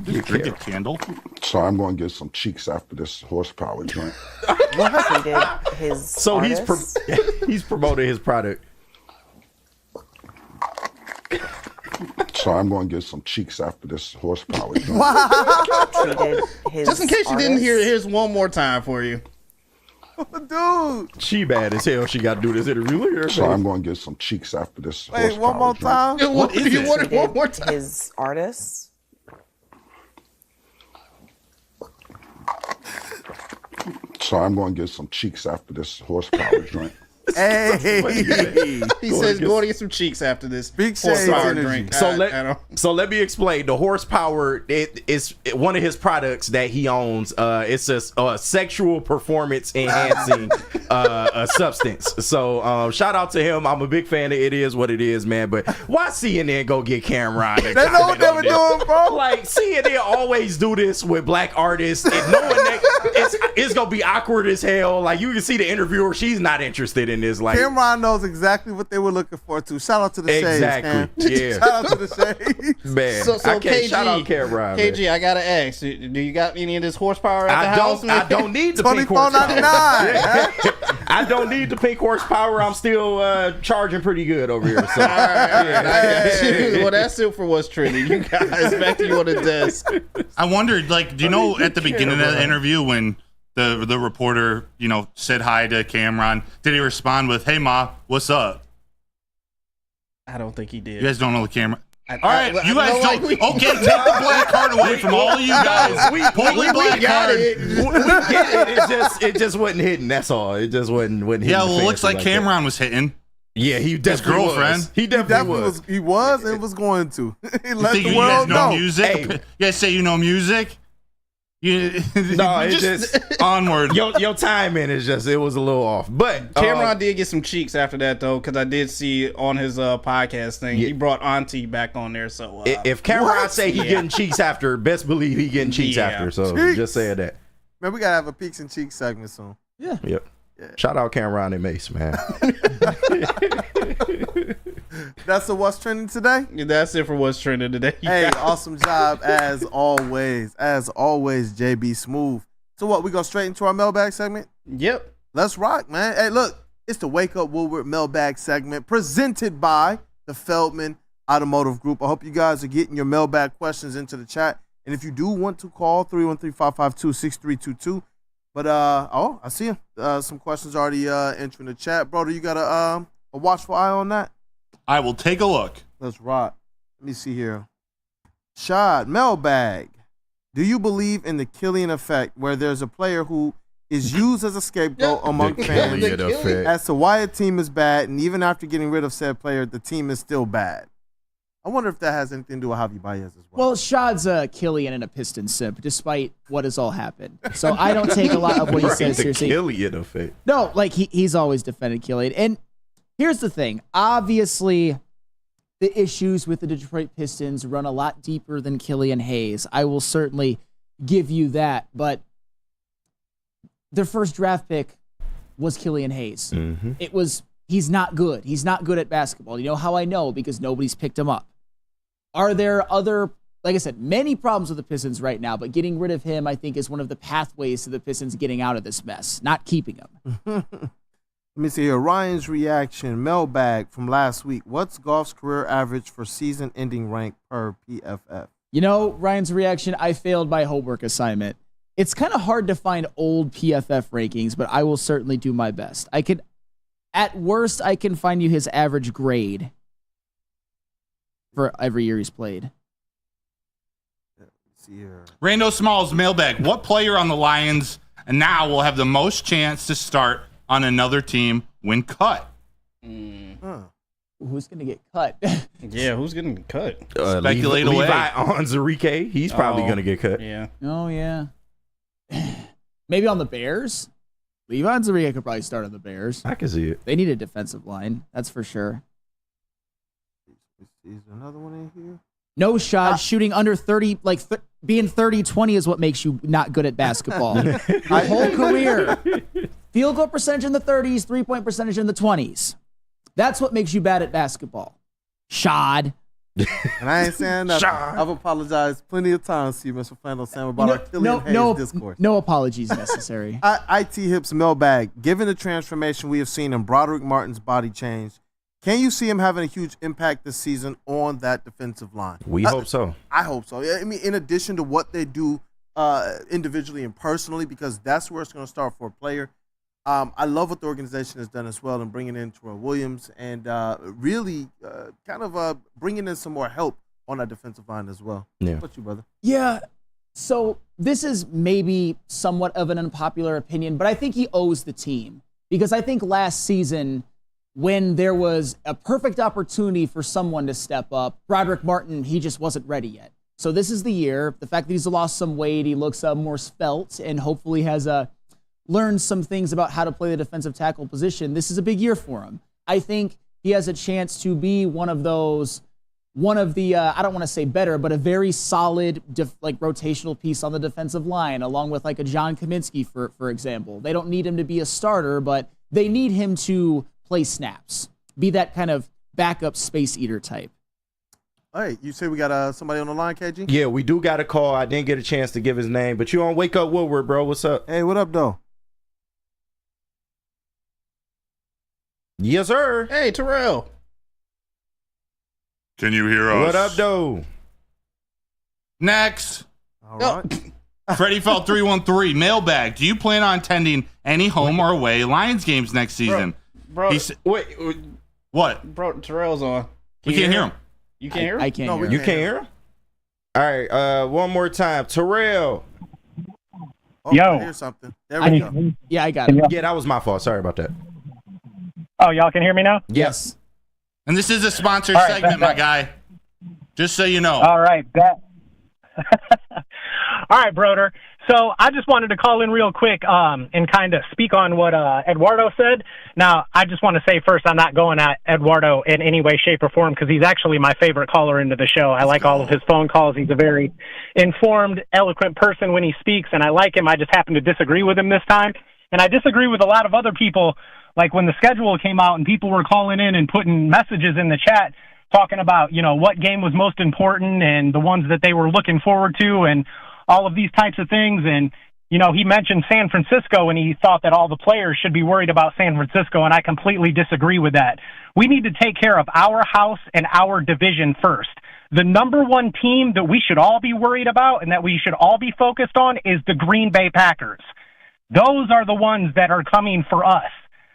Drink a candle. So I'm going to get some cheeks after this horsepower joint. So he's promoting his product. So I'm going to get some cheeks after this horsepower joint. Just in case you didn't hear it, here's one more time for you. Dude. She bad as hell. She got to do this interview. So I'm going to get some cheeks after this horsepower joint. Wait, one more time? What is it? One more time. His artists. So I'm going to get some cheeks after this horsepower joint. Hey, he says go to get some cheeks after this big horsepower drink. So let me explain. The horsepower is one of his products that he owns. It's a sexual performance enhancing substance. So shout out to him. I'm a big fan of It Is What It Is, man. But why CNN go get Cameron? They know what they were doing, bro. Like CNN always do this with black artists, and knowing that it's gonna be awkward as hell. Like you can see the interviewer, she's not interested in this. Like Cameron knows exactly what they were looking for too. Shout out to the exactly. Shades, yeah. Shout out to the Shades. Man, so I can't KG, shout out Cameron. KG, man. I gotta ask, do you got any of this horsepower at the house? I don't need the pink horsepower. $24.99. I don't need the pink horsepower. I'm still charging pretty good over here. So. Well, that's it for what's trending. You guys, back to you on the desk. I wondered, like, do you know at the beginning of the interview when the reporter, said hi to Cameron, did he respond with, "Hey Ma, what's up"? I don't think he did. You guys don't know the camera. All right, you guys don't. Okay, take the black card away from all of you guys. We black got card. it. We get it. It just wasn't hitting. That's all. It just wasn't hitting. Yeah, well, it looks like Cameron was hitting. Yeah, he definitely his girlfriend. Was. He definitely was. He was and was going to. He let think the you world guys know know. music? Hey. You guys say you know music? No, it's just onward. Your timing is it was a little off. But Cameron did get some cheeks after that though, because I did see on his podcast thing he brought Auntie back on there. So if Cameron say he getting cheeks after, best believe he getting cheeks after. So just saying that. Man, we gotta have a Peaks and Cheeks segment soon. Yeah. Yep. Yeah. Shout out Cameron and Mace, man. That's the What's Trending today? That's it for What's Trending today. Hey, awesome job as always. As always, JB Smooth. So what, we go straight into our mailbag segment? Yep. Let's rock, man. Hey, look, it's the Wake Up Woodward mailbag segment presented by the Feldman Automotive Group. I hope you guys are getting your mailbag questions into the chat. And if you do want to call, 313-552-6322. But, I see him. Some questions already entering the chat. Brother, you got a watchful eye on that? I will take a look. Let's rock. Let me see here. Shad, mailbag. Do you believe in the Killian effect, where there's a player who is used as a scapegoat among fans as to why a team is bad, and even after getting rid of said player, the team is still bad? I wonder if that has anything to do with Javi Baez as well. Well, Shad's a Killian and a Piston simp, despite what has all happened. So I don't take a lot of what he says seriously. Killian effect. No, like he's always defended Killian. And here's the thing. Obviously, the issues with the Detroit Pistons run a lot deeper than Killian Hayes. I will certainly give you that. But their first draft pick was Killian Hayes. Mm-hmm. He's not good. He's not good at basketball. You know how I know? Because nobody's picked him up. Are there other, like I said, many problems with the Pistons right now, but getting rid of him, I think, is one of the pathways to the Pistons getting out of this mess, not keeping him. Let me see here. Ryan's reaction, mailbag from last week. What's Goff's career average for season-ending rank per PFF? You know, Ryan's reaction, I failed my homework assignment. It's kind of hard to find old PFF rankings, but I will certainly do my best. At worst, I can find you his average grade for every year he's played. Let's see here. Rando Smalls, mailbag. What player on the Lions and now will have the most chance to start on another team when cut? Who's going to get cut? Yeah, who's getting cut? Speculate away. Levi Onwuzurike. He's probably going to get cut. Yeah. Oh, yeah. Maybe on the Bears? Levi Onwuzurike could probably start on the Bears. I can see it. They need a defensive line. That's for sure. Is there another one in here? No shot, shooting under 30, being 30-20 is what makes you not good at basketball. My whole career. Field goal percentage in the 30s, three-point percentage in the 20s. That's what makes you bad at basketball. Shad. And I ain't saying nothing. I've apologized plenty of times to you, Mr. Flannel Sam, about our Killian Hayes discourse. No apologies necessary. IT Hips mailbag. Given the transformation we have seen in Broderick Martin's body change, can you see him having a huge impact this season on that defensive line? We hope so. I hope so. I mean, in addition to what they do individually and personally, because that's where it's going to start for a player. I love what the organization has done as well in bringing in Terrell Williams and really bringing in some more help on that defensive line as well. Yeah. What you, brother? Yeah. So this is maybe somewhat of an unpopular opinion, but I think he owes the team. Because I think last season, when there was a perfect opportunity for someone to step up, Broderick Martin, he just wasn't ready yet. So this is the year. The fact that he's lost some weight, he looks more svelte, and hopefully has learned some things about how to play the defensive tackle position. This is a big year for him. I think he has a chance to be one of the, I don't want to say better, but a very solid rotational piece on the defensive line, along with like a John Kaminsky, for example. They don't need him to be a starter, but they need him to play snaps, be that kind of backup space eater type. All right, you say we got somebody on the line, KG? Yeah, we do got a call. I didn't get a chance to give his name, but you on Wake Up Woodward, bro. What's up? Hey, what up, though? Yes, sir. Hey, Terrell. Can you hear us? What up, though? Next. All right. Freddie Felt 313, mailbag. Do you plan on attending any home or away Lions games next season? Bro, wait. What? Bro, Terrell's on. We can't hear him. You can't hear him? I can't hear him. You can't hear him? All right, one more time. Terrell. Oh, Yo. I hear something. There we go. Yeah, I got it. Yeah, that was my fault. Sorry about that. Oh, y'all can hear me now? Yes. And this is a sponsored All right, segment, my guy. Just so you know. All right, bet. All right, Broder. So I just wanted to call in real quick and kind of speak on what Eduardo said. Now, I just want to say first, I'm not going at Eduardo in any way, shape, or form because he's actually my favorite caller into the show. I like all of his phone calls. He's a very informed, eloquent person when he speaks, and I like him. I just happen to disagree with him this time. And I disagree with a lot of other people, like when the schedule came out and people were calling in and putting messages in the chat talking about, you know, what game was most important and the ones that they were looking forward to and all of these types of things. And, he mentioned San Francisco, and he thought that all the players should be worried about San Francisco, and I completely disagree with that. We need to take care of our house and our division first. The number one team that we should all be worried about and that we should all be focused on is the Green Bay Packers. Those are the ones that are coming for us.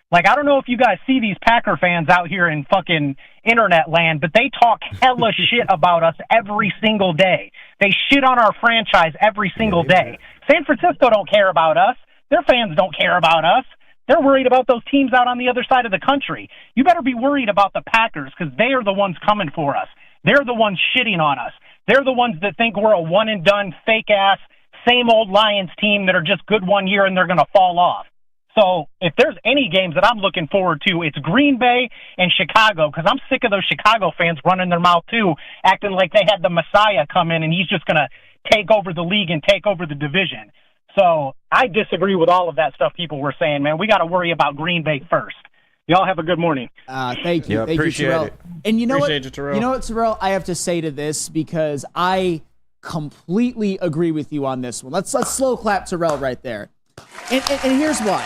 Like, I don't know if you guys see these Packer fans out here in fucking internet land, but they talk hella shit about us every single day. They shit on our franchise every single day. San Francisco don't care about us. Their fans don't care about us. They're worried about those teams out on the other side of the country. You better be worried about the Packers because they are the ones coming for us. They're the ones shitting on us. They're the ones that think we're a one-and-done, fake-ass, same-old Lions team that are just good one year and they're going to fall off. So if there's any games that I'm looking forward to, it's Green Bay and Chicago, because I'm sick of those Chicago fans running their mouth too, acting like they had the Messiah come in and he's just going to take over the league and take over the division. So I disagree with all of that stuff people were saying, man. We got to worry about Green Bay first. Y'all have a good morning. Thank you. Yeah, Thank appreciate you, Terrell. it. And you know Appreciate what? you, Terrell. You know what, Terrell? I have to say to this because I completely agree with you on this one. Let's slow clap Terrell right there. And here's why.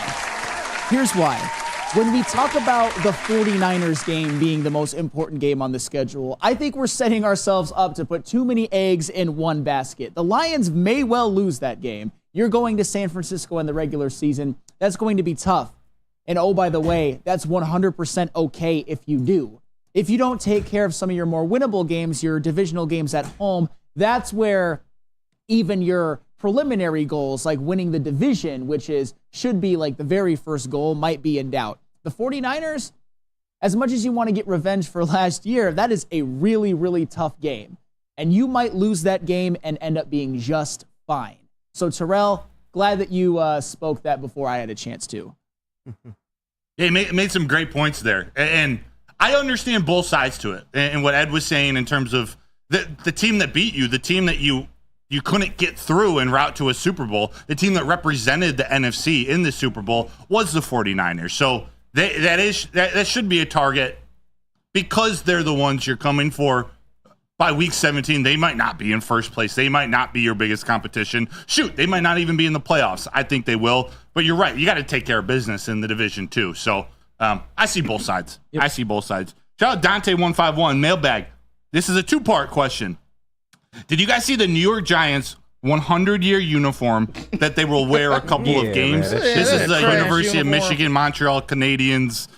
Here's why. When we talk about the 49ers game being the most important game on the schedule, I think we're setting ourselves up to put too many eggs in one basket. The Lions may well lose that game. You're going to San Francisco in the regular season. That's going to be tough. And oh, by the way, that's 100% okay if you do. If you don't take care of some of your more winnable games, your divisional games at home, that's where even your preliminary goals, like winning the division, which should be like the very first goal, might be in doubt. The 49ers, as much as you want to get revenge for last year, that is a really, really tough game. And you might lose that game and end up being just fine. So, Terrell, glad that you spoke that before I had a chance to. Yeah, he made some great points there. And I understand both sides to it. And what Ed was saying in terms of the team that beat you, the team that you couldn't get through en route to a Super Bowl, the team that represented the NFC in the Super Bowl was the 49ers. So that should be a target because they're the ones you're coming for. By week 17, they might not be in first place. They might not be your biggest competition. Shoot, they might not even be in the playoffs. I think they will. But you're right. You got to take care of business in the division, too. So I see both sides. Yep. I see both sides. Shout out Dante151, mailbag. This is a two-part question. Did you guys see the New York Giants 100-year uniform that they will wear a couple of games? This is the University of Michigan, Montreal Canadiens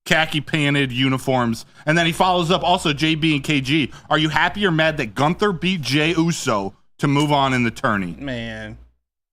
khaki-painted uniforms. And then he follows up also, JB and KG. Are you happy or mad that Gunther beat Jey Uso to move on in the tourney? Man.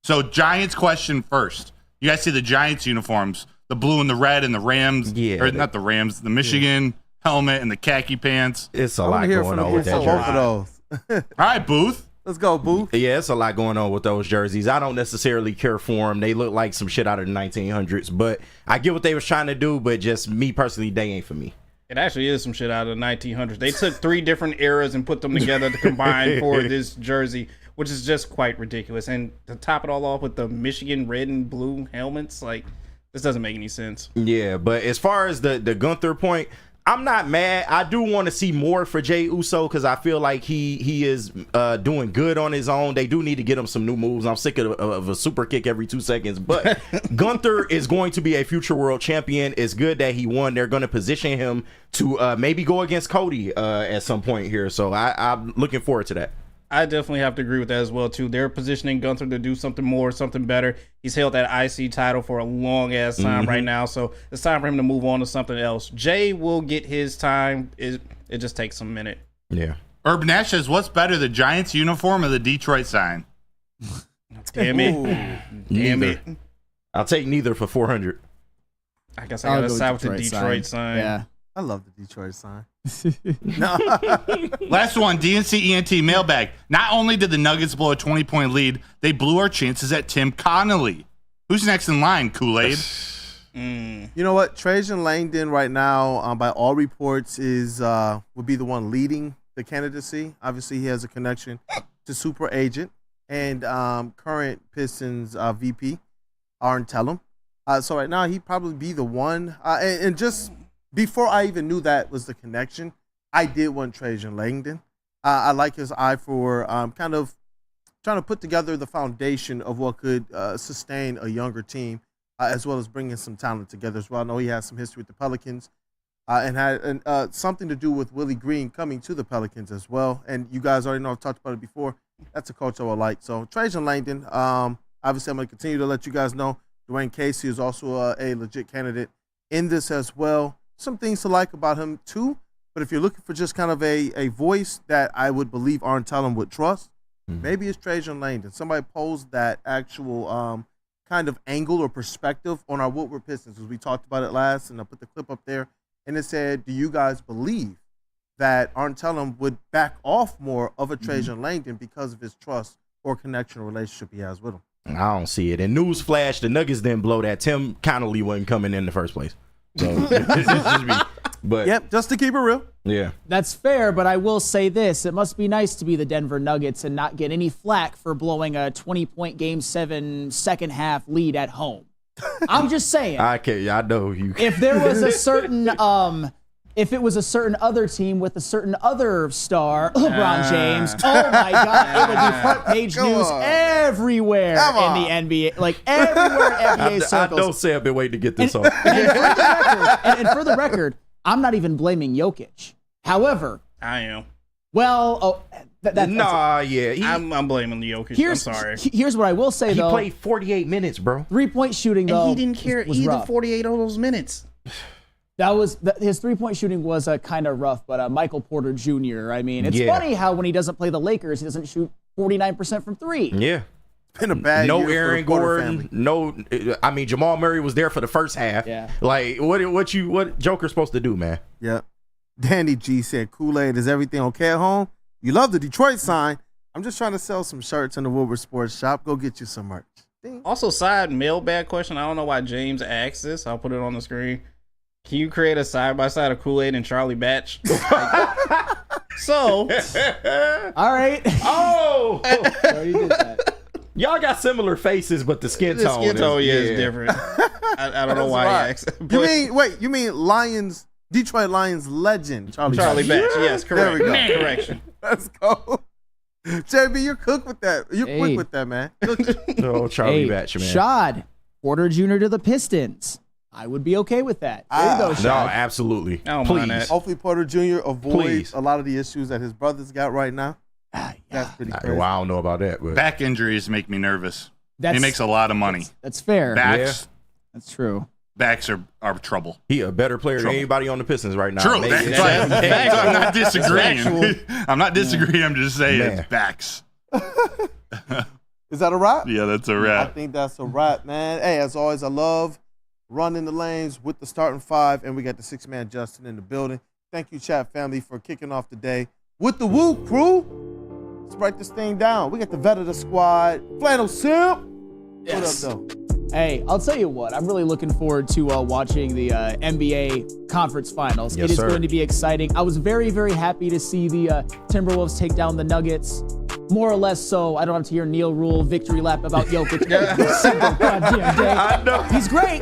So Giants question first. You guys see the Giants uniforms, the blue and the red and the Rams, or not the Rams, the Michigan helmet and the khaki pants. It's a lot going on with that jersey. Both of those. All right, Booth. Let's go, Booth. Yeah, it's a lot going on with those jerseys. I don't necessarily care for them. They look like some shit out of the 1900s, but I get what they was trying to do, but just me personally, they ain't for me. It actually is some shit out of the 1900s. They took 3 different eras and put them together to combine for this jersey, which is just quite ridiculous. And to top it all off with the Michigan red and blue helmets, like, this doesn't make any sense. Yeah, but as far as the Gunther point, I'm not mad. I do want to see more for Jey Uso because I feel like he is doing good on his own. They do need to get him some new moves. I'm sick of a super kick every 2 seconds. But Gunther is going to be a future world champion. It's good that he won. They're going to position him to maybe go against Cody at some point here. So I'm looking forward to that. I definitely have to agree with that as well, too. They're positioning Gunther to do something more, something better. He's held that IC title for a long-ass time right now, so it's time for him to move on to something else. Jay will get his time. It just takes a minute. Yeah. Urban Nash says, what's better, the Giants uniform or the Detroit sign? Damn it. Damn it. I'll take neither for 400. I guess I got to side with the Detroit sign. Yeah. I love the Detroit sign. Last one, DNC ENT mailbag. Not only did the Nuggets blow a 20-point lead, they blew our chances at Tim Connolly. Who's next in line, Kool-Aid? You know what? Trajan Langdon right now, by all reports, would be the one leading the candidacy. Obviously, he has a connection to Super Agent and current Pistons VP, Aaron Tellem. So right now, he'd probably be the one. And just before I even knew that was the connection, I did want Trajan Langdon. I like his eye for kind of trying to put together the foundation of what could sustain a younger team, as well as bringing some talent together as well. I know he has some history with the Pelicans and had something to do with Willie Green coming to the Pelicans as well. And you guys already know I've talked about it before. That's a coach I would like. So Trajan Langdon, obviously I'm going to continue to let you guys know. Dwayne Casey is also a legit candidate in this as well. Some things to like about him too. But if you're looking for just kind of a voice that I would believe Arn Tellem would trust, maybe it's Trajan Langdon. Somebody posed that actual kind of angle or perspective on our Woodward Pistons, as we talked about it last, and I put the clip up there, and it said, do you guys believe that Arn Tellem would back off more of a Trajan Langdon because of his trust or connection or relationship he has with him? I don't see it. And newsflash, the Nuggets didn't blow that. Tim Connolly wasn't coming in the first place. So, it's just me. But yep, just to keep it real. Yeah. That's fair, but I will say this. It must be nice to be the Denver Nuggets and not get any flack for blowing a 20-point Game 7 second half lead at home. I'm just saying. I know you. If there was a certain if it was a certain other team with a certain other star, LeBron James, oh my God, it would be front page news everywhere in the NBA, like everywhere NBA circles. I don't say I've been waiting to get this off. And for the record, I'm not even blaming Jokic. However, I am. Well, I'm blaming Jokic. I'm sorry. Here's what I will say, though. He played 48 minutes, bro. 3-point shooting, though. And he didn't care was either rough. 48 of those minutes. That was his 3-point shooting was kind of rough, but Michael Porter Jr. I mean, it's funny how when he doesn't play the Lakers, he doesn't shoot 49% from three. Yeah. It's been a bad no year Aaron for the Porter Gordon. family. No, I mean Jamal Murray was there for the first half. Yeah. Like what Joker's supposed to do, man? Yep. Danny G said, Kool-Aid, is everything okay at home? You love the Detroit sign. I'm just trying to sell some shirts in the Woodward Sports Shop. Go get you some merch. Also, side mailbag question. I don't know why James asked this. I'll put it on the screen. Can you create a side-by-side of Kool-Aid and Charlie Batch? So. All right. Oh. Already did that. Y'all got similar faces, but the skin tone is different. I don't know why he asked. You mean Lions, Detroit Lions legend, Charlie Batch. Yes, correct. There we go. Correction. Let's go. JB, you're quick with that. You're quick with that, man. No, Charlie Batch, man. Shad, Porter Jr. to the Pistons. I would be okay with that. There you go, Shad. No, absolutely. Please. Hopefully Porter Jr. avoids a lot of the issues that his brother's got right now. That's pretty crazy. Well, I don't know about that. But back injuries make me nervous. He makes a lot of money. That's fair. Backs, that's true. Backs are trouble. He a better player than anybody on the Pistons right now. True. I'm not disagreeing. I'm not disagreeing. I'm just saying it's backs. Is that a wrap? Yeah, that's a wrap. I think that's a wrap, man. Hey, as always, I love running the lanes with the starting five, and we got the six-man Justin in the building. Thank you, chat family, for kicking off the day with the Woo crew. Let's break this thing down. We got the vet of the squad, Flannel Simp. Yes. What up, though? Hey, I'll tell you what. I'm really looking forward to watching the NBA Conference Finals. Yes, it is sir. going to be exciting. I was very, very happy to see the Timberwolves take down the Nuggets. More or less so, I don't have to hear Neil Rule victory lap about Jokic every single goddamn day. I know. He's great,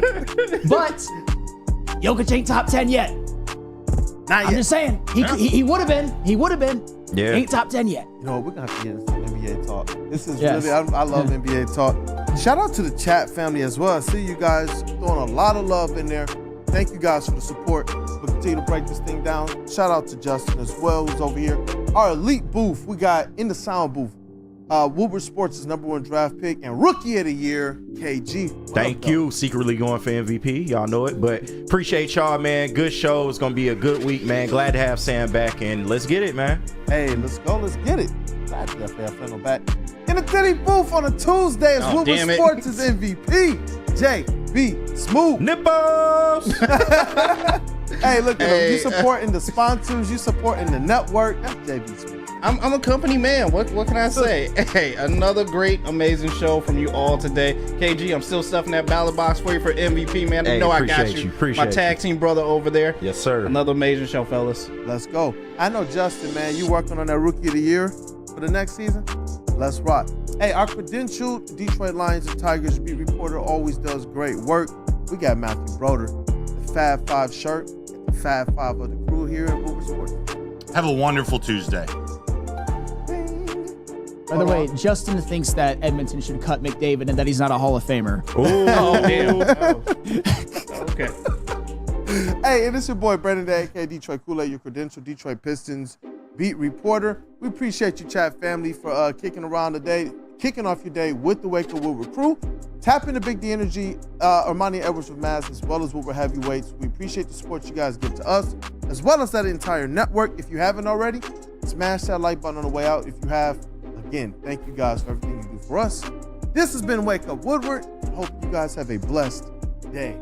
but Jokic ain't top 10 yet. Not I'm yet. just saying, he would have been. He would have been. Yeah. Ain't top 10 yet. You know, we're going to have to get into some NBA talk. This is Yes. really, I love NBA talk. Shout out to the chat family as well. I see you guys throwing a lot of love in there. Thank you guys for the support. We'll continue to break this thing down. Shout out to Justin as well, who's over here. Our elite booth, we got in the sound booth, Woodward Sports' #1 draft pick and rookie of the year, KG. Thank you. Secretly going for MVP. Y'all know it. But appreciate y'all, man. Good show. It's going to be a good week, man. Glad to have Sam back, and let's get it, man. Hey, let's go. Let's get it. Glad to have Flannel back in the Titty booth on a Tuesday as Woodward damn it. Sports' MVP, JBSMOOOOOOV. Nipples! Hey, look at him. You supporting the sponsors. You supporting the network. That's JBSMOOOOOOV. I'm a company man. What can I say? Hey, another great, amazing show from you all today. KG, I'm still stuffing that ballot box for you for MVP, man. Hey, you know I got appreciate you. you. Appreciate My tag team brother over there. Yes, sir. Another amazing show, fellas. Let's go. I know, Justin, man, you working on that rookie of the year for the next season? Let's rock. Hey, our credentialed Detroit Lions and Tigers beat reporter always does great work. We got Matthew Broder, the Fab 5 shirt, the Fab 5 of the crew here at Woodward Sports. Have a wonderful Tuesday. By the way, Justin thinks that Edmonton should cut McDavid and that he's not a Hall of Famer. Oh, damn. Okay. Hey, and it's your boy Brandon Day, aka Detroit Kool-Aid, your credentialed Detroit Pistons beat reporter. We appreciate you, chat family, for kicking off your day with the Wake Up Woodward crew. Tap into Big D Energy, Armani Edwards with Mavs, as well as Woodward Heavyweights. We appreciate the support you guys give to us, as well as that entire network. If you haven't already, smash that like button on the way out. If you have, again, thank you guys for everything you do for us. This has been Wake Up Woodward. I hope you guys have a blessed day.